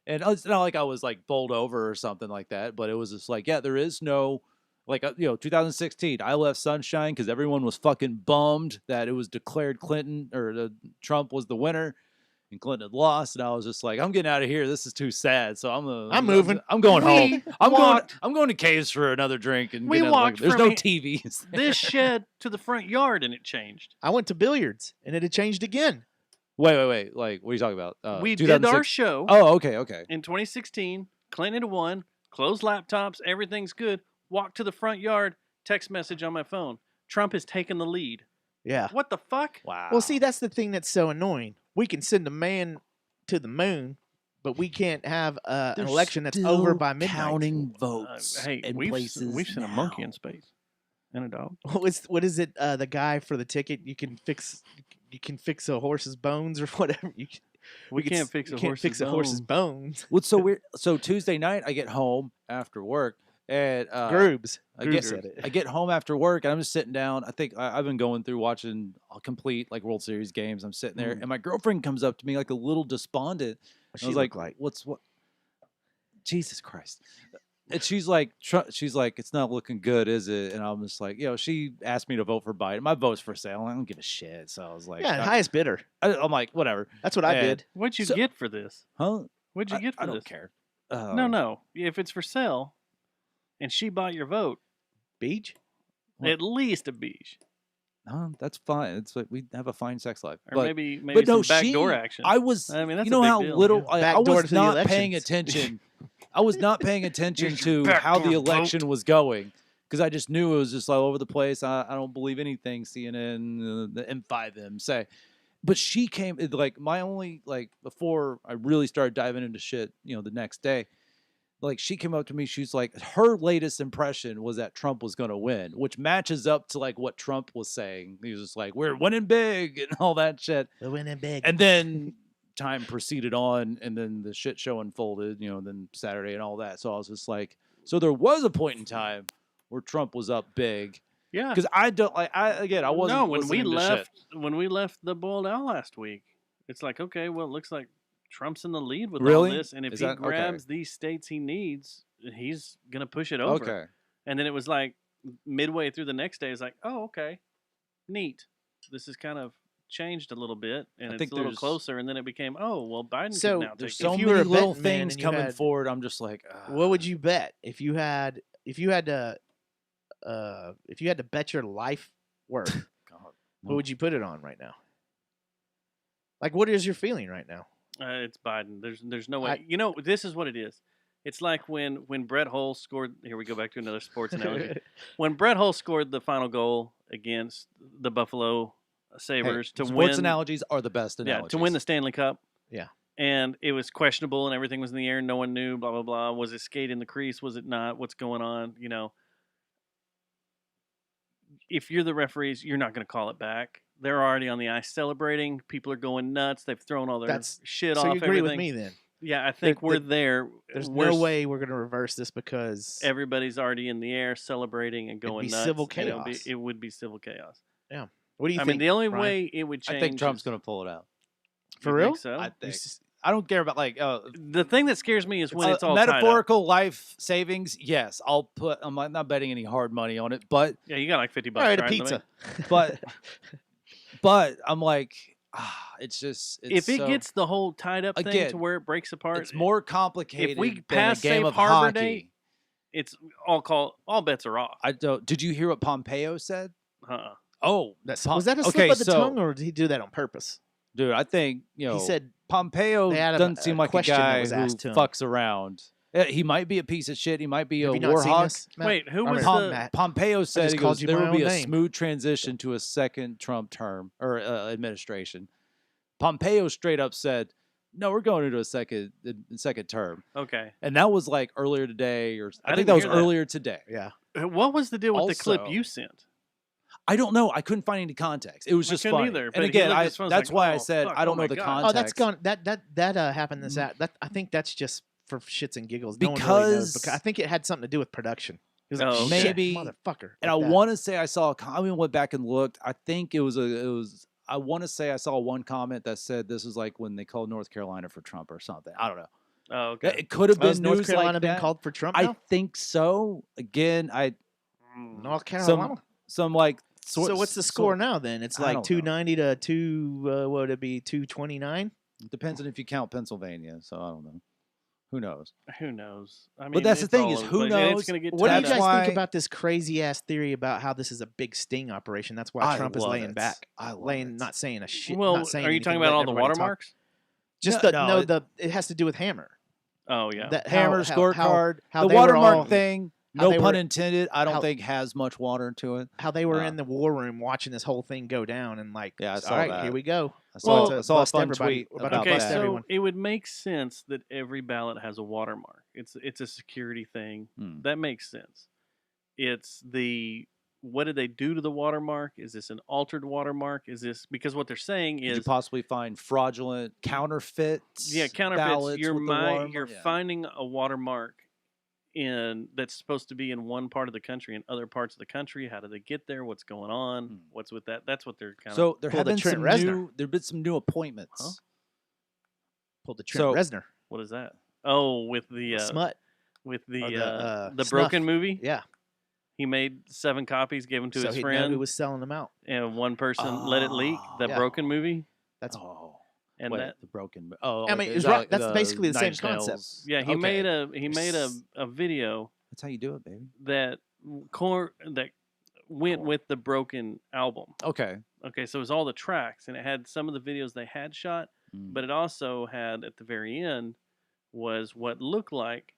And it's not like I was like bowled over or something like that, but it was just like, yeah, there is no, 2016, I left Sunshine because everyone was fucking bummed that it was declared Trump was the winner and Clinton had lost. And I was just like, I'm getting out of here. This is too sad. So I'm moving. I'm going home. walked- I'm going to Caves for another drink. And We get another- walked There's from no a- TVs. this shed to the front yard and it changed. I went to billiards and it had changed again. Wait. Like, what are you talking about? We did our 2006 show Oh, okay. in 2016. Clinton had won. Closed laptops. Everything's good. Walked to the front yard. Text message on my phone. Trump has taken the lead. Yeah. What the fuck? Wow. Well, see, that's the thing that's so annoying. We can send a man to the moon, but we can't have an They're election that's still over by midnight. counting votes. Hey, in we've places seen a monkey now. in space and a dog. What is it? The guy for the ticket. You can fix a horse's bones or whatever. We can can't s- fix you a can't horse's fix a horse's bones. What's so weird? So Tuesday night, I get home after work, and Groobs. I Groobs get said it. I get home after work, and I'm just sitting down. I think I've been going through watching a complete like World Series games. I'm sitting there, and my girlfriend comes up to me like a little despondent. What I was she like, look like? what? Jesus Christ. And she's like, it's not looking good, is it? And I'm just like, she asked me to vote for Biden. My vote's for sale. I don't give a shit. So I was like, Yeah, highest bidder. I'm like, whatever. That's what I And- did. What'd you So- get for this? Huh? What'd you get for I this? don't care. No. If it's for sale, and she bought your vote, Beach. What? at least a beige, That's fine. It's like we have a fine sex life. or But maybe but no, some backdoor action. I was. I mean, that's you know a big how deal. little I Backdoor was to the not paying elections. attention. I was not paying attention to how the backdoor election was going because I just knew it was just all over the place. I don't believe anything CNN, the M5M say. But she came like my only before I really started diving into shit. The next day. Like she came up to me, she's like, her latest impression was that Trump was going to win, which matches up to like what Trump was saying. He was just like, we're winning big and all that shit. We're winning big. And then time proceeded on, and then the shit show unfolded, then Saturday and all that. So I was just like, so there was a point in time where Trump was up big. yeah. Because I don't like, I wasn't. No, when we listening to shit. left the boiled owl last week, it's like, okay, well, it looks like Trump's in the lead with Really? all this, and if Is he that- okay. grabs these states he needs, he's gonna push it over. Okay. And then it was like midway through the next day, it's like, oh, okay, neat. This has kind of changed a little bit, and I it's think a little there's- close and then it became, oh, well, Biden So, can now take There's it. so If you many were a little betting man things and you coming had- forward. I'm just like, What would you bet if you had to bet your life worth? God. What would you put it on right now? Like, what is your feeling right now? It's Biden. There's no way. I- This is what it is. It's like when Brett Hull scored. Here we go back to another sports analogy. When Brett Hull scored the final goal against the Buffalo Sabres to sports win, analogies are the best analogies. to win the Stanley Cup. Yeah. And it was questionable, and everything was in the air. No one knew. Blah blah blah. Was it skate in the crease? Was it not? What's going on? If you're the referees, you're not going to call it back. They're already on the ice celebrating. People are going nuts. They've thrown all their That's- shit So off. you agree everything. with me then? Yeah, I think we're there. There's We're no way we're going to reverse this because everybody's already in the air celebrating and going be nuts. civil and chaos. It would be civil chaos. what do you I think? mean, the only Brian? way it would change. I think Trump's is- going to pull it out. For You real? think so? I You think. s- I don't care about like The thing that scares me is when it's all metaphorical life savings. Yes, I'm not betting any hard money on it, but tied up. Yeah, you got like $50. All right, a right? pizza. but I'm like, it's just If it so, gets the whole tied up thing again, to where it breaks apart, it's more complicated if we than a pass game safe of harbor hockey. date, it's all bets are off. I don't. Did you hear what Pompeo said? Uh-uh. Oh, Was that a slip of the tongue, or did he do that on purpose? Dude, I think he said Pompeo they had doesn't seem like a question that guy was who asked to him. fucks around. He might be a piece of shit. He might be Have a you not war seen hawk. this, Matt? Wait, who I was mean, the Pompeo said just he called goes, you there my will be own a name. smooth transition to a second Trump term or administration. Pompeo straight up said, "No, we're going into a second term." Okay. And that was like earlier today, or I think didn't that was hear that. earlier today. Yeah. What was the deal with the clip Also- you sent? I don't know. I couldn't find any context. It was I just couldn't funny. either, but And he again, looked at his phone, that's like, why I "Oh, said fuck, I don't oh know my the God." context. Oh, that's gone. That happened this I think that's just for shits and giggles. No one really knows, because I think it had something to do with production. It was like, Oh, shit, maybe- motherfucker. And I want to say I saw. I went back and looked. I think it was. I want to say I saw one comment that said this is like when they called North Carolina for Trump or something. I don't know. Oh, okay. It could have been Has North news Carolina like been that. called for Trump I now? think so. Again, North Carolina. some like. So what's the score now then? It's I like don't know. 290 to 2 what would it be, 229? Depends on if you count Pennsylvania. So I don't know. Who knows? Who knows? I mean, But that's the it's thing all is, over the who place, and knows? It's gonna get What do you tied guys up. why- think about this crazy ass theory about how this is a big sting operation? That's why I Trump is love laying it. back. I love laying it. not saying a shit. Well, not saying are you talking anything, about all letting the everybody talk. watermarks? Just No, it has to do with Hammer. Oh yeah. That Hammer how- scorecard. how The they were watermark all- thing. how No they pun were- intended. I don't how- think has much water to it. How they were in the war room watching this whole thing go down and like, Yeah, I saw all right, that. here we go. I saw, About I to saw a bust fun everybody. tweet We're about about to Okay, bust that. so everyone. it would make sense that every ballot has a watermark. It's a security thing. Hmm. That makes sense. It's what did they do to the watermark? Is this an altered watermark? Is this because what they're saying Did is you possibly find fraudulent counterfeits? counterfeits. ballots You're with the watermark? you're Yeah. finding a watermark that's supposed to be in one part of the country and other parts of the country. How did they get there? What's going on? Hmm. What's with that? That's what they're kind of. So there Pull have the been Trent some Reznor. there've been some new appointments. Huh? Pulled the Trent Reznor. What is that? Oh, with the Smut. with Or the snuff. Broken movie. Yeah. He made 7 copies, gave them to So his he'd know friend, who was selling them out. and one person let it leak. The Yeah. Broken movie, That's and Wait, that the broken. Oh, I like mean, the- it's the- right- that's the basically the Nine same Inch concept. Nails. yeah, he Okay. made a video That's how you do it, baby. that that went with the Broken album. Okay. Okay, so it was all the tracks, and it had some of the videos they had shot, Mm. but it also had at the very end was what looked like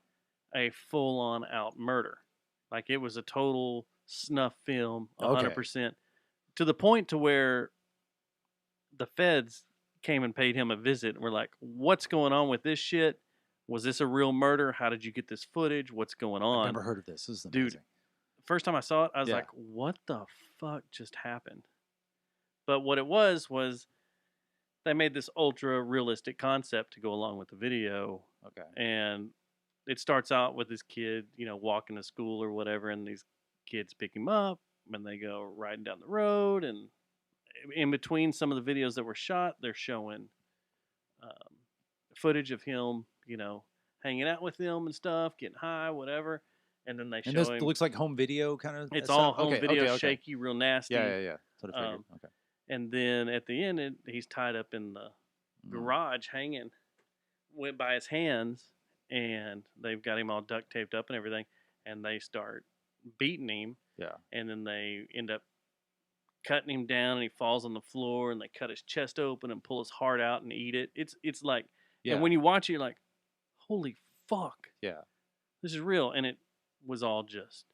a full-on out murder. Like it was a total snuff film, 100%, to the point to where the feds came and paid him a visit. And we're like, "What's going on with this shit? Was this a real murder? How did you get this footage? What's going on?" I've never heard of this. This is Dude, amazing. First time I saw it, I was Yeah. like, "What the fuck just happened?" But what it was they made this ultra realistic concept to go along with the video, Okay. and it starts out with this kid, walking to school or whatever, and these kids pick him up, and they go riding down the road, and in between some of the videos that were shot, they're showing footage of him, hanging out with them and stuff, getting high, whatever, and then they And show this him. looks like home video kind of. It's all home video, shaky, real nasty. Yeah. That's what I figured. Okay. And then at the end, he's tied up in the garage, hanging, went by his hands, and they've got him all duct taped up and everything. And they start beating him. Yeah. And then they end up cutting him down, and he falls on the floor. And they cut his chest open and pull his heart out and eat it. It's like, Yeah. and when you watch it, you're like, holy fuck, Yeah. this is real. And it was all just.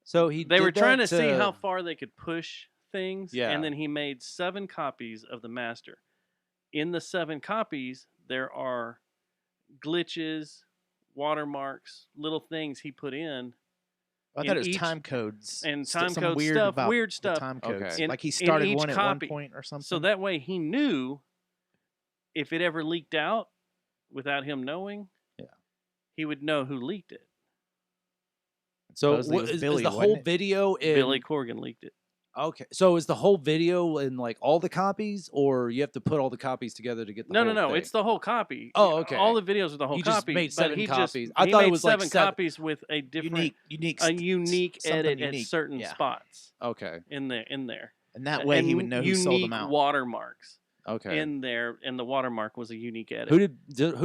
So They were did trying that to see how far they could push things. Yeah. And then he made 7 copies of the master. In the 7 copies, there are glitches, watermarks, little things he put in. I in thought it was each- time codes. and Some time code weird stuff, about weird the stuff. time codes. Okay. Like he In started each one at copy. one point or something. So that way he knew if it ever leaked out without him knowing, he would know who leaked it. So Supposedly it was is Billy, the wasn't whole it? video in Billy Corgan leaked it. Okay, so is the whole video in like all the copies, or you have to put all the copies together to get the No, whole no, no. thing? It's the whole copy. Oh, okay. All the videos are the whole He just copy. made but 7 he copies. Just, I he thought it made was like 7 7 copies with a different, unique, a unique something edit unique. at certain Yeah. spots Okay. in there. And that way he would know who sold them Unique out. watermarks Okay. in there, and the watermark was a unique edit. Who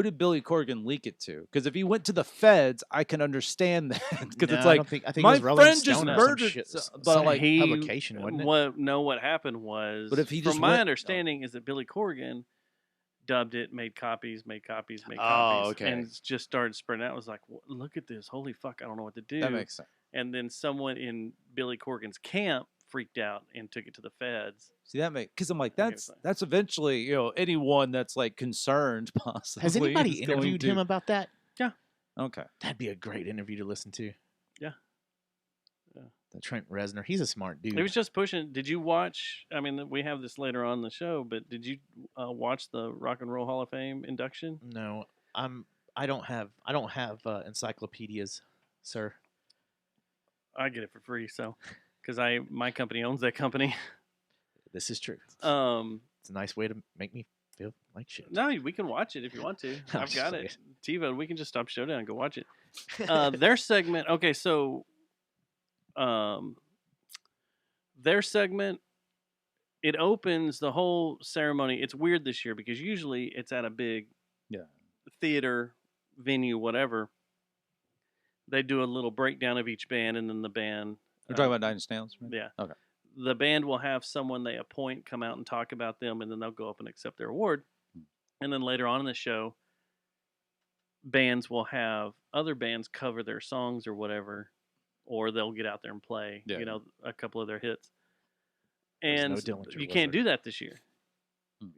did Billy Corgan leak it to? Because if he went to the feds, I can understand that. Because No, it's I like don't think, I think my it was Rolling friend just Stone or murdered. But some like, publication, wasn't it? What happened was, But if he from just my went- understanding, is that Billy Corgan dubbed it, made copies, Oh, okay. and just started spreading out. It was like, look at this, holy fuck, I don't know what to do. that makes sense. And then someone in Billy Corgan's camp freaked out and took it to the feds. See that make because I'm like I get that's eventually anyone that's like concerned possibly. Has anybody is going interviewed to- him about that? Okay. That'd be a great interview to listen to. Yeah. The Trent Reznor. He's a smart dude. It was just pushing. Did you watch? I mean, we have this later on in the show, but did you watch the Rock and Roll Hall of Fame induction? No, I don't have encyclopedias, sir. I get it for free, so because my company owns that company. This is true. Um, It's a nice way to make me feel like shit. no, we can watch it if you want to. I'm I've got just it. TiVo, we can just stop Showdown and go watch it. Their segment. Okay, so, their segment. It opens the whole ceremony. It's weird this year because usually it's at a big theater venue, whatever. They do a little breakdown of each band, and then the band. You're talking about Nine Inch Nails, right? Yeah. Okay. The band will have someone they appoint come out and talk about them, and then they'll go up and accept their award. And then later on in the show, bands will have other bands cover their songs or whatever, or they'll get out there and play, a couple of their hits. And no Dillinger, you was can't there? do that this year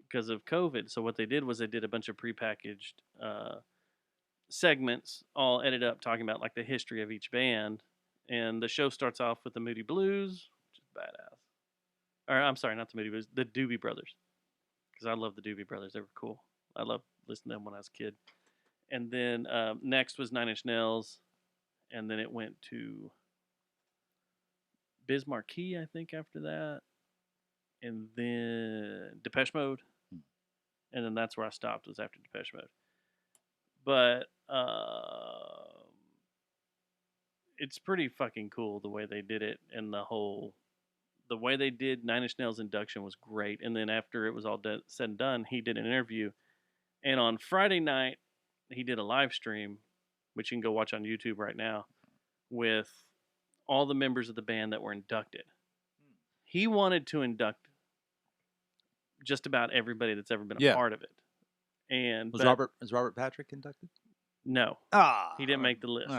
because of COVID. So what they did was they did a bunch of prepackaged segments, all edited up, talking about like the history of each band. And the show starts off with the Moody Blues, which is badass. Or I'm sorry, not the Moody Blues, the Doobie Brothers, because I love the Doobie Brothers. They were cool. I loved listening to them when I was a kid. And then next was Nine Inch Nails, and then it went to Biz Marquee, I think, after that, and then Depeche Mode, and then that's where I stopped, was after Depeche Mode. But it's pretty fucking cool the way they did it, and the way they did Nine Inch Nails induction was great. And then after it was all said and done, he did an interview, and on Friday night he did a live stream, which you can go watch on YouTube right now, with all the members of the band that were inducted. He wanted to induct just about everybody that's ever been a part of it. And is Robert Patrick inducted? No, he didn't make the list.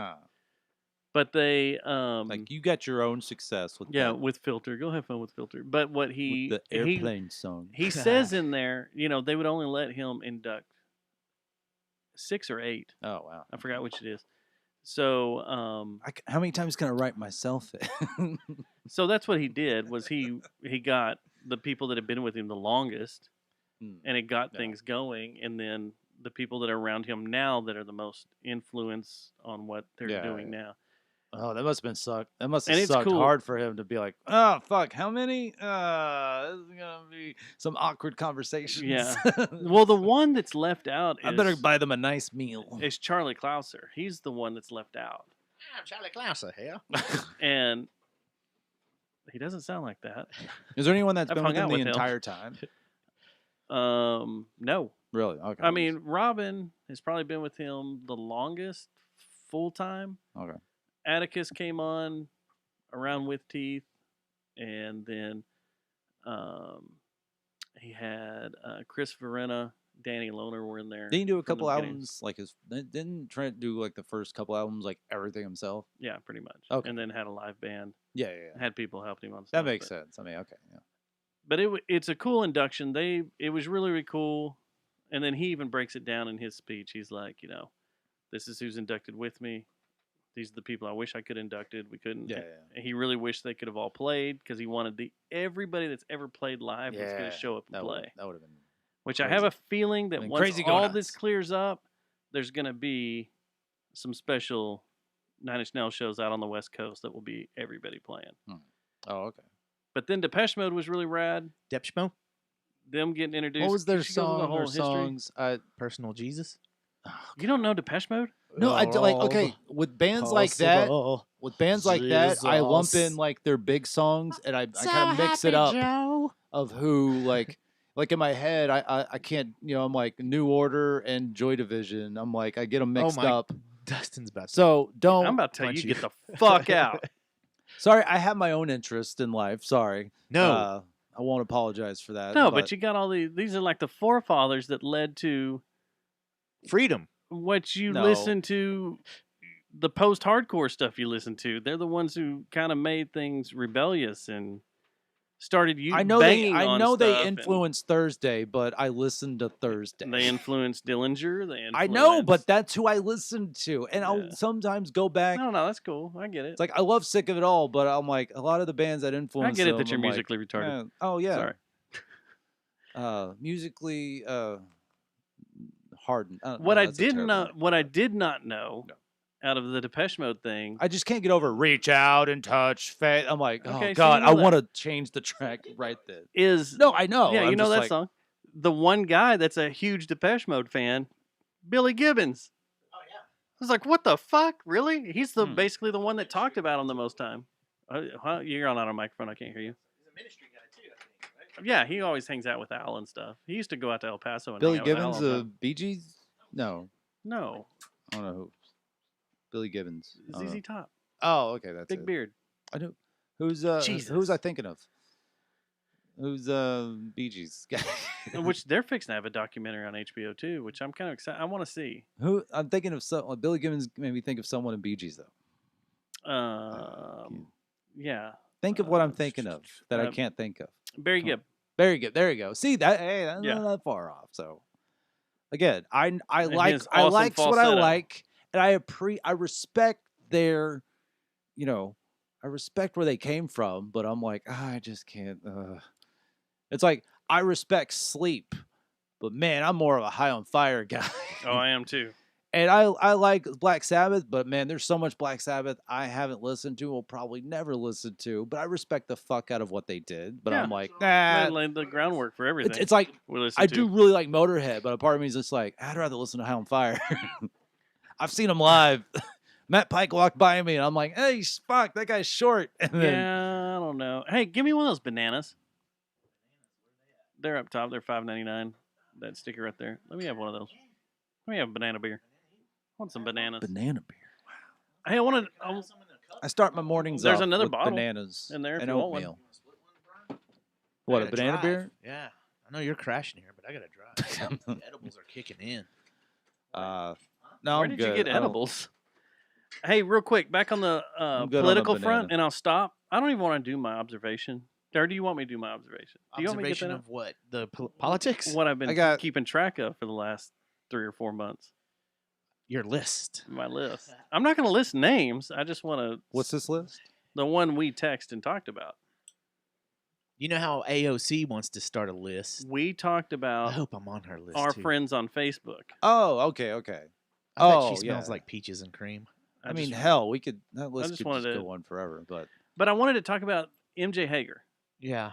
But they like you got your own success with with Filter. Go have fun with Filter. But what with the airplane song. He says in there, they would only let him induct 6 or 8. Oh wow, I forgot which it is. So how many times can I write myself in? So that's what he did. Was he got the people that had been with him the longest, and it got things going, and then the people that are around him now that are the most influence on what they're doing now. Oh, that must have been sucked. That must have And it's sucked cool. hard for him to be like, oh fuck, how many? This is gonna be some awkward conversations. Yeah. Well, the one that's left out I better buy them a nice meal. is Charlie Clouser. He's the one that's left out. I'm Charlie Clouser here. And he doesn't sound like that. Is there anyone that's I've been hung with him out the with him. entire time? No. Really? Okay. I mean, Robin has probably been with him the longest full time. Okay. Atticus came on around With Teeth, and then he had Chris Verena, Danny Lohner were in there. Didn't he do a from the couple beginning. albums? Like didn't Trent do like the first couple albums like everything himself? Yeah, pretty much. Okay. And then had a live band. Yeah. Had people helping him on stuff. That makes sense. I mean, okay. Yeah. But it's a cool induction. It was really, really cool. And then he even breaks it down in his speech. He's like, this is who's inducted with me. These are the people I wish I could inducted. We couldn't. Yeah. And he really wished they could have all played because he wanted everybody that's ever played live was going to show up and play. That would have been. Which crazy. I have a feeling that once crazy all go-nuts. this clears up, there's going to be some special Nine Inch Nails shows out on the West Coast that will be everybody playing. Oh, okay. But then Depeche Mode was really rad. Depeche Them getting introduced. What was their She goes into the song whole or history. songs? Personal Jesus. You don't know Depeche Mode? No, I do, like okay with bands like that. With bands like that, I lump in like their big songs, and I kind of mix it up of who like in my head. I can't I'm like New Order and Joy Division. I'm like I get them mixed up. Dustin's about to. So don't. I'm about to tell punch you, you. get the fuck out. Sorry, I have my own interest in life. Sorry. No. I won't apologize for that. No, but you got all these are like the forefathers that led to Freedom. what you No. listen to, the post-hardcore stuff you listen to. They're the ones who kind of made things rebellious and started you. I know banging they on stuff they and influenced Thursday, but I listened to Thursday. They influenced Dillinger. They I know, but influenced- that's who I listened to, and I'll Yeah. sometimes go back. no, that's cool. I get it. It's like I love Sick of It All, but I'm like a lot of the bands that I influenced. get it them, that you're I'm like, musically retarded. oh yeah, Sorry. musically hardened. What no, I that's a did terrible not, name. what I did not know, out of the Depeche Mode thing, I just can't get over reach out and touch faith. I'm like, Okay, oh so god, you know I that. want to change the track right then. is No, I know. yeah, you I'm know just that like, song. The one guy that's a huge Depeche Mode fan, Billy Gibbons. Oh yeah. I was like, what the fuck? Really? He's the basically the one that talked about him the most time. You're on a microphone. I can't hear you. He's a ministry guy too, I think, right? Yeah, he always hangs out with Al and stuff. He used to go out to El Paso and Billy hang out with Al Gibbons all the of time. Bee Gees? No, No, I don't know who. Billy Gibbons. I don't know. ZZ Top, Oh, okay, that's big it. beard. I do. Who's Jesus. who's I thinking of? Who's Bee Gees guy? Which they're fixing to have a documentary on HBO too, which I'm kind of excited. I want to see. Who I'm thinking of? Billy Gibbons made me think of someone in Bee Gees though. Yeah, Think of what I'm thinking of that I uh, can't think of. Barry Come on. Gibb. Very good. There you go. See that? Hey, that's Yeah. not that far off. So again, I And like his I awesome like what I falsetto. like, and I respect their, I respect where they came from, but I'm like, I just can't. It's like I respect Sleep, but man, I'm more of a High on Fire guy. Oh, I am too. And I like Black Sabbath, but man, there's so much Black Sabbath I haven't listened to, will probably never listen to. But I respect the fuck out of what they did. But I'm Yeah. like, They nah. laid the groundwork for everything. It's like we listen I to. do really like Motorhead, but a part of me is just like, I'd rather listen to High on Fire. I've seen them live. Matt Pike walked by me, and I'm like, hey, fuck, that guy's short. And then, Yeah, I don't know. Hey, give me one of those bananas. They're up top. They're $5.99. That sticker right there. Let me have one of those. Let me have a banana beer. I want some bananas. banana beer. Hey, I start my mornings There's off another with bottle bananas in there if and you want one. oatmeal. What, a gotta banana drive. beer? Yeah. I know you're crashing here, but I gotta drive. The edibles are kicking in. No, Where I'm did good. you get I don't- edibles? Hey, real quick, back on the good on a political banana. front, and I'll stop. I don't even want to do my observation. Or do you want me to do my observation? Do you want me to get Observation that of what? The politics? what I've been I got- keeping track of for the last 3 or 4 months? Your list. My list. I'm not going to list names. I just want to. What's this list? The one we text and talked about. You know how AOC wants to start a list? We talked I about hope I'm on her list our too. friends on Facebook. Oh, okay. I bet Oh, she smells yeah. like peaches and cream. I mean, just- hell, we could that list just could wanted just to- go on forever. But But I wanted to talk about MJ Hager Yeah.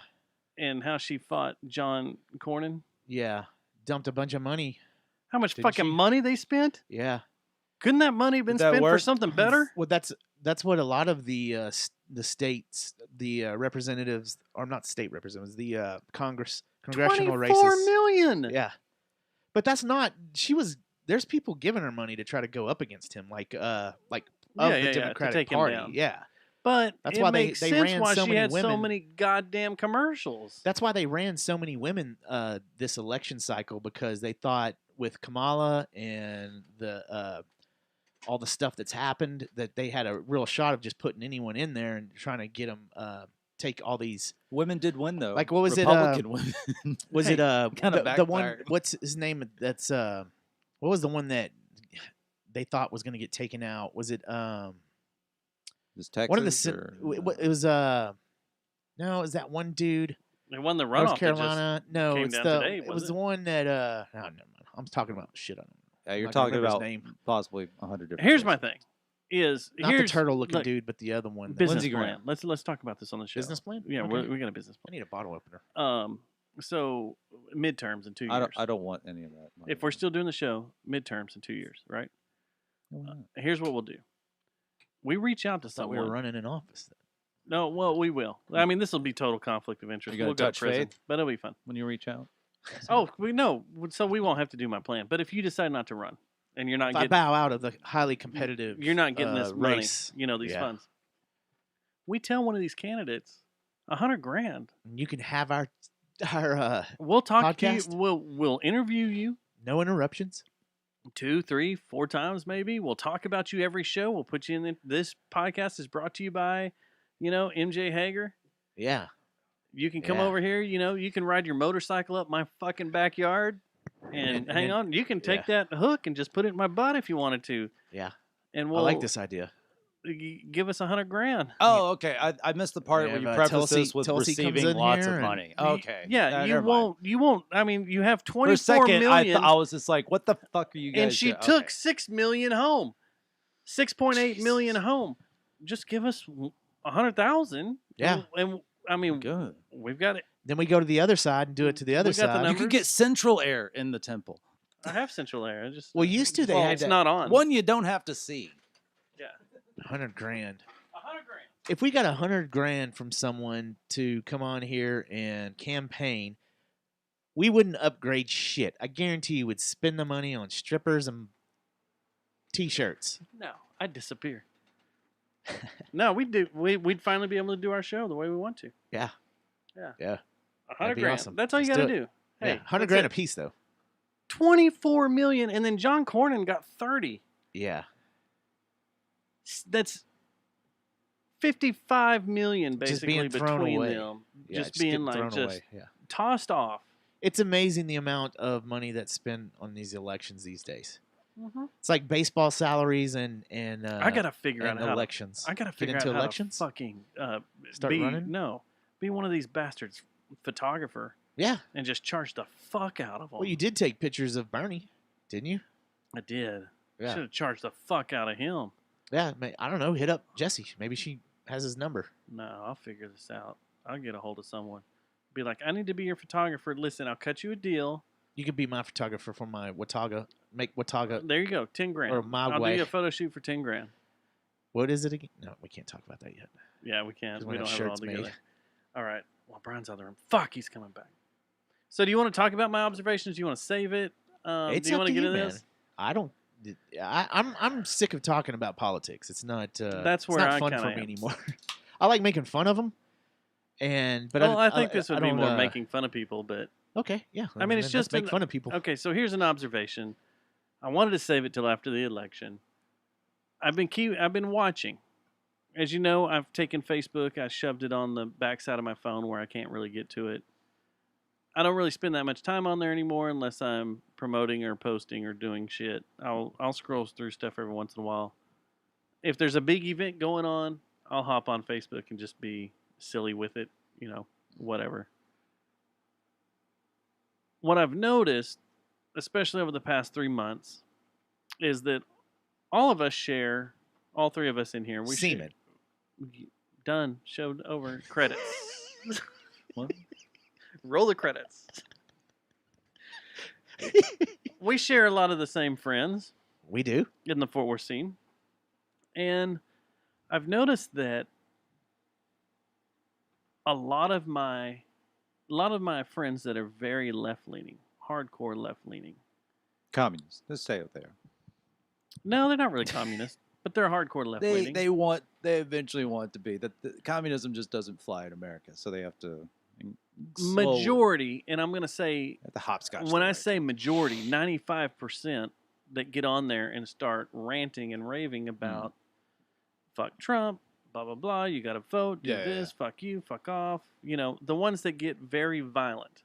and how she fought John Cornyn. Yeah. Dumped a bunch of money. How much Didn't fucking she? money they spent? Yeah. Couldn't that money have been Did that spent for work? something better? Well, that's what a lot of the states, the representatives, or not state representatives, the congressional 24 races. million. Yeah, but that's not. There's people giving her money to try to go up against him, like of the to Democratic take him Party. down. Yeah, But That's it why they makes ran sense why so she many had so women. many goddamn commercials. that's why they ran so many women this election cycle, because they thought with Kamala and the all the stuff that's happened that they had a real shot of just putting anyone in there and trying to get them take all these. women did win though. Like, what was it, Republican women. Was Hey, it kinda the one? backfired. What's his name? That's what was the one that they thought was going to get taken out? Was it Is Texas one of the or, it was no, it was that one dude, They won the runoff. North that Carolina. No, came it's down the today, it was wasn't the it? one that no, never mind. I'm talking about shit. I don't know. Yeah, you're I can talking remember his about name. possibly 100 different. Here's my places. thing. is Not the here's turtle-looking look, dude, but the other one. business Lindsey plan. Graham. Let's talk about this on the show. Business plan? Yeah, Okay. we got a business I plan. need a bottle opener. So midterms in 2 years. I don't want any of that. If we're still doing the show, midterms in 2 years, right? Here's what we'll do. We reach out to Thought we someone. were running an office. No, well, we will. I mean, this will be total conflict of interest. You gonna We'll go to touch prison, faith? but it'll be fun. when you reach out. Oh, we know. So we won't have to do my plan. But if you decide not to run and you're not If I getting, bow out of the highly competitive, you're not getting this money, race, these yeah. funds. We tell one of these candidates $100,000. you can have our We'll talk podcast? to you. We'll interview you no interruptions. 2, 3, 4 times maybe. We'll talk about you every show. We'll put you in. This podcast is brought to you by, MJ Hager. Yeah. You can come Yeah. over here. You can ride your motorcycle up my fucking backyard and hang then- on. You can take that hook and just put it in my butt if you wanted to. Yeah. And I we'll like this idea. give us $100,000. Oh, okay. I missed the part Yeah, where you but preface Tulsi- this with Tulsi comes receiving in lots here of and- money. Okay. Yeah, you never mind. won't. I mean, you have For a 24 second, million, I was just like, "What the fuck are you guys?" and she doing? took Okay. 6 million home, 6.8 million home. Just give us 100,000. Yeah. and I mean, Good. we've got it. Then we go to the other side and do it to the other We got the side. You numbers. could get central air in the temple. I have central air. I just Well, used to they well, had it's that not on. One you don't have to see. Yeah, $100,000. $100,000. If we got $100,000 from someone to come on here and campaign, we wouldn't upgrade shit. I guarantee you would spend the money on strippers and T-shirts. No, I'd disappear. No, we'd do. We'd finally be able to do our show the way we want to. Yeah. Yeah. Yeah. $100,000. be awesome. That's all you Let's got do to do. Hey, Yeah. $100,000 that's a it. piece, though. 24 million, and then John Cornyn got 30. Yeah. That's 55 million Just basically being thrown between away. them. Yeah, just getting being like thrown just away. Yeah. tossed off. It's amazing the amount of money that's spent on these elections these days. Mm-hmm. It's like baseball salaries and I gotta figure out and how. elections. I gotta Get figure into out how elections? to fucking Start be, running? No, be one of these bastards photographer Yeah. and just charge the fuck out of them. Well, you did take pictures of Bernie, didn't you? I did. Yeah. Should have charged the fuck out of him. Yeah. I don't know. Hit up Jesse. Maybe she has his number. No, I'll figure this out. I'll get a hold of someone. Be like, I need to be your photographer. Listen, I'll cut you a deal. You could be my photographer for my Watauga. Make Watauga. There you go, 10 grand. Or my I'll way. do you a photo shoot for 10 grand. What is it again? No, we can't talk about that yet. Yeah, we can. 'Cause We when don't that have it all shirt's together. made. All right. Well, Brian's out of the room. Fuck, he's coming back. So, do you want to talk about my observations? Do you want to save it? It's do you up want to get you, into man. this? I don't. I'm sick of talking about politics. It's not. That's where it's not I fun kinda for me am. anymore. I like making fun of them, but Well, I think this would be don't, more making fun of people, but Okay, yeah. I mean, it's then just let's make an- fun of people. okay. So here's an observation. I wanted to save it till after the election. I've been watching. As you know, I've taken Facebook. I shoved it on the backside of my phone where I can't really get to it. I don't really spend that much time on there anymore unless I'm promoting or posting or doing shit. I'll scroll through stuff every once in a while. If there's a big event going on, I'll hop on Facebook and just be silly with it, whatever. What I've noticed, especially over the past 3 months, is that all of us share, all three of us in here, we Semen. share. Done. Showed over. Credits. What? Roll the credits. We share a lot of the same friends We do. in the Fort Worth scene. And I've noticed that a lot of my friends that are very left-leaning, hardcore left-leaning. Communists. Let's say it there. No, they're not really communist, but they're hardcore left-leaning. They eventually want it to be that communism just doesn't fly in America, so they have to Majority, and I'm going to say, at the hopscotch. when I say majority, 95% that get on there and start ranting and raving about fuck Trump, blah, blah, blah, you got to vote, do this, fuck you, fuck off. The ones that get very violent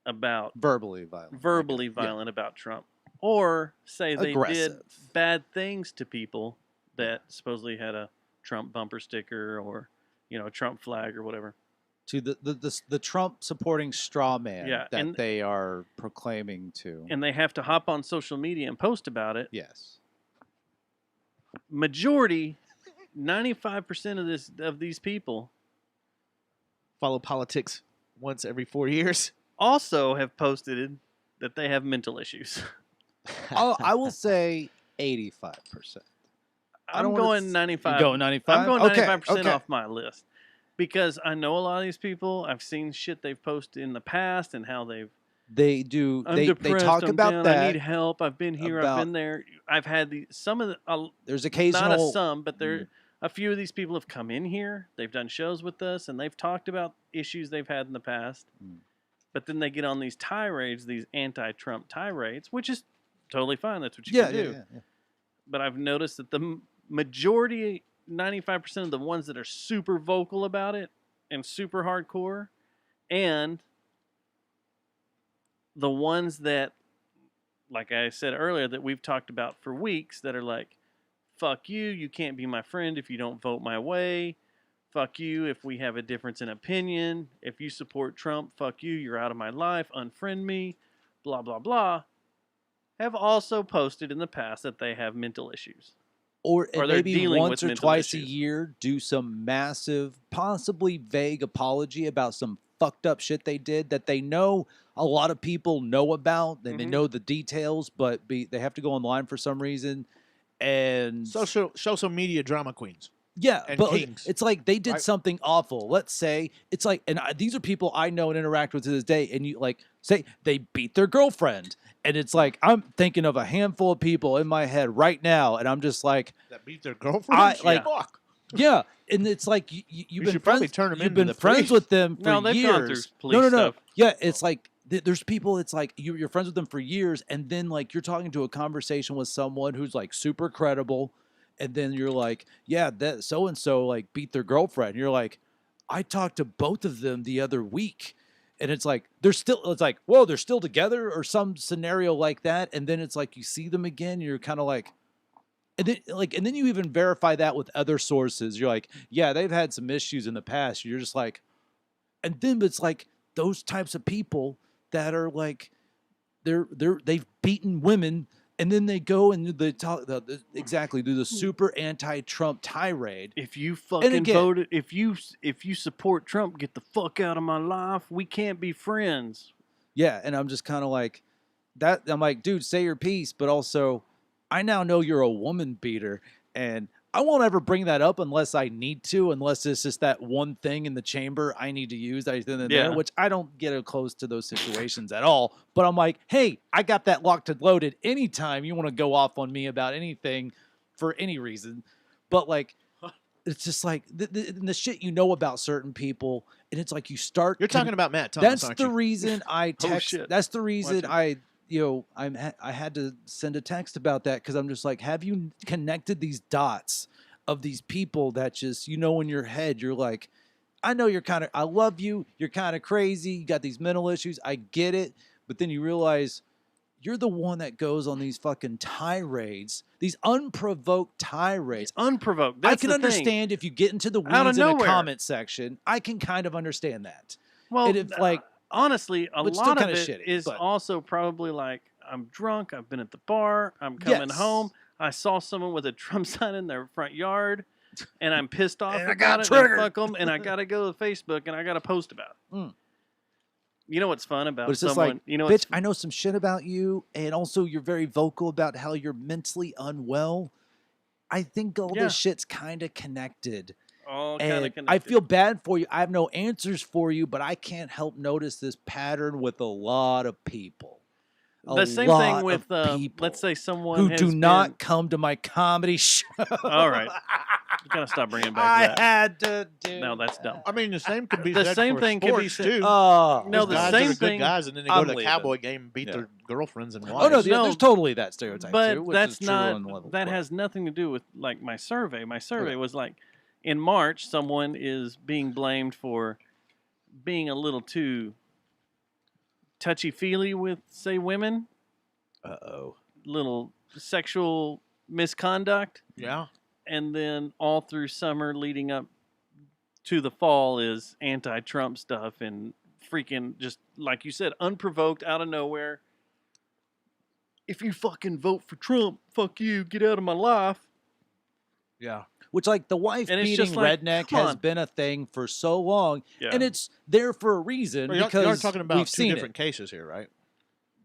about, verbally violent, about Trump, or say they did Aggressive. bad things to people that supposedly had a Trump bumper sticker or, a Trump flag or whatever. to the Trump supporting straw man Yeah, that and- they are proclaiming to. And they have to hop on social media and post about it. Yes. majority, 95% of these people Follow politics once every 4 years. also have posted that they have mental issues. I will say 85%. I I'm don't wanna going s- 95. You going 95? I'm going Okay, 95% okay. off my list because I know a lot of these people. I've seen shit they've posted in the past and how they've. They do. I'm They depressed. talk I'm about down. that. I need help. I've been here. I've about- been there. I've had some of the. There's Not occasional. some, but a few of these people have come in here. They've done shows with us, and they've talked about issues they've had in the past. But then they get on these tirades, these anti-Trump tirades, which is totally fine. That's what you can do. Yeah. But I've noticed that the majority, 95% of the ones that are super vocal about it and super hardcore, and the ones that, like I said earlier, that we've talked about for weeks, that are like, fuck you, you can't be my friend if you don't vote my way. Fuck you if we have a difference in opinion. If you support Trump, fuck you, you're out of my life, unfriend me, blah, blah, blah, have also posted in the past that they have mental issues. Or they're maybe dealing once with or mental twice a issues. year do some massive, possibly vague apology about some fucked up shit they did that they know a lot of people know about, and they know the details, but they have to go online for some reason. And Social media drama queens. yeah, and but kings. it's like they did something awful. Let's say it's like, and these are people I know and interact with to this day. And you like say they beat their girlfriend, and it's like I'm thinking of a handful of people in my head right now, and I'm just like That beat their girlfriend. Fuck. Yeah, and it's like you've been should probably friends. turn 'em You've into been the friends police. with them for No, they've years. gone through police no. stuff. Yeah, it's like there's people. It's like you're friends with them for years, and then like you're talking to a conversation with someone who's like super credible. And then you're like, yeah, that so and so like beat their girlfriend. You're like, I talked to both of them the other week, and it's like it's like, whoa, they're still together or some scenario like that. And then it's like you see them again, you're kind of like, and then you even verify that with other sources. You're like, yeah, they've had some issues in the past. You're just like, and then it's like those types of people that are like, they've beaten women. And then they go and they talk do the super anti-Trump tirade. If you fucking voted, if you support Trump, get the fuck out of my life. We can't be friends. Yeah, and I'm just kind of like that. I'm like, dude, say your piece, but also, I now know you're a woman beater, and I won't ever bring that up unless I need to, unless it's just that one thing in the chamber I need to use there, which I don't get close to those situations at all. But I'm like, hey, I got that locked and loaded anytime you want to go off on me about anything for any reason. But like, it's just like the shit you know about certain people, and it's like you start. You're talking about Matt Thomas, That's aren't the you? reason I text. shit. That's the reason Watch I had to send a text about that because I'm just like, have you connected these dots of these people that just, in your head, you're like, I know I love you. You're kind of crazy. You got these mental issues. I get it. But then you realize you're the one that goes on these fucking tirades, these unprovoked tirades. Unprovoked. I That's can the thing. understand if you get into the Out of weeds in a nowhere. comment section. I can kind of understand that. Well, And if, like, honestly, a but still lot of kinda it shitty, is but- also probably like, I'm drunk, I've been at the bar, I'm coming Yes. home, I saw someone with a Trump sign in their front yard, and I'm pissed off And I about got it, triggered. and fuck them, and I gotta go to Facebook and I gotta post about it. Mm. You know what's fun about But it's just someone? like, bitch, I know some shit about you, and also you're very vocal about how you're mentally unwell. I think all Yeah. this shit's kind of connected. all kind of And connected. I feel bad for you. I have no answers for you, but I can't help notice this pattern with a lot of people. the same lot thing of with, people let's say someone who has do not been- come to my comedy show. All right. You gotta stop bringing back I that. had to do. No, that's dumb. I mean, the same could be The said same for thing could be sports, said- too. Oh, No, There's the guys same that are thing- good guys, and then they I'm go to the leaving. cowboy game and beat Yeah. their girlfriends and oh wives. no, No, there's totally that stereotype But too, which that's is true on the not. level. That but- has nothing to do with like my survey. My survey Okay. was like, in March, someone is being blamed for being a little too touchy-feely with, say, women, Uh-oh. little sexual misconduct, Yeah. and then all through summer leading up to the fall is anti-Trump stuff and freaking just like you said, unprovoked, out of nowhere. If you fucking vote for Trump, fuck you, get out of my life. Yeah. Which, like, the wife And it's beating just like, redneck come has on. been a thing for so long, Yeah. and it's there for a reason You're because talking about we've two seen different cases here, right?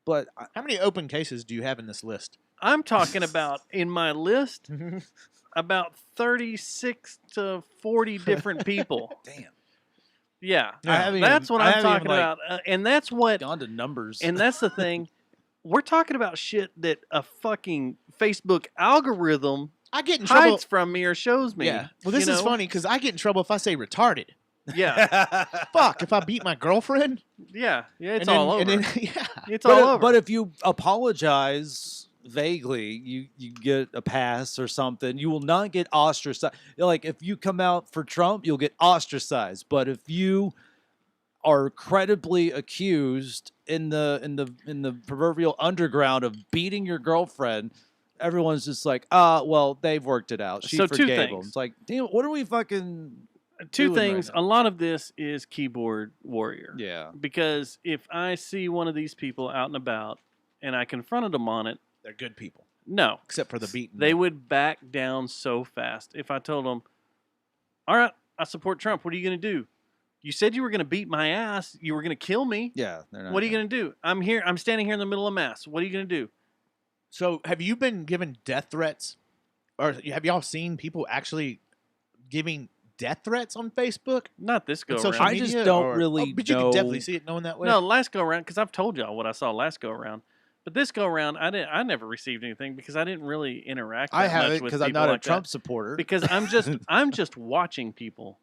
But How many open cases do you have in this list? I'm talking about in my list about 36 to 40 different people. damn, Yeah, I haven't that's even- what I I'm haven't even, talking about, and that's what, gone to numbers. and that's the thing. We're talking about shit that a fucking Facebook algorithm I get in trouble. hides from me or shows me. Yeah. Well, this you is know? funny because I get in trouble if I say retarded. Yeah, Fuck, if I beat my girlfriend. yeah, it's and then, all over. And then, yeah. It's all over. But if you apologize vaguely, you get a pass or something. You will not get ostracized. Like, if you come out for Trump, you'll get ostracized. But if you are credibly accused in the proverbial underground of beating your girlfriend, everyone's just like, well, they've worked it out. She So two forgave things. him. It's like, damn, what are we fucking Two doing right things. now? A lot of this is keyboard warrior. Yeah. Because if I see one of these people out and about and I confronted them on it, They're good people. no, Except for the beating. they would back down so fast. If I told them, all right, I support Trump, what are you going to do? You said you were going to beat my ass. You were going to kill me. Yeah. They're not What are you going to do? I'm here. I'm standing here in the middle of mass. What are you going to do? So, have you been given death threats? Or have y'all seen people actually giving death threats on Facebook? Not this go And social around. I just media, don't or- really but you can definitely know- see it knowing that way. No, last go around, because I've told y'all what I saw last go around. But this go around, I never received anything because I didn't really interact. That I much haven't with because I'm people not like a Trump that. supporter. Because I'm just watching people,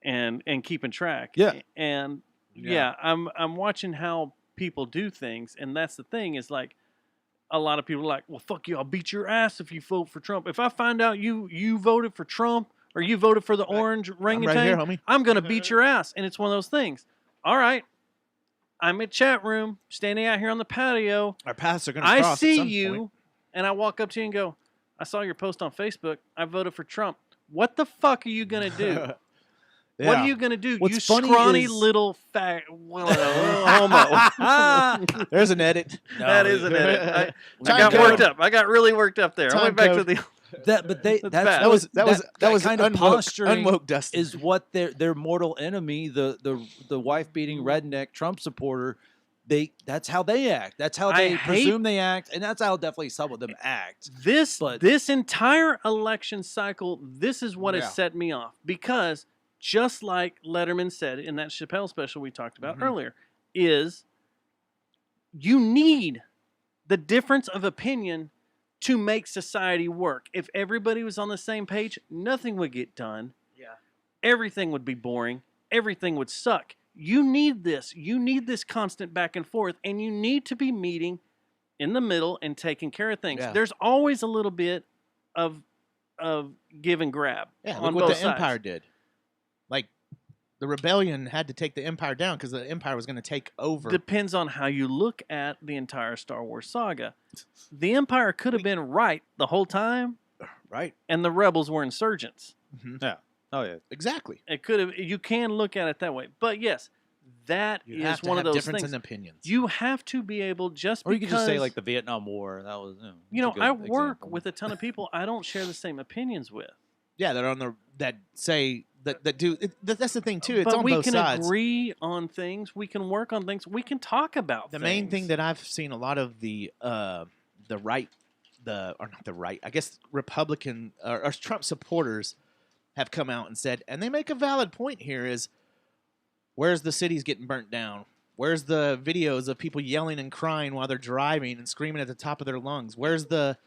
and keeping track. Yeah. And Yeah. I'm watching how people do things, and that's the thing is like a lot of people are like, well, fuck you, I'll beat your ass if you vote for Trump. If I find out you voted for Trump or you voted for the orange I'm orangutan, right here, homie. I'm gonna beat your ass. And it's one of those things. All right. I'm in chat room, standing out here on the patio. Our paths are going to I cross at see some you, point. and I walk up to you and go, I saw your post on Facebook. I voted for Trump. What the fuck are you going to do? Yeah. What are you going to do? What's you funny scrawny is- little fat homo. There's an edit. That is an edit. I Time got code. worked up. I got really worked up there. I Time went back code. to the... But That's bad. That was kind of unwoke, posturing unwoke Dustin. is what their mortal enemy, the wife beating redneck Trump supporter, that's how they act. That's how I they hate- presume they act, and that's how definitely some of them act. But- This entire election cycle, this is what Yeah. has set me off. Because just like Letterman said in that Chappelle special we talked about earlier, is you need the difference of opinion to make society work. If everybody was on the same page, nothing would get done. Yeah. Everything would be boring. Everything would suck. You need this. You need this constant back and forth, and you need to be meeting in the middle and taking care of things. Yeah. There's always a little bit of give and grab Yeah, on look both what the sides. Empire did. Like, the rebellion had to take the Empire down because the Empire was going to take over. Depends on how you look at the entire Star Wars saga. The Empire could have been right the whole time, right? and the rebels were insurgents. Yeah. Oh yeah. Exactly. It could have. You can look at it that way, but yes, that You is have to one have of those difference things. in opinions. You have to be able just Or you because could just say like the Vietnam War. That was you know that's a I good work example. with a ton of people I don't share the same opinions with. Yeah, that are on the that say that do. That's the thing too. It's but on we both can sides. agree on things. We can work on things. We can talk about The things. main thing that I've seen a lot of the right, or not the right, I guess Republican or Trump supporters have come out and said, and they make a valid point here is, where's the cities getting burnt down? Where's the videos of people yelling and crying while they're driving and screaming at the top of their lungs? Where's the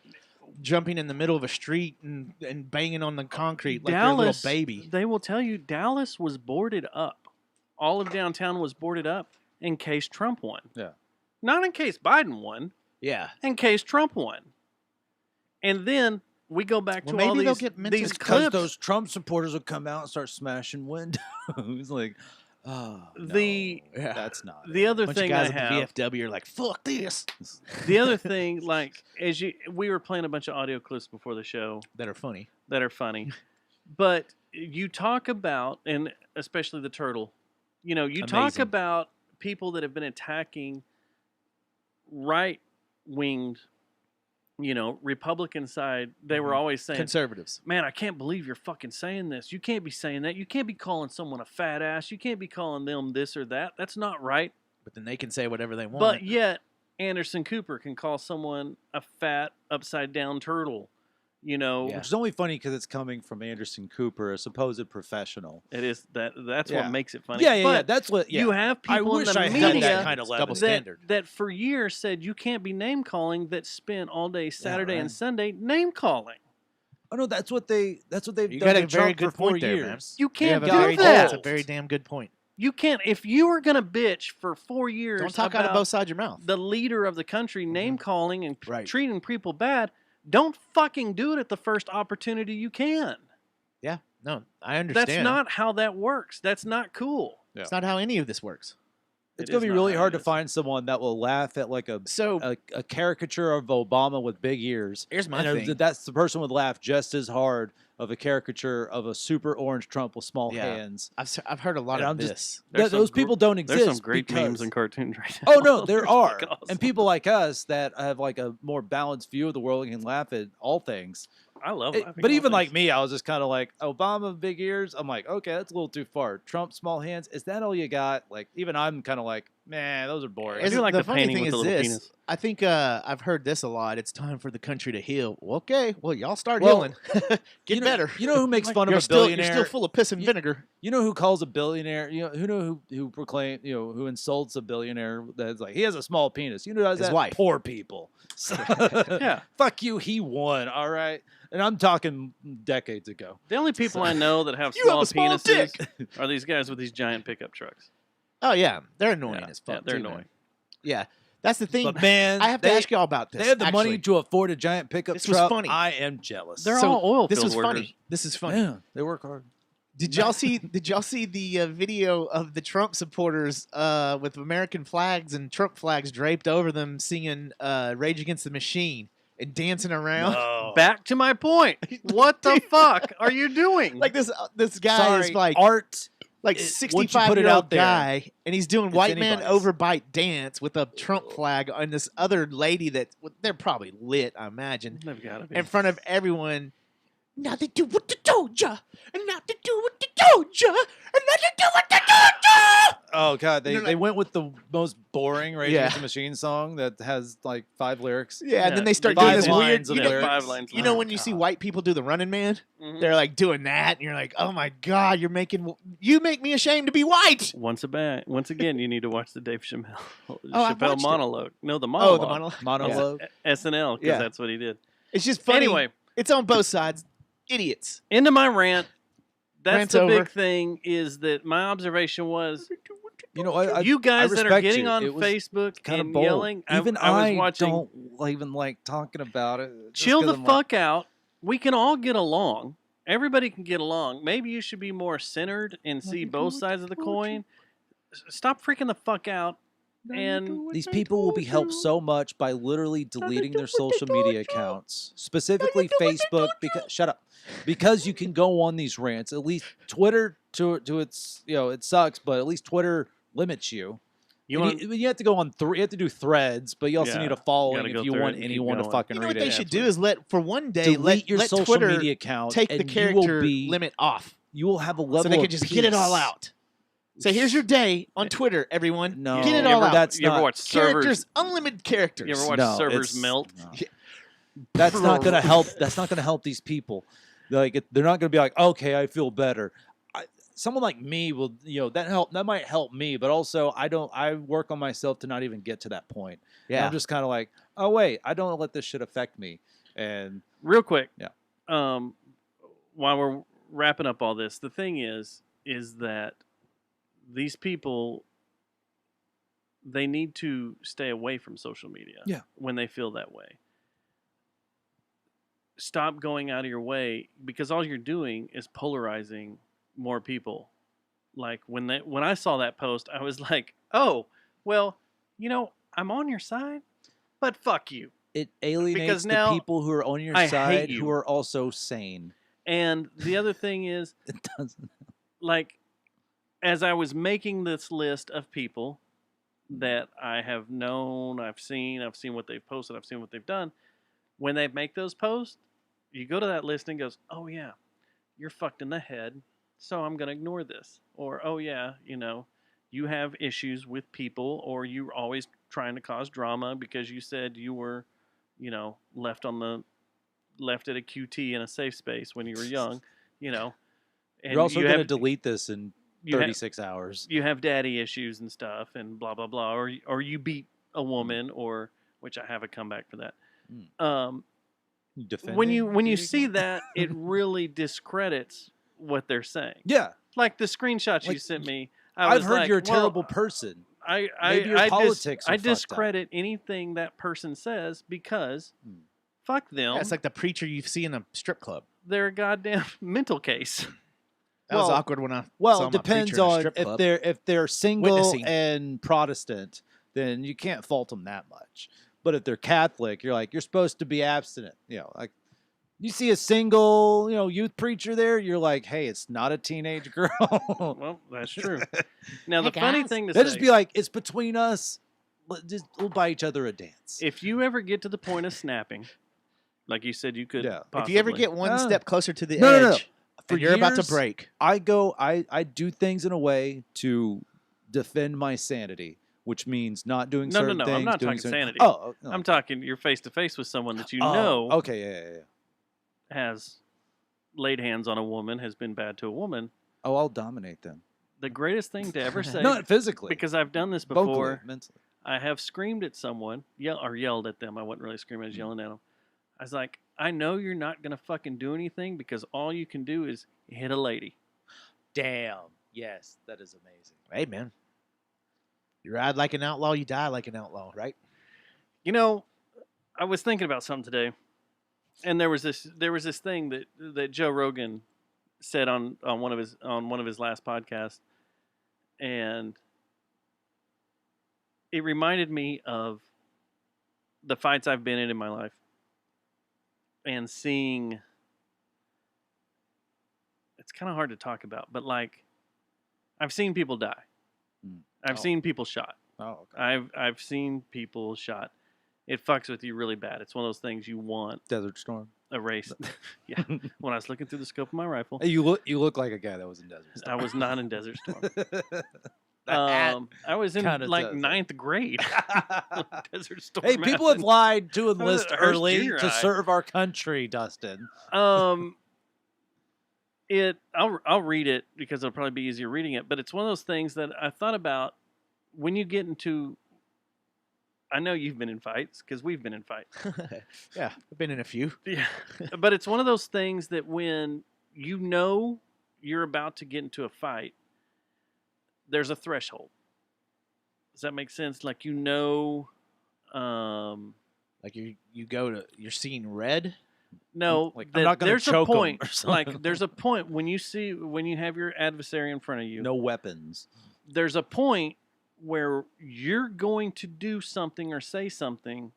jumping in the middle of a street and banging on the concrete like Dallas, they're a little baby? They will tell you Dallas was boarded up. All of downtown was boarded up in case Trump won. Yeah. Not in case Biden won. Yeah. In case Trump won. And then we go back to Well, all maybe they'll these, get mental these because clips. those Trump supporters will come out and start smashing windows. It's like, oh, The- no, Yeah. that's not The other Bunch thing of guys I at have, the VFW are like, fuck this. the other thing, like we were playing a bunch of audio clips before the show That are funny. that are funny, but you talk about, and especially the turtle, you know, you talk Amazing. about people that have been attacking right-winged Republican side, they were always saying, Conservatives. man, I can't believe you're fucking saying this. You can't be saying that. You can't be calling someone a fat ass. You can't be calling them this or that. That's not right. But then they can say whatever they want. But yet, Anderson Cooper can call someone a fat, upside down turtle. Yeah. Which is only funny because it's coming from Anderson Cooper, a supposed professional. It is that's Yeah. what makes it funny. Yeah, But that's what. Yeah. you have I people in wish the I had that media kind of double level. standard. that for years said you can't be name calling, that spent all day Saturday and right. Sunday name calling. Oh no, that's what they've You done got a to very Trump good for 4 point there, years. man. You can't have a do very, that. That's a very damn good point. You can't. If you were gonna bitch for 4 years, Don't talk out of about both sides of your mouth. the leader of the country name calling and Right. treating people bad, don't fucking do it at the first opportunity you can. Yeah, no, I understand. That's not how that works. That's not cool. It's not how any of this works. It's It gonna is be not really how hard it to is. find someone that will laugh at like So a caricature of Obama with big ears. here's my And thing. that's the person would laugh just as hard of a caricature of a super orange Trump with small Yeah. hands. I've heard a lot And of I'm just- this. There's Those some people don't exist. There's some great memes because- and cartoons right now. Oh no, there They're are, fucking awesome. and people like us that have like a more balanced view of the world and can laugh at all things. I love It- laughing but at even all like things. me, I was just kind of like Obama big ears. I'm like, okay, that's a little too far. Trump small hands. Is that all you got? Like even I'm kind of like, man, those are boring. I do like the funny painting thing with is the little this. penis. I think I've heard this a lot. It's time for the country to heal. Well, okay, well y'all start Well, healing. Get you know, better. You know who makes fun of you're a still, billionaire? You're still full of piss and You- vinegar. You know who calls a billionaire? You know who proclaim? Who insults a billionaire? That's like he has a small penis. You know who does His that? wife. Poor people. So, Yeah. Fuck you. He won. All right. And I'm talking decades ago. The only people I know that have You have small a small penises are these guys with these giant pickup trucks. Oh yeah, they're annoying Yeah, as fuck. yeah, they're too, man. annoying. Yeah, that's the thing. But man, I have to they, ask y'all about this. They have the money actually. to afford a giant pickup This was truck. funny. I am jealous. They're So, all oil This field was workers. funny. This is funny. Yeah, they work hard. Did y'all see? Did y'all see the video of the Trump supporters with American flags and Trump flags draped over them, singing "Rage Against the Machine" and dancing around? No. Back to my point. What the fuck are you doing? Like this guy Sorry, is like art. like once you 65 put it year old out there, guy, and he's doing it's white man anybody's. overbite dance with a Trump flag on this other lady that they're probably lit, I imagine, They've got to be. in front of everyone. Now they do what they told ya, and now they do what they told ya, and now they do what they told ya. Oh god, They're they went with the most boring Rage Yeah. Against the Machine song that has like 5 lyrics. Yeah, and then they start they doing do this five weird. lines of You know, lyrics. 5 lines. you know long. when you see white people do the Running Man, Mhm. they're like doing that, and you're like, oh my god, you make me ashamed to be white. Once again, you need to watch the Dave Chappelle, I've Chappelle watched it. monologue. No, the Oh, monologue. the monologue. Monologue. SNL, because Yeah. that's what he did. It's just funny. Anyway, It's on both sides. Idiots. into my rant. That's Rant's the over. big thing. Is that my observation was You know, I you guys that are respect getting you. on It was Facebook kind of and bold. yelling. Even I was watching. don't even like talking about it. just Chill 'cause the I'm like, fuck out. We can all get along. Everybody can get along. Maybe you should be more centered and see both sides of the coin. Stop freaking the fuck out. And These people will be helped so much by literally deleting their social media accounts, specifically Facebook. Because shut up, because you can go on these rants. At least Twitter to its it sucks, but at least Twitter limits you. you And want you have to go on you have to do threads, but you also Yeah, need a following gotta go if you through it want and keep anyone to going. fucking You know read what they it. should do is let for one day Delete your let social Twitter media account. take the and character you will be, limit off, You will have a level. so they of can just get it all peace. out. So here's your day on Twitter, everyone. No, Get it you all ever, out. That's you ever not- watch servers? Characters, unlimited characters. You ever watch No, servers it's- melt? no. That's not going to help. That's not going to help these people. Like they're not going to be like, okay, I feel better. Someone like me will, that might help me, but also I work on myself to not even get to that point. And Yeah. I'm just kind of like, oh wait, I don't let this shit affect me. And Real quick. Yeah. While we're wrapping up all this, the thing is that these people, they need to stay away from social media. Yeah. When they feel that way. Stop going out of your way, because all you're doing is polarizing more people. Like when I saw that post, I was like, oh, well, I'm on your side, but fuck you. it alienates Because the now people who are on your I hate side you. who are also sane. And the other thing is, It doesn't. like, as I was making this list of people that I have known, I've seen what they've posted, I've seen what they've done, when they make those posts, you go to that list and it goes, oh yeah, you're fucked in the head, so I'm gonna ignore this. Or oh yeah, you have issues with people, or you're always trying to cause drama because you said you were, left at a QT in a safe space when you were young, and You're also you going to have delete this in you have- 36 hours. you have daddy issues and stuff, and blah blah blah, or you beat a woman, or which I have a comeback for that. When you see that, it really discredits what they're saying. Yeah. Like the screenshots you Like, sent me, I've heard you're a terrible person. Maybe your politics are I fucked up. discredit anything that person says because fuck them. Yeah, it's like the preacher you see in a strip club. They're a goddamn mental case. That was Well- awkward when I Well, saw it my depends preacher in a on strip if club. they're single Witnessing. and Protestant, then you can't fault them that much. But if they're Catholic, you're supposed to be abstinent. Like you see a single, youth preacher there, you're like, hey, it's not a teenage girl. Well, that's true. Now, the Hey, funny guys. thing to They'll say, just be like, it's between us. We'll buy each other a dance. if you ever get to the point of snapping, like you said you could Yeah. possibly. If you ever get one step closer to the No, no, no. edge, For and you're about to years, break. I do things in a way to defend my sanity, which means not doing No, no, certain no, things. I'm not doing talking certain- sanity. Oh, no. I'm talking you're face to face with someone that you Oh, know Okay, yeah. has laid hands on a woman, has been bad to a woman. Oh, I'll dominate them. The greatest thing to ever say, Not physically, because I've done this vocally, before, mentally. I have screamed at someone, yelled at them. I wasn't really screaming, I was yelling at them. I was like, I know you're not going to fucking do anything because all you can do is hit a lady. Damn. Yes, that is amazing. Hey, man. You ride like an outlaw, you die like an outlaw, right? I was thinking about something today, and there was this thing that Joe Rogan said on one of his last podcasts, and it reminded me of the fights I've been in my life, and seeing. It's kind of hard to talk about, but like, I've seen people die. I've seen people shot. Oh, okay. I've seen people shot. It fucks with you really bad. It's one of those things you want Desert Storm. erased. Yeah. When I was looking through the scope of my rifle, Hey, you look like a guy that was in Desert I Storm. was not in Desert Storm. That I was in kinda like does it. 9th grade. Desert Storm. Hey, people have happened. lied to was enlist the first early junior to high. serve our country, Dustin. I'll read it because it'll probably be easier reading it. But it's one of those things that I thought about when you get into. I know you've been in fights because we've been in fights. Yeah, I've been in a few. Yeah, but it's one of those things that when you know you're about to get into a fight, there's a threshold. Does that make sense? Like Like you're seeing red. no, Like, I'm that not gonna there's a choke 'em point. or something. Like there's a point when you have your adversary in front of you. No weapons. There's a point where you're going to do something or say something,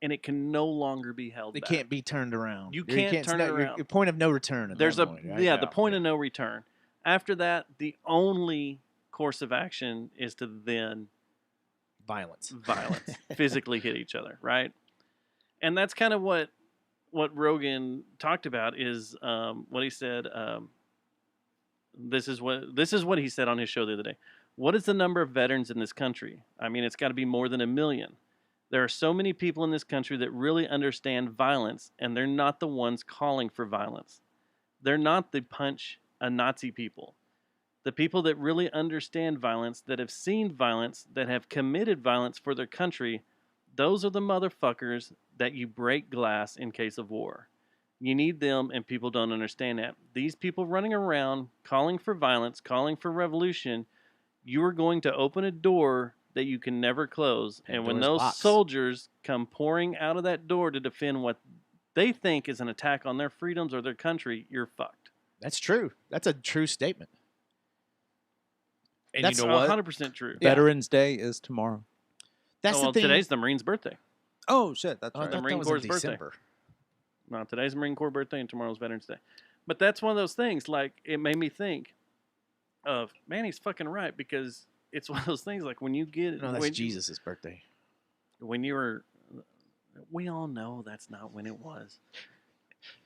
and it can no longer be held It back. can't be turned around. You can't turn it around. Your point of no return. At There's that a point, right? the point of no return. After that, the only course of action is to then violence. physically hit each other, right? And that's kind of what Rogan talked about is what he said. This is what he said on his show the other day. What is the number of veterans in this country? I mean, it's got to be more than 1 million. There are so many people in this country that really understand violence, and they're not the ones calling for violence. They're not the punch a Nazi people. The people that really understand violence, that have seen violence, that have committed violence for their country, those are the motherfuckers that you break glass in case of war. You need them, and people don't understand that. These people running around calling for violence, calling for revolution, you are going to open a door that you can never close. And when Pandora's those box. soldiers come pouring out of that door to defend what they think is an attack on their freedoms or their country, you're fucked. That's true. That's a true statement. And That's you know what? 100% true. Yeah. Veterans Day is tomorrow. That's well, the thing. today's the Marine's birthday. Oh shit, that's Oh, I right. the thought Marine that was Corps' in birthday. December. No, today's Marine Corps birthday and tomorrow's Veterans Day. But that's one of those things, like, it made me think of, man, he's fucking right, because it's one of those things, like, when you get... No, that's when, Jesus' birthday. When you were... We all know that's not when it was.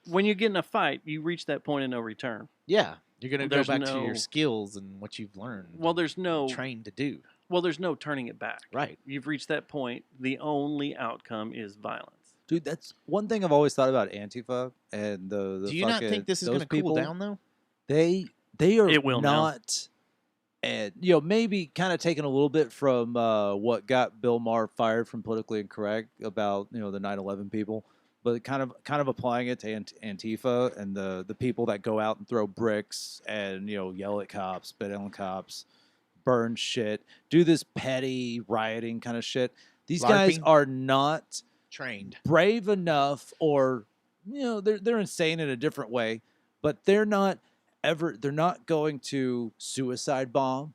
When you get in a fight, you reach that point of no return. Yeah, you're gonna go There's back to your no- skills and what you've learned. Well, and there's no trained to do. well, there's no turning it back. Right. You've reached that point. The only outcome is violence. Dude, that's one thing I've always thought about Antifa and the Do you not fucking- think this is those gonna cool people, down though? They are It will now. not, and maybe kind of taking a little bit from what got Bill Maher fired from Politically Incorrect about the 9/11 people, but kind of applying it to Antifa and the people that go out and throw bricks and yell at cops, spit on cops, burn shit, do this petty rioting kind of shit. These guys LARPing? are not Trained. brave enough, or they're insane in a different way, but they're not going to suicide bomb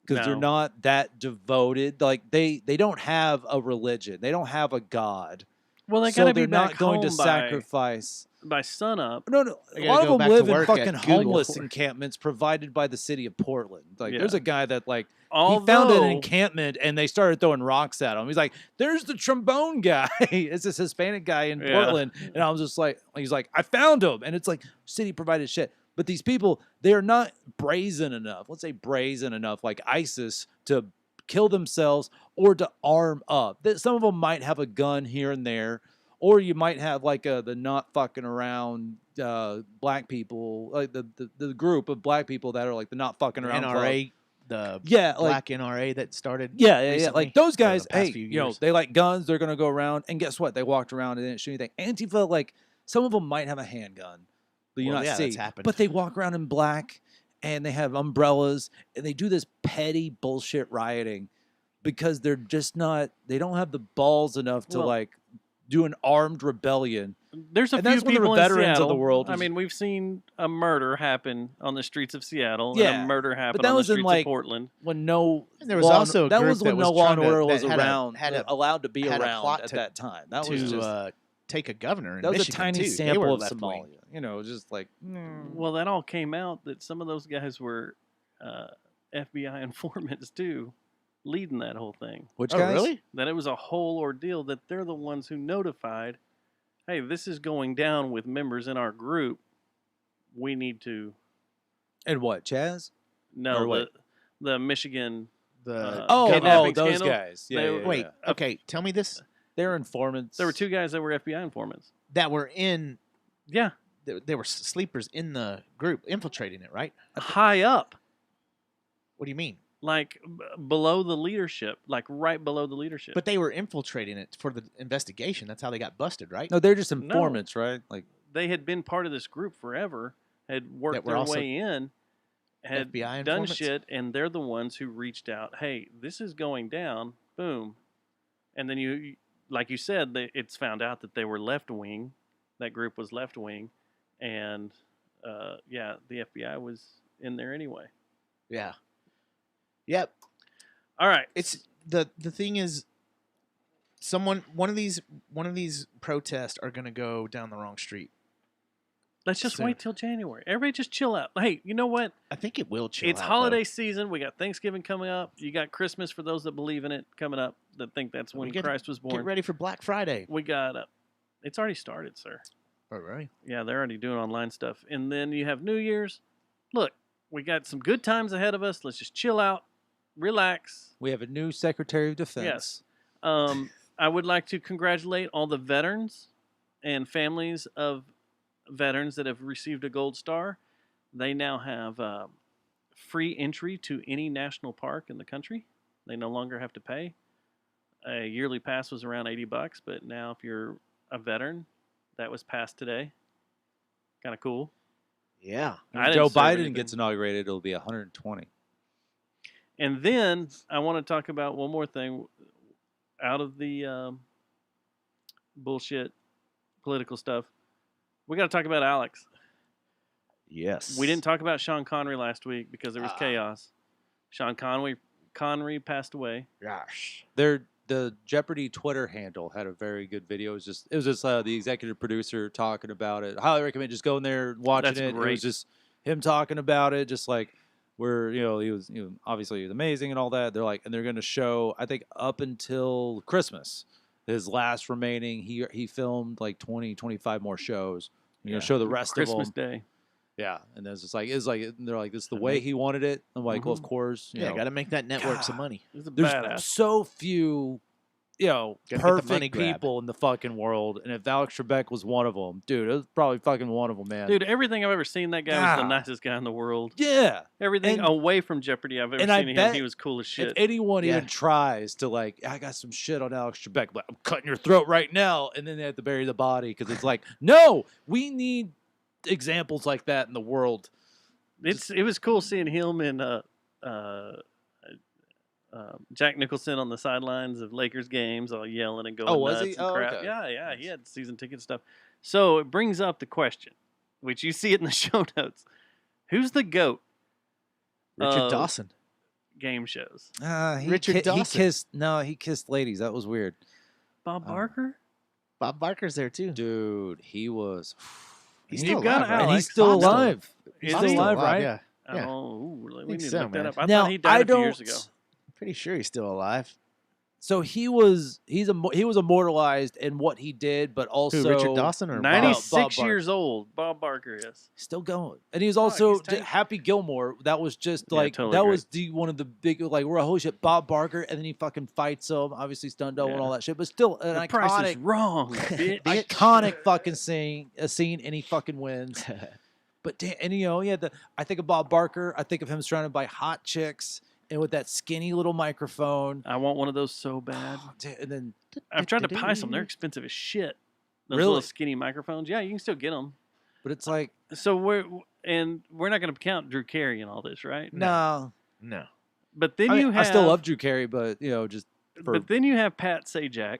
because they're No. not that devoted. Like they don't have a religion, they don't have a god, Well, they so gotta be they're not back going to home by sacrifice. sunup. No, They a gotta lot of go them back to live in work at fucking Google. homeless encampments provided by the city of Portland. Like Yeah. there's a guy that he found an Although- encampment and they started throwing rocks at him. He's like, "There's the trombone guy." It's this Hispanic guy in Yeah. Portland, and I was just like, "He's like, I found him," and it's like city provided shit. But these people, they are not brazen enough. Let's say brazen enough, like ISIS, to kill themselves or to arm up. Some of them might have a gun here and there, or you might have like the not fucking around black people, like the group of black people that are like the not fucking around club. NRA, the Yeah, black NRA that started. Yeah. recently, Like those or guys, the past hey, few years. they like guns. They're gonna go around, and guess what? They walked around and didn't shoot anything. Antifa, like some of them might have a handgun, but Well, not yeah, see. that's happened. But they walk around in black, and they have umbrellas, and they do this petty bullshit rioting because they're just not. They don't have the balls enough to Well- like do an armed rebellion. There's a And few that's one of the people veterans in of the Seattle. world I is- mean, we've seen a murder happen on the streets of Seattle, and Yeah, a murder happen that on the was in, streets like, of Portland. When no, And there was law also a that group was when that no was law and trying to- order was that had a- around, had a- allowed to be had a around plot at to- that time. That to was just take a governor in that was Michigan a tiny too. They sample were of left-wing. Somalia. Just like Well, that all came out that some of those guys were FBI informants too, leading that whole thing. which Oh, guys? really? That it was a whole ordeal. That they're the ones who notified, hey, this is going down with members in our group. We need to And what, Chaz? know Or what? the Michigan. The kidnapping those scandal? guys. Yeah, They- yeah, wait, yeah. okay, tell me this: They're informants. There were two guys that were FBI informants. that were in, Yeah, there were sleepers in the group infiltrating it, right? high up, What do you mean? like below the leadership, like right below the leadership. But they were infiltrating it for the investigation. That's how they got busted, right? No, they're just informants, right? Like they had been part of this group forever, had worked That were their also way in, had FBI done informants? shit, and they're the ones who reached out. Hey, this is going down. Boom, and then you, like you said, it's found out that they were left wing. That group was left wing, and yeah, the FBI was in there anyway. Yeah. Yep. All right, It's the thing is, one of these protests are going to go down the wrong street. let's just soon. wait till January. Everybody just chill out. Hey, you know what? I think it will chill. It's out, holiday though. season. We got Thanksgiving coming up. You got Christmas for those that believe in it coming up, that think that's when Christ was born. Get ready for Black Friday. We got it's already started, sir. Oh, right. Yeah, they're already doing online stuff. And then you have New Year's. Look, we got some good times ahead of us. Let's just chill out, relax. we have a new Secretary of Defense. Yes. I would like to congratulate all the veterans and families of veterans that have received a gold star. They now have free entry to any national park in the country. They no longer have to pay. A yearly pass was around $80, but now if you're a veteran, that was passed today. Kind of cool. Yeah. I If didn't Joe serve Biden anything. gets inaugurated, it'll be 120. And then I want to talk about one more thing out of the bullshit political stuff. We got to talk about Alex. Yes. We didn't talk about Sean Connery last week because there was chaos. Sean Connery passed away. Gosh. The Jeopardy Twitter handle had a very good video. It was just the executive producer talking about it. Highly recommend just going there and watching That's it. It great. was just him talking about it, just like where he was obviously he was amazing and all that. They're like, and they're going to show, I think, up until Christmas, his last remaining. He filmed like 20, 25 more shows. Yeah. Show the rest Christmas of them. Day. Yeah, and it's like they're like, this is the way he wanted it. I'm like, well, of course, Yeah, got to make that network some money. He's a there's badass. so few, Gotta get the perfect money grab. people in the fucking world, and if Alex Trebek was one of them, dude, it was probably fucking one of them, man. Dude, everything I've ever seen, that guy was the God. nicest guy in the world. Yeah. Everything And- away from Jeopardy I've ever and I seen him, bet he was cool as If shit. anyone Yeah. even tries to like, I got some shit on Alex Trebek, but I'm cutting your throat right now, and then they have to bury the body because it's like, no, we need examples like that in the world. It was cool seeing him and Jack Nicholson on the sidelines of Lakers games, all yelling and going Oh, was nuts he? and Oh, crap. okay. Yeah, he had season ticket stuff. So it brings up the question, which you see it in the show notes: who's the GOAT Richard of Dawson. game shows? Richard Dawson. He kissed ladies. That was weird. Bob Barker? Bob Barker's there too. Dude, he was. He's You've still got alive, right? And Alex. he's still Bob's still- alive. He's Is still he? alive, right? Yeah. Yeah. Oh, we Think need to so, look that man. up. I Now, thought he died a few years ago. Pretty sure he's still alive. So he was immortalized in what he did, but also Who, Richard Dawson or Bob? 96 Barker. years old, Bob Barker is. still going. And he was also he's tight. Happy Gilmore. That was just Yeah, like totally that agree. was one of the big like we're holy shit Bob Barker, and then he fucking fights him. Obviously stunt double and Yeah. all that shit, but still an The price is iconic, wrong, bitch. iconic fucking scene. And he fucking wins. But damn, and I think of Bob Barker. I think of him surrounded by hot chicks and with that skinny little microphone. I want one of those so bad. And then I've tried to buy some. They're expensive as shit. Those Really? little skinny microphones. Yeah, you can still get them. but it's like So we're not going to count Drew Carey and all this, right? no. No. But then I you mean, have. I still love Drew Carey, but just for But then you have Pat Sajak.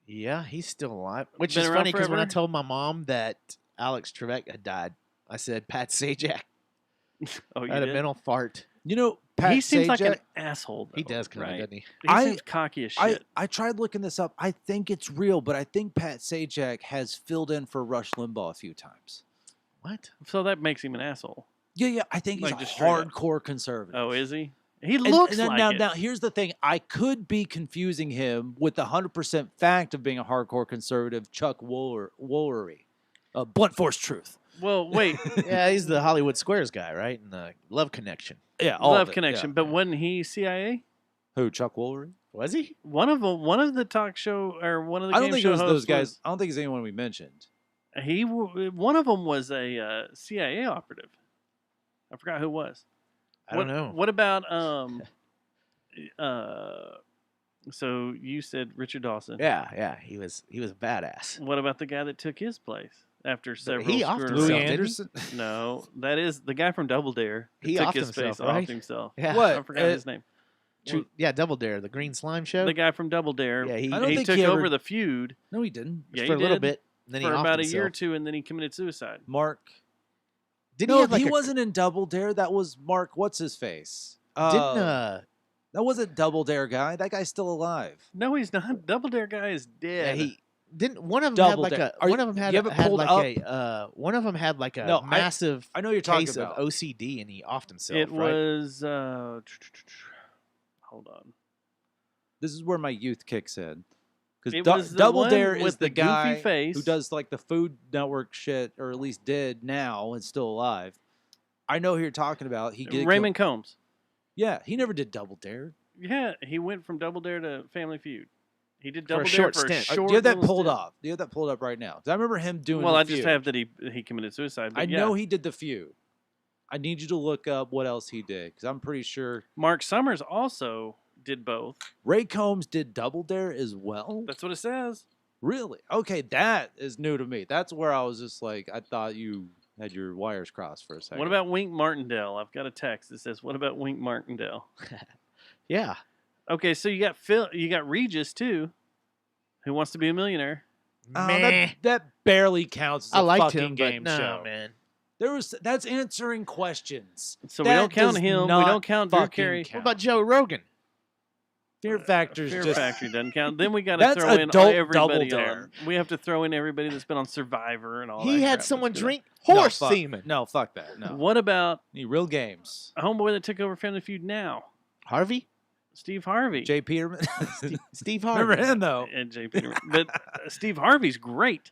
Yeah, he's still alive. Which Been is around funny because when I forever? told my mom that Alex Trebek had died, I said Pat Sajak Oh, you had a did? mental fart. Pat He seems like an Sajak- asshole. He though, does kind of, right? doesn't he? He I- seems cocky as shit. I tried looking this up. I think it's real, but I think Pat Sajak has filled in for Rush Limbaugh a few times. What? So that makes him an asshole. Yeah. I think he's Like, a just straight up. hardcore conservative. Oh, is he? He And- looks and then like now, it. now, here's the thing. I could be confusing him with the 100% fact of being a hardcore conservative, Chuck Woolery. Blunt force truth. Well, wait. Yeah, he's the Hollywood Squares guy, right? And the Love Connection. Yeah, all Love of it, Connection. yeah. But wasn't he CIA? Who, Chuck Woolery? Was he? One of the talk show or one of the I don't game think show it was those hosts guys. I don't think it's anyone we mentioned. One of them was a CIA operative. I forgot who it was. I don't know. What about so you said Richard Dawson. Yeah, he was a badass. What about the guy that took his place after several? he offed screw-ups? himself, Louis didn't he? Anderson? No, that is the guy from Double Dare. that He took offed his himself, face right? off himself. Yeah. What? I forgot his name. Well, yeah, Double Dare, the Green Slime Show. The guy from Double Dare. Yeah, he I don't he think took he over ever- the feud. No, he didn't. Yeah, for a he little did. bit. Then he For offed about a himself. year or two, and then he committed suicide. Mark. Didn't No, he have like he a, wasn't in Double Dare. That was Mark. What's his face? Didn't That wasn't Double Dare guy. That guy's still alive. No, he's not. Double Dare guy is yeah, dead. he didn't one of them had Double like Dare. a one of them had, you haven't had pulled like up? a one of them had like a No, massive I know what you're talking case about. of OCD and he offed himself. It right? was. Hold on. This is where my youth kicks in. It Because was the Double one Dare with is the the goofy guy face. who does like the Food Network shit, or at least did now and still alive. I know who you're talking about. He did Raymond Combs. Yeah, he never did Double Dare. Yeah, he went from Double Dare to Family Feud. He did For a Double Dare short for a stint. short Do you have that little pulled stint. up? Do you have that pulled up right now? 'Cause I remember him doing. Well, the I just feud. have that he committed suicide. But I yeah. know he did the feud. I need you to look up what else he did because I'm pretty sure Mark Summers also did both. Ray Combs did Double Dare as well. That's what it says. Really? Okay, that is new to me. That's where I was just like, I thought you had your wires crossed for a second. What about Wink Martindale? I've got a text that says, "What about Wink Martindale?" Yeah. Okay, so you got Phil, you got Regis too, Who Wants to Be a Millionaire. Meh. that barely counts as a I liked fucking him, game but no, show. man. That's answering questions. So we That don't count does him. We not don't count Drew fucking Carey. count. What about Joe Rogan? Fear Factor's Fear just Factory doesn't count. Then we got to That's throw in adult everybody Double Dare. on. We have to throw in everybody that's been on Survivor and all that. He had crap. someone Let's do drink No, horse fuck. semen. No, fuck that. that. No. What about Need real games. a homeboy that took over Family Feud now? Harvey? Steve Harvey. Jay Peterman. Steve Harvey. Remember him though? And Jay Peterman. But Steve Harvey's great.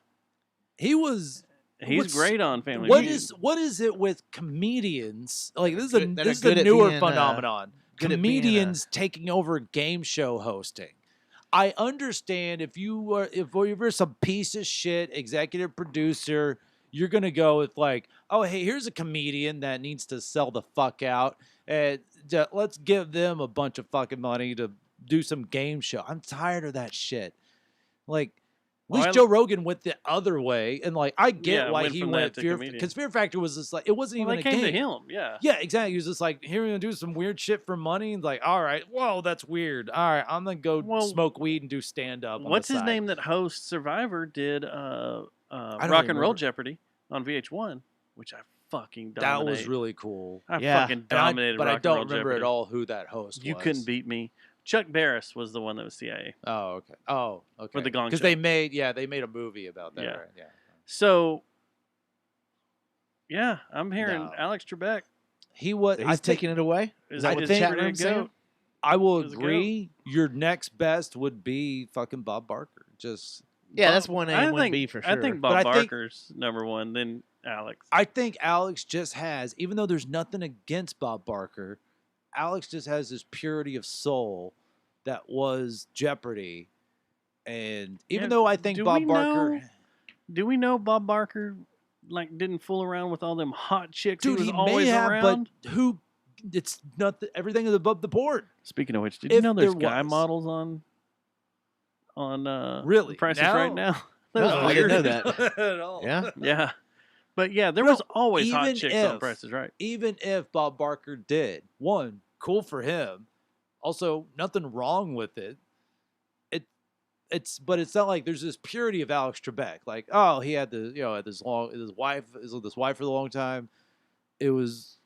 He was. He's great on Family What Feud. what is it with comedians? Like this is That are a good at newer being, phenomenon. good at being, Comedians taking over game show hosting. I understand if you're some piece of shit executive producer, you're gonna go with like, oh hey, here's a comedian that needs to sell the fuck out, and let's give them a bunch of fucking money to do some game show. I'm tired of that shit. Like, at least Joe Rogan went the other way, and like I get why he went because Fear Factor was just like it wasn't even a game. They came to him, yeah. Yeah, exactly. He was just like, here we're gonna do some weird shit for money, and like, all right, whoa, that's weird. All right, I'm gonna go smoke weed and do stand up. What's his name that hosts Survivor did Rock and Roll Jeopardy on VH1, which I fucking dominated. That was really cool. I fucking dominated. But I don't remember Jeopardy. at all who that host was. You couldn't beat me. Chuck Barris was the one that was CIA. Oh, okay. Oh, okay. For the Gong Show. Because they made a movie about that, Yeah. right? Yeah. So, yeah, I'm hearing Alex Trebek. He's taking it away? Is that what the chat room's saying? I will agree. Your next best would be fucking Bob Barker. That's 1A and 1B for sure. I think Bob Barker's number one, then Alex. I think Alex just has, even though there's nothing against Bob Barker, Alex just has this purity of soul that was Jeopardy. And even though I think Bob Barker... Do we know Bob Barker like didn't fool around with all them hot chicks? Dude, he was he always may have, around? but who... It's not... Everything is above the board. Speaking of which, did you know there's guy models on really? Prices Right now? I didn't know that. At all. Yeah? Yeah. But yeah, there was always hot chicks on Prices Right. Even if Bob Barker did, one, cool for him. Also, nothing wrong with it. But it's not like there's this purity of Alex Trebek. Like, oh, he had had his wife for the long time. He was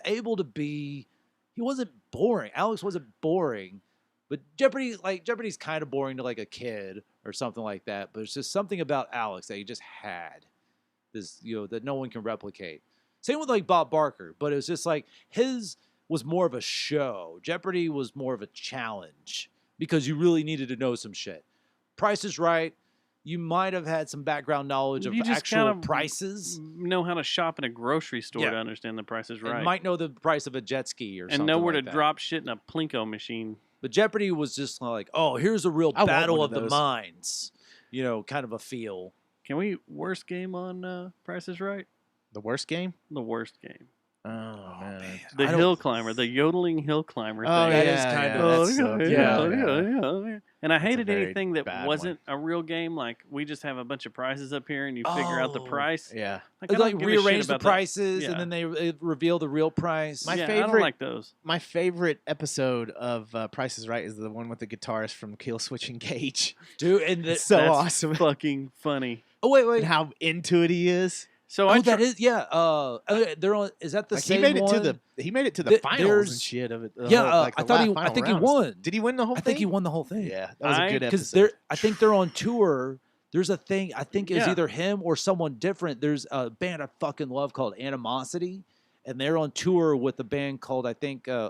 able to be. He wasn't boring. Alex wasn't boring, but Jeopardy's kind of boring to like a kid or something like that. But it's just something about Alex that he just had this, that no one can replicate. Same with like Bob Barker, but it was just like his was more of a show. Jeopardy was more of a challenge because you really needed to know some shit. Price is Right. You might have had some background knowledge of actual prices. Know how to shop in a grocery store to understand the Price is Right. And might know the price of a jet ski or something. And know where like to that. drop shit in a Plinko machine. But Jeopardy was just like, oh, here's a real battle of the minds. Kind of a feel. Can we worst game on Price is Right? The worst game? The worst game. Oh, man. The hill climber, the yodeling hill climber thing. Oh, that is kind of... Yeah. And I hated anything that wasn't a real game. Like, we just have a bunch of prices up here and you figure out the price. Yeah. Like rearrange the prices and then they reveal the real price. I don't like those. My favorite episode of Price is Right is the one with the guitarist from Kill Switch Engage. Dude, and it's so awesome. Fucking funny. Oh, wait. And how into it he is. So that is they're on. Is that the same one? He made it to the finals and shit of it. I think he won. Did he win the whole thing? I think he won the whole thing. Yeah, that was a good episode. I think they're on tour. There's a thing. I think it's either him or someone different. There's a band I fucking love called Animosity, and they're on tour with a band called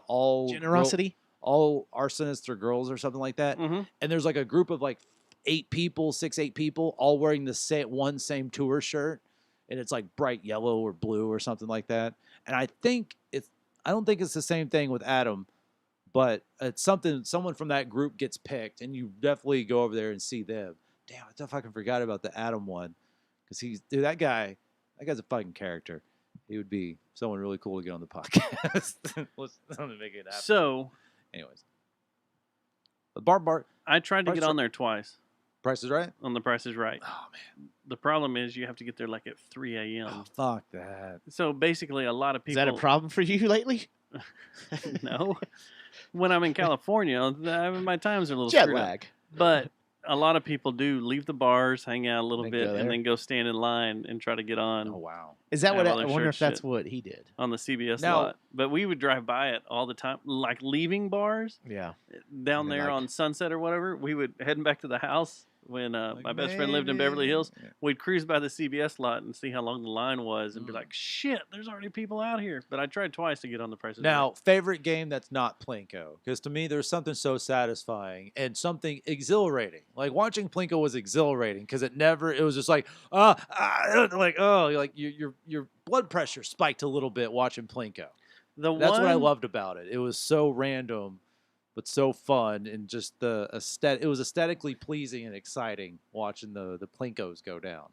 All Generosity, All Arsonists or Girls or something like that. Mm-hmm. And there's like a group of like 8 people, all wearing the same tour shirt. And it's like bright yellow or blue or something like that. And I don't think it's the same thing with Adam, but it's someone from that group gets picked and you definitely go over there and see them. Damn, I fucking forgot about the Adam one. Because that guy's a fucking character. He would be someone really cool to get on the podcast. Let's make it happen. So, anyways. But I tried to get on there twice. Price is Right? On the Price is Right. Oh, man. The problem is you have to get there like at 3 a.m. Oh, fuck that. So basically a lot of people... Is that a problem for you lately? No. When I'm in California, my times are a little jet screwed lag. Up. But a lot of people do leave the bars, hang out a little bit, and then go stand in line and try to get on. Oh, wow. Is that what I wonder if that's what he did? On the CBS lot. But we would drive by it all the time, like leaving bars. Yeah. Down there on Sunset or whatever. We would heading back to the house. when Like, my best friend lived in Beverly Hills. maybe. We'd cruise by the CBS lot and see how long the line was and be Mm. like, shit, there's already people out here. But I tried twice to get on the prices. Now, favorite game that's not Plinko, because to me there's something so satisfying and something exhilarating. Like watching Plinko was exhilarating because it was just like your blood pressure spiked a little bit watching Plinko. That's what I loved about it. It was so random, but so fun, and just it was aesthetically pleasing and exciting watching the Plinkos go down.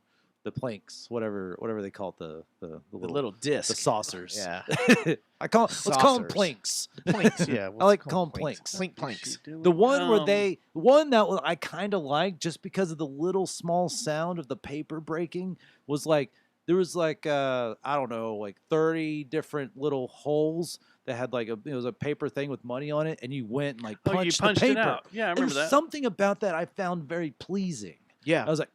The planks, whatever they call it, the little disc. the saucers. Yeah. let's call them Saucers. planks. Planks, yeah. I like to call them planks. Planks. The one where one that I kind of liked just because of the little small sound of the paper breaking was like, there was like, I don't know, like 30 different little holes that had like it was a paper thing with money on it, and you went and like punched the punched paper. it out. Yeah, I remember There's that. something about that I found very pleasing. Yeah. I was like,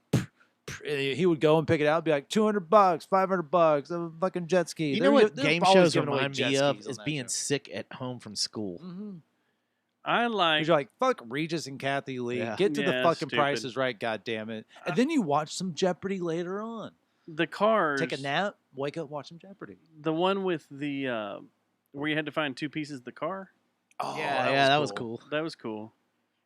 he would go and pick it out, and be like $200, $500, a fucking jet ski. You know what game shows remind me of is being sick at home from school. Mm-hmm. I like. You're like, fuck Regis and Kathy Lee. Yeah. Get to the Yeah, fucking stupid. prices right, goddammit. And then you watch some Jeopardy later on. The cars. Take a nap, wake up, watch some Jeopardy. The one with the where you had to find two pieces of the car. Oh, that was cool. That was cool.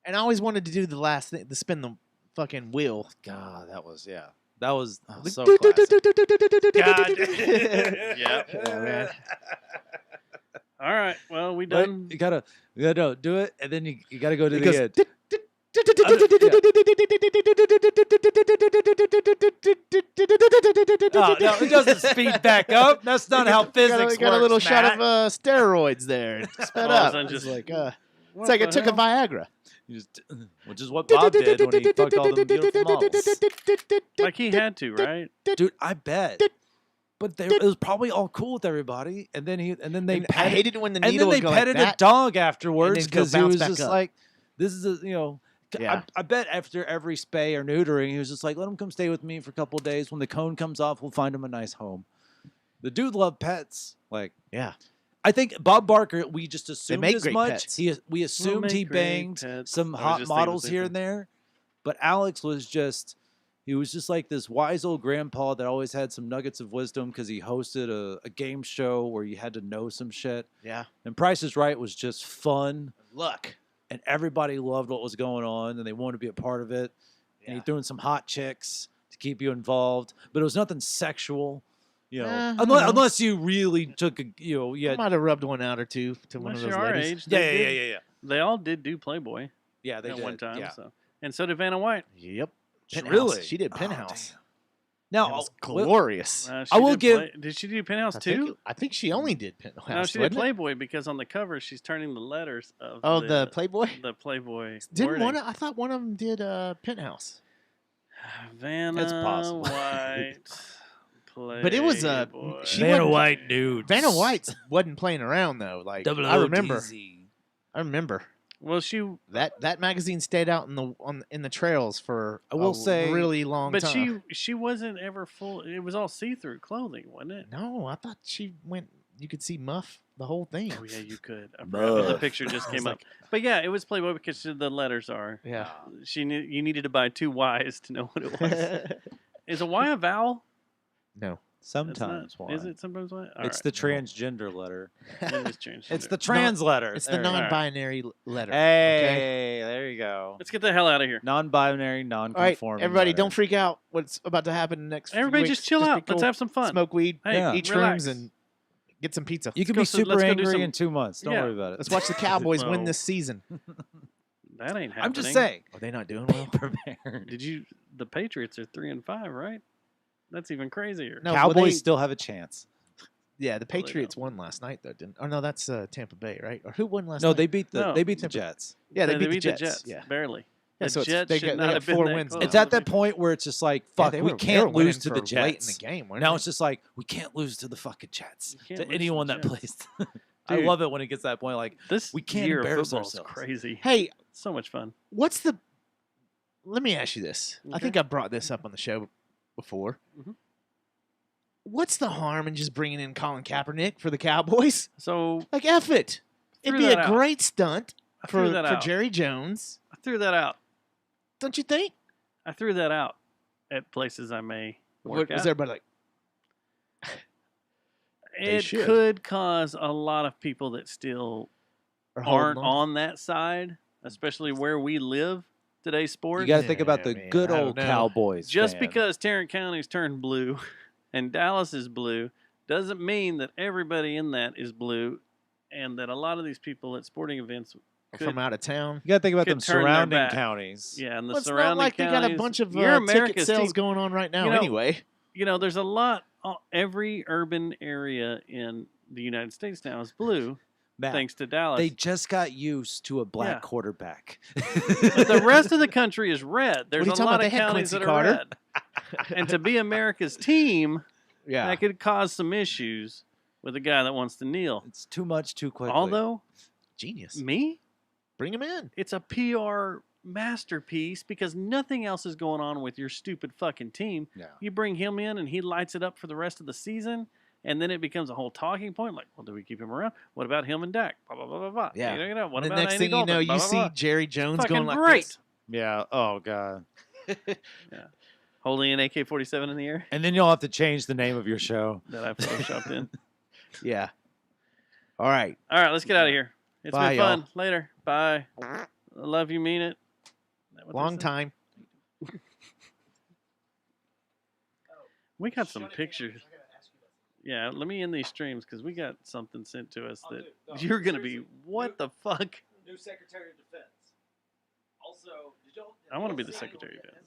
And I always wanted to do the last thing, to spin the fucking wheel. God, that was so God. God. Yeah, man. All right. Well, we Wait, done. you gotta do it, and then you gotta go to It the goes, end. Oh, no, it doesn't speed back up. That's not how physics works. Got a little Matt. shot of steroids there. Sped All of a up. sudden It's just- like, What it's like the it took a hell? Viagra. You just, which is what Bob did when he fucked all them beautiful models. Like he had to, right? Dude, I bet. But it was probably all cool with everybody, and then they And I petted, hated it when the and needle then they would go petted like a that. dog afterwards and then go because he bounce was back just up. like, "This is Yeah. I bet after every spay or neutering, he was just like, "Let him come stay with me for a couple of days. When the cone comes off, we'll find him a nice home." The dude loved pets. Like, Yeah. I think Bob Barker, we just assumed make as great much. pets. We assumed make he great banged pets. some I was hot just thinking the models same here thing. and there, but Alex was just. He was just like this wise old grandpa that always had some nuggets of wisdom because he hosted a game show where you had to know some shit. Yeah. And Price is Right was just fun, Look. and everybody loved what was going on, and they wanted to be a part of it. And he threw in some hot chicks to keep you involved, but it was nothing sexual, unless you really took a, I might have rubbed one out or two to one of Unless those you're our ladies. age. They did- yeah. They all did do Playboy Yeah, they at did one time. Yeah. So. And so did Vanna White. Yep. Penthouse. Really? She did Oh, Penthouse. damn. That Now, was well, glorious. She I will did give- Did she do Penthouse I too? think she only did Penthouse. No, she did wasn't it? Playboy because on the cover she's turning the letters of Oh, the Playboy? the Playboy. Didn't wording. I thought one of them did Penthouse. Vanna It's possible. White. But it was, Playboy. she Vanna wasn't- White nudes. Vanna White wasn't playing around though. Like I remember. Well, that magazine stayed out in the trails for I will a say- really long But time. she wasn't ever full. It was all see-through clothing, wasn't it? No, I thought she went. You could see Muff the whole thing. Oh yeah, you could. I forgot, but the Muff. picture just I was came like- up. But yeah, it was Playboy because the letters are. Yeah. You needed to buy two Y's to know what it was. Is a Y a vowel? No. That's not- Sometimes why? Is it sometimes Y? All It's right. the transgender letter. It is changed. It's the trans letter. It's There the we go. non-binary letter. Hey, there you go. Let's get the hell out of here. Non-binary, All right, non-conforming. everybody, letter. don't freak out. What's about to happen next? few Everybody weeks. just chill be out. Let's cool. have some fun. Smoke weed. Hey, Yeah. Eat relax. shrooms, and get some pizza. You can Let's be go- let's super go do angry some- in 2 months. Don't Yeah. worry about it. Let's watch the Cowboys win Well- this season. That ain't happening. I'm just saying. Are they not doing well? Prepared. The Patriots are 3-5, right? That's even crazier. No, Cowboys well, they- still have a chance. Yeah, the they don't. Patriots won last night though, didn't? Oh no, that's Tampa Bay, right? Or who won last No, night? they beat the No. the Jets. Yeah, they beat the beat Jets. Yeah. barely. Yeah, The so it's- Jets they should got- they not got have been 4 that wins close. now. It's at that point where it's just like, Yeah, fuck, they we were can't winning lose to for the late in Jets. the game. weren't Now they? it's just like we can't lose to the fucking Jets. You can't To lose to anyone the that Jets. plays. I Dude. love it when it gets to that point. Like This we can't year of embarrass football is ourselves. crazy. Hey, So much fun. what's the? Let me ask you this. I Okay. think I brought this up on the show before. Mhm. What's the harm in just bringing in Colin Kaepernick for the Cowboys? So Like, F it. It'd Threw be that a out. great stunt I for threw that out. Jerry Jones. I threw that out. Don't you think? I threw that out at places I may work Was at. everybody like? They It should. could cause a lot of people that still Or holding aren't on that side, especially where we live. Today's sports. You got to think about the man, good I don't old know. Cowboys. Just fan. because Tarrant County's turned blue and Dallas is blue doesn't mean that everybody in that is blue, and that a lot of these people at sporting events From out of town. you got to think about could them turn their surrounding back. counties. Yeah, and the Well, it's surrounding not like they got a counties, bunch of you're ticket America's sales team. going on right now You know, anyway. There's a lot. Every urban area in the United States now is blue, Matt, thanks to Dallas. they just got used to a black Yeah. quarterback. But the rest of the country is red. There's What are you a talking lot about? of They had counties Quincy that Carter. are red. And to be America's team, Yeah. that could cause some issues with a guy that wants to kneel. It's too much too quickly. Although, Genius. me, Bring him in. it's a PR masterpiece because nothing else is going on with your stupid fucking team. Yeah. You bring him in and he lights it up for the rest of the season, and then it becomes a whole talking point. Like, well, do we keep him around? What about him and Dak? Blah blah blah blah blah. Yeah. What the about next Andy thing you Dalton? know, Blah, you blah, see blah. Jerry Jones Fucking going like great. this. Yeah. Oh god. Holding an AK-47 in the air And then you'll have to change the name of your show. that I photoshopped in. Yeah. All right. All right, let's get out of here. It's Bye, been fun. Later. Bye. I love you. Mean it. Is that what they Long said? time. We got some pictures. Yeah, let me end these streams because we got something sent to us that you're going to be, what the fuck? New Secretary of Defense. Also, I want to be the Secretary of Defense.